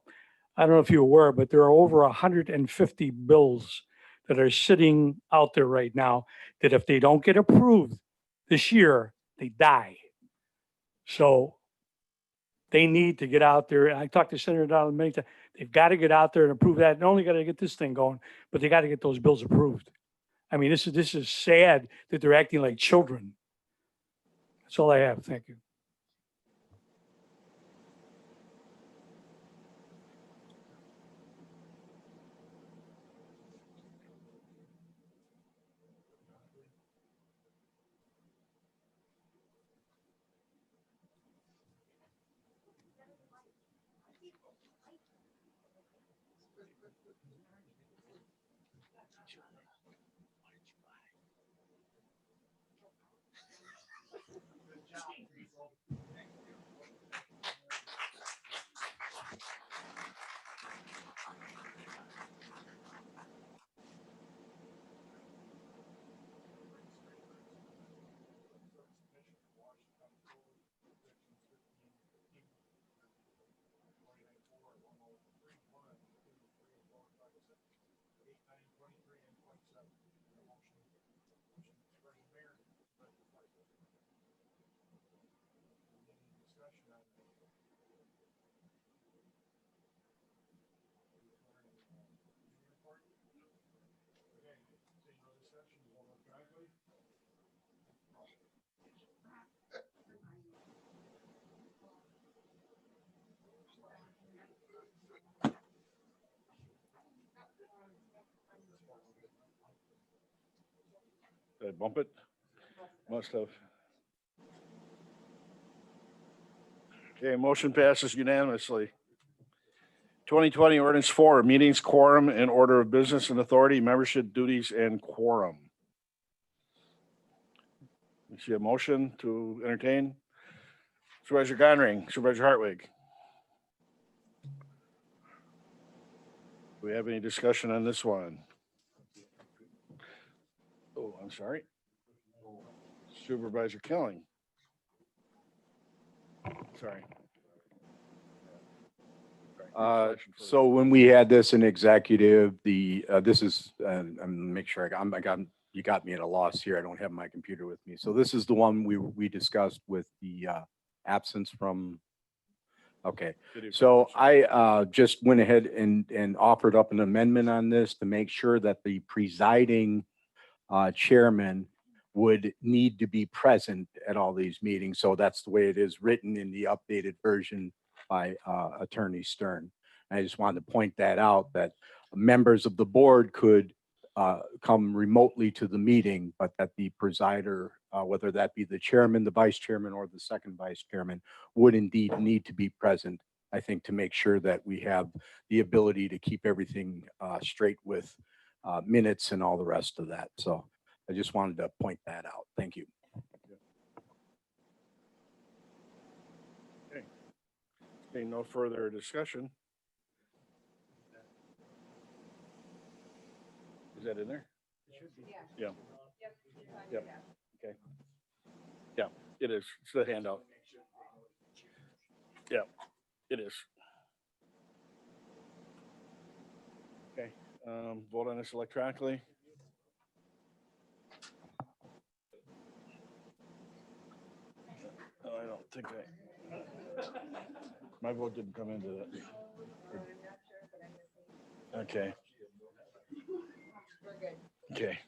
I don't know if you're aware, but there are over 150 bills that are sitting out there right now that if they don't get approved this year, they die. So they need to get out there. And I talked to Senator Donald many times. They've got to get out there and approve that. Not only got to get this thing going, but they got to get those bills approved. I mean, this is sad that they're acting like children. That's all I have. Thank you. Did I bump it? Must have. Okay, motion passes unanimously. 2020 ordinance 4, meetings, quorum, and order of business and authority, membership duties, and quorum. You see a motion to entertain? Supervisor Gonring, Supervisor Hartwig. Do we have any discussion on this one? Oh, I'm sorry. Supervisor Killing. Sorry. So when we had this in executive, this is, I'm make sure you got me at a loss here. I don't have my computer with me. So this is the one we discussed with the absence from. Okay, so I just went ahead and offered up an amendment on this to make sure that the presiding chairman would need to be present at all these meetings. So that's the way it is written in the updated version by Attorney Stern. I just wanted to point that out, that members of the board could come remotely to the meeting, but that the presider, whether that be the chairman, the vice chairman, or the second vice chairman, would indeed need to be present, I think, to make sure that we have the ability to keep everything straight with minutes and all the rest of that. So I just wanted to point that out. Thank you. Okay, no further discussion. Is that in there? Yeah. Yep. Okay. Yeah, it is. It's the handout. Yeah, it is. Okay, vote on this electronically. Oh, I don't think my vote didn't come into that. Okay. Okay.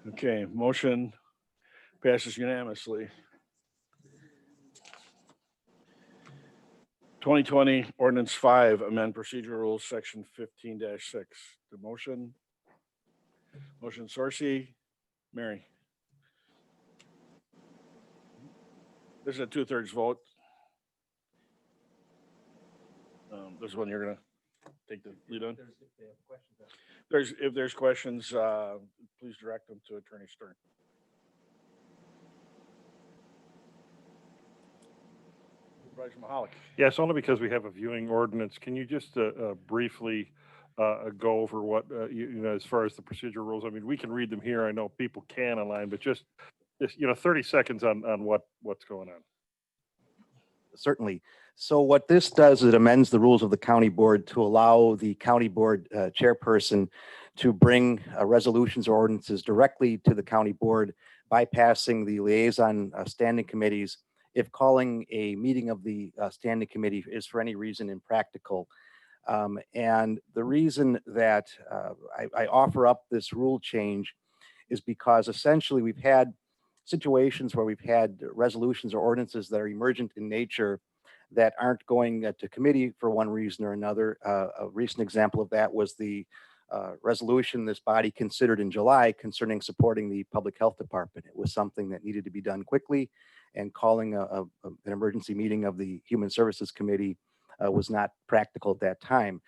Okay, motion passes unanimously. 2020 ordinance 5, amend procedural rules, section 15-6. The motion. Motion Sorcy, Mary. This is a 2/3 vote. This is one you're gonna take the lead on. If there's questions, please direct them to Attorney Stern. Supervisor Mahalik. Yes, only because we have a viewing ordinance. Can you just briefly go over what, you know, as far as the procedural rules? I mean, we can read them here. I know people can online, but just 30 seconds on what's going on. Certainly. So what this does is it amends the rules of the county board to allow the county board chairperson to bring resolutions or ordinances directly to the county board bypassing the liaison standing committees if calling a meeting of the standing committee is for any reason impractical. And the reason that I offer up this rule change is because essentially we've had situations where we've had resolutions or ordinances that are emergent in nature that aren't going to committee for one reason or another. A recent example of that was the resolution this body considered in July concerning supporting the public health department. It was something that needed to be done quickly, and calling an emergency meeting of the Human Services Committee was not practical at that time.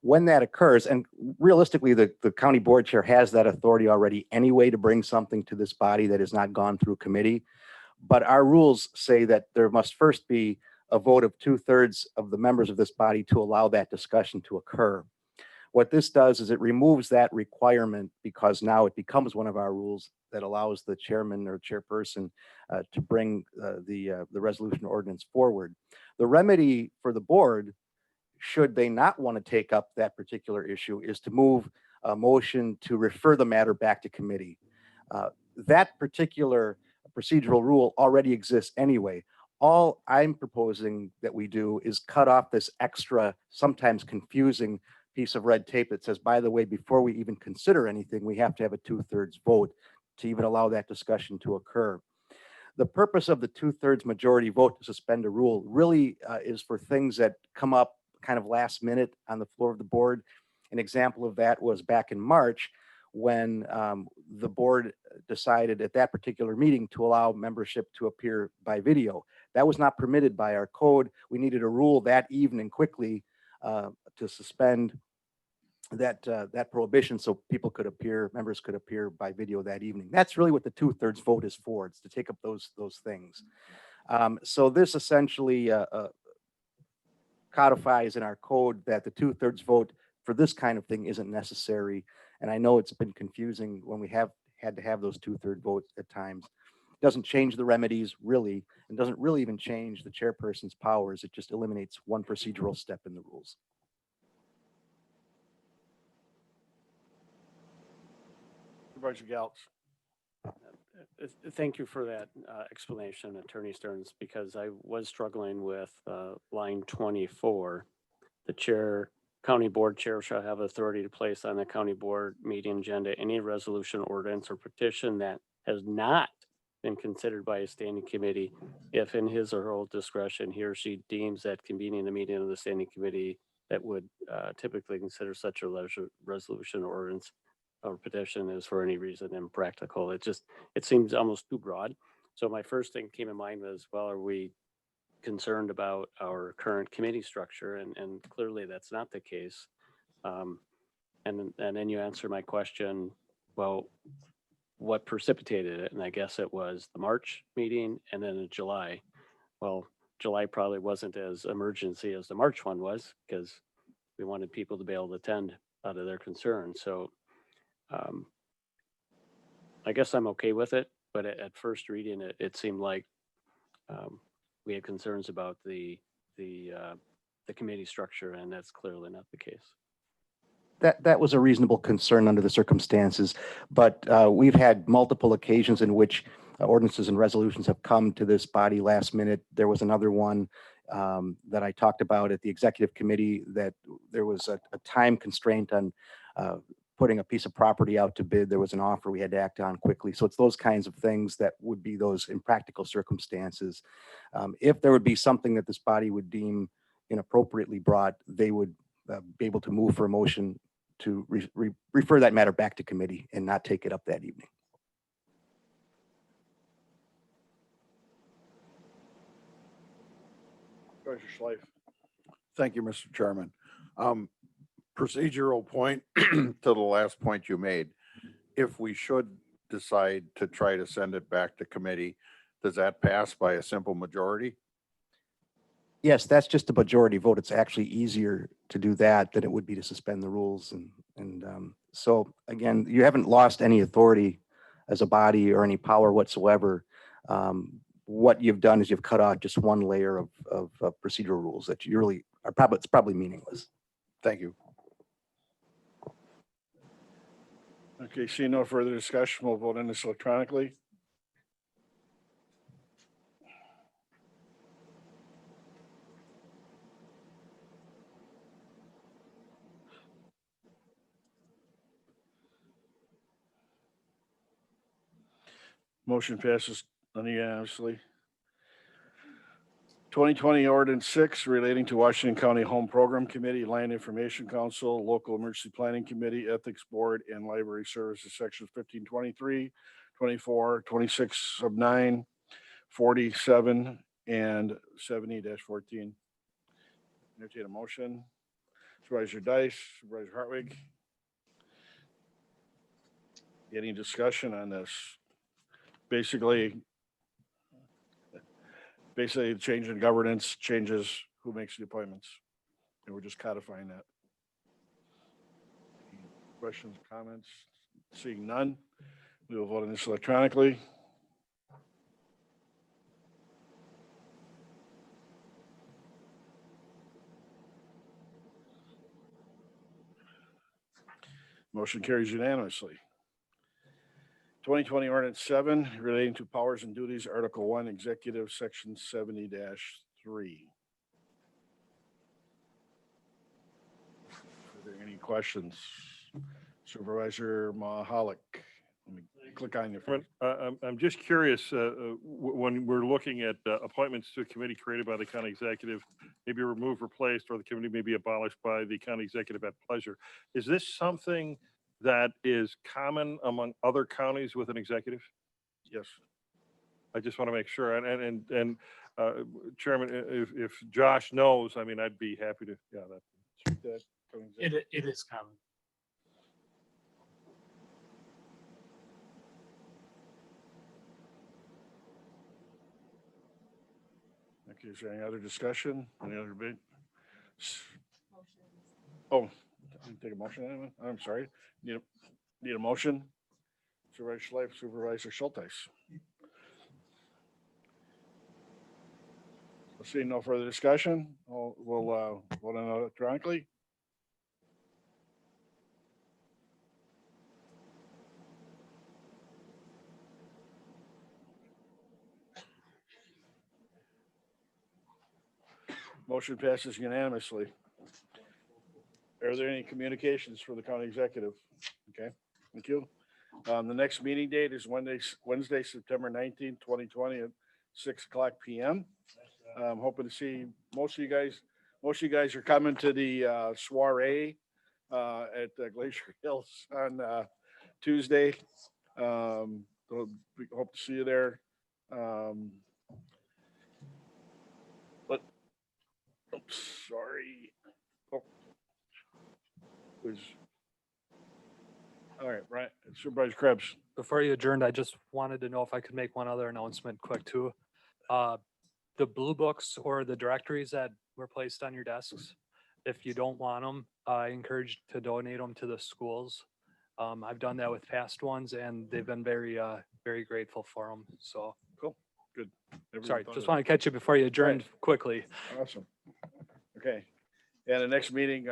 When that occurs, and realistically, the county board chair has that authority already anyway to bring something to this body that has not gone through committee. But our rules say that there must first be a vote of 2/3 of the members of this body to allow that discussion to occur. What this does is it removes that requirement, because now it becomes one of our rules that allows the chairman or chairperson to bring the resolution ordinance forward. The remedy for the board, should they not want to take up that particular issue, is to move a motion to refer the matter back to committee. That particular procedural rule already exists anyway. All I'm proposing that we do is cut off this extra, sometimes confusing piece of red tape that says, by the way, before we even consider anything, we have to have a 2/3 vote to even allow that discussion to occur. The purpose of the 2/3 majority vote to suspend a rule really is for things that come up kind of last minute on the floor of the board. An example of that was back in March, when the board decided at that particular meeting to allow membership to appear by video. That was not permitted by our code. We needed a rule that evening quickly to suspend that prohibition so members could appear by video that evening. That's really what the 2/3 vote is for. It's to take up those things. So this essentially codifies in our code that the 2/3 vote for this kind of thing isn't necessary. And I know it's been confusing when we have had to have those 2/3 votes at times. It doesn't change the remedies really, and doesn't really even change the chairperson's powers. It just eliminates one procedural step in the rules. Supervisor Gals. Thank you for that explanation, Attorney Stearns, because I was struggling with line 24. The county board chair shall have authority to place on the county board meeting agenda any resolution, ordinance, or petition that has not been considered by a standing committee, if in his or her discretion he or she deems that convening the meeting of the standing committee that would typically consider such a resolution, ordinance, or petition is for any reason impractical. It seems almost too broad. So my first thing came in mind was, well, are we concerned about our current committee structure? And clearly that's not the case. And then you answer my question, well, what precipitated it? And I guess it was the March meeting and then in July. Well, July probably wasn't as emergency as the March one was, because we wanted people to be able to attend out of their concern. So I guess I'm okay with it, but at first reading it, it seemed like we had concerns about the committee structure, and that's clearly not the case. That was a reasonable concern under the circumstances, but we've had multiple occasions in which ordinances and resolutions have come to this body last minute. There was another one that I talked about at the executive committee, that there was a time constraint on putting a piece of property out to bid. There was an offer we had to act on quickly. So it's those kinds of things that would be those impractical circumstances. If there would be something that this body would deem inappropriately brought, they would be able to move for a motion to refer that matter back to committee and not take it up that evening. Supervisor Schleif. Thank you, Mr. Chairman. Procedural point to the last point you made. If we should decide to try to send it back to committee, does that pass by a simple majority? Yes, that's just a majority vote. It's actually easier to do that than it would be to suspend the rules. And so again, you haven't lost any authority as a body or any power whatsoever. What you've done is you've cut out just one layer of procedural rules that you really are it's probably meaningless. Thank you. Okay, seeing no further discussion, we'll vote on this electronically. Motion passes unanimously. 2020 ordinance 6 relating to Washington County Home Program Committee, Land Information Council, Local Emergency Planning Committee, Ethics Board, and Library Services, sections 1523, 24, 26 of 9, 47, and 70-14. Entertain a motion. Supervisor Dice, Supervisor Hartwig. Any discussion on this? Basically, the change in governance changes who makes the appointments. And we're just codifying that. Questions, comments? Seeing none, we will vote on this electronically. Motion carries unanimously. 2020 ordinance 7 relating to powers and duties, Article 1, Executive, Section 70-3. Are there any questions? Supervisor Mahalik. Let me click on you first. I'm just curious, when we're looking at appointments to a committee created by the county executive, maybe removed, replaced, or the committee may be abolished by the county executive at pleasure. Is this something that is common among other counties with an executive? Yes. I just want to make sure. And Chairman, if Josh knows, I mean, I'd be happy to, yeah, that. It is common. Okay, is there any other discussion? Any other debate? Oh, take a motion, anyone? I'm sorry. Need a motion? Supervisor Schleif, Supervisor Schulteis. Seeing no further discussion, we'll vote on it electronically. Motion passes unanimously. Are there any communications for the county executive? Okay, thank you. The next meeting date is Wednesday, September 19th, 2020 at 6:00 p.m. I'm hoping to see most of you guys. Most of you guys are coming to the soiree at Glacier Hills on Tuesday. We hope to see you there. But oops, sorry. Oh. Please. All right, right. Supervisor Krebs. Before you adjourned, I just wanted to know if I could make one other announcement quick too. The blue books or the directories that were placed on your desks, if you don't want them, I encourage to donate them to the schools. I've done that with past ones and they've been very, very grateful for them. So. Cool. Good. Sorry, just want to catch you before you adjourned quickly. Awesome. Okay. And the next meeting,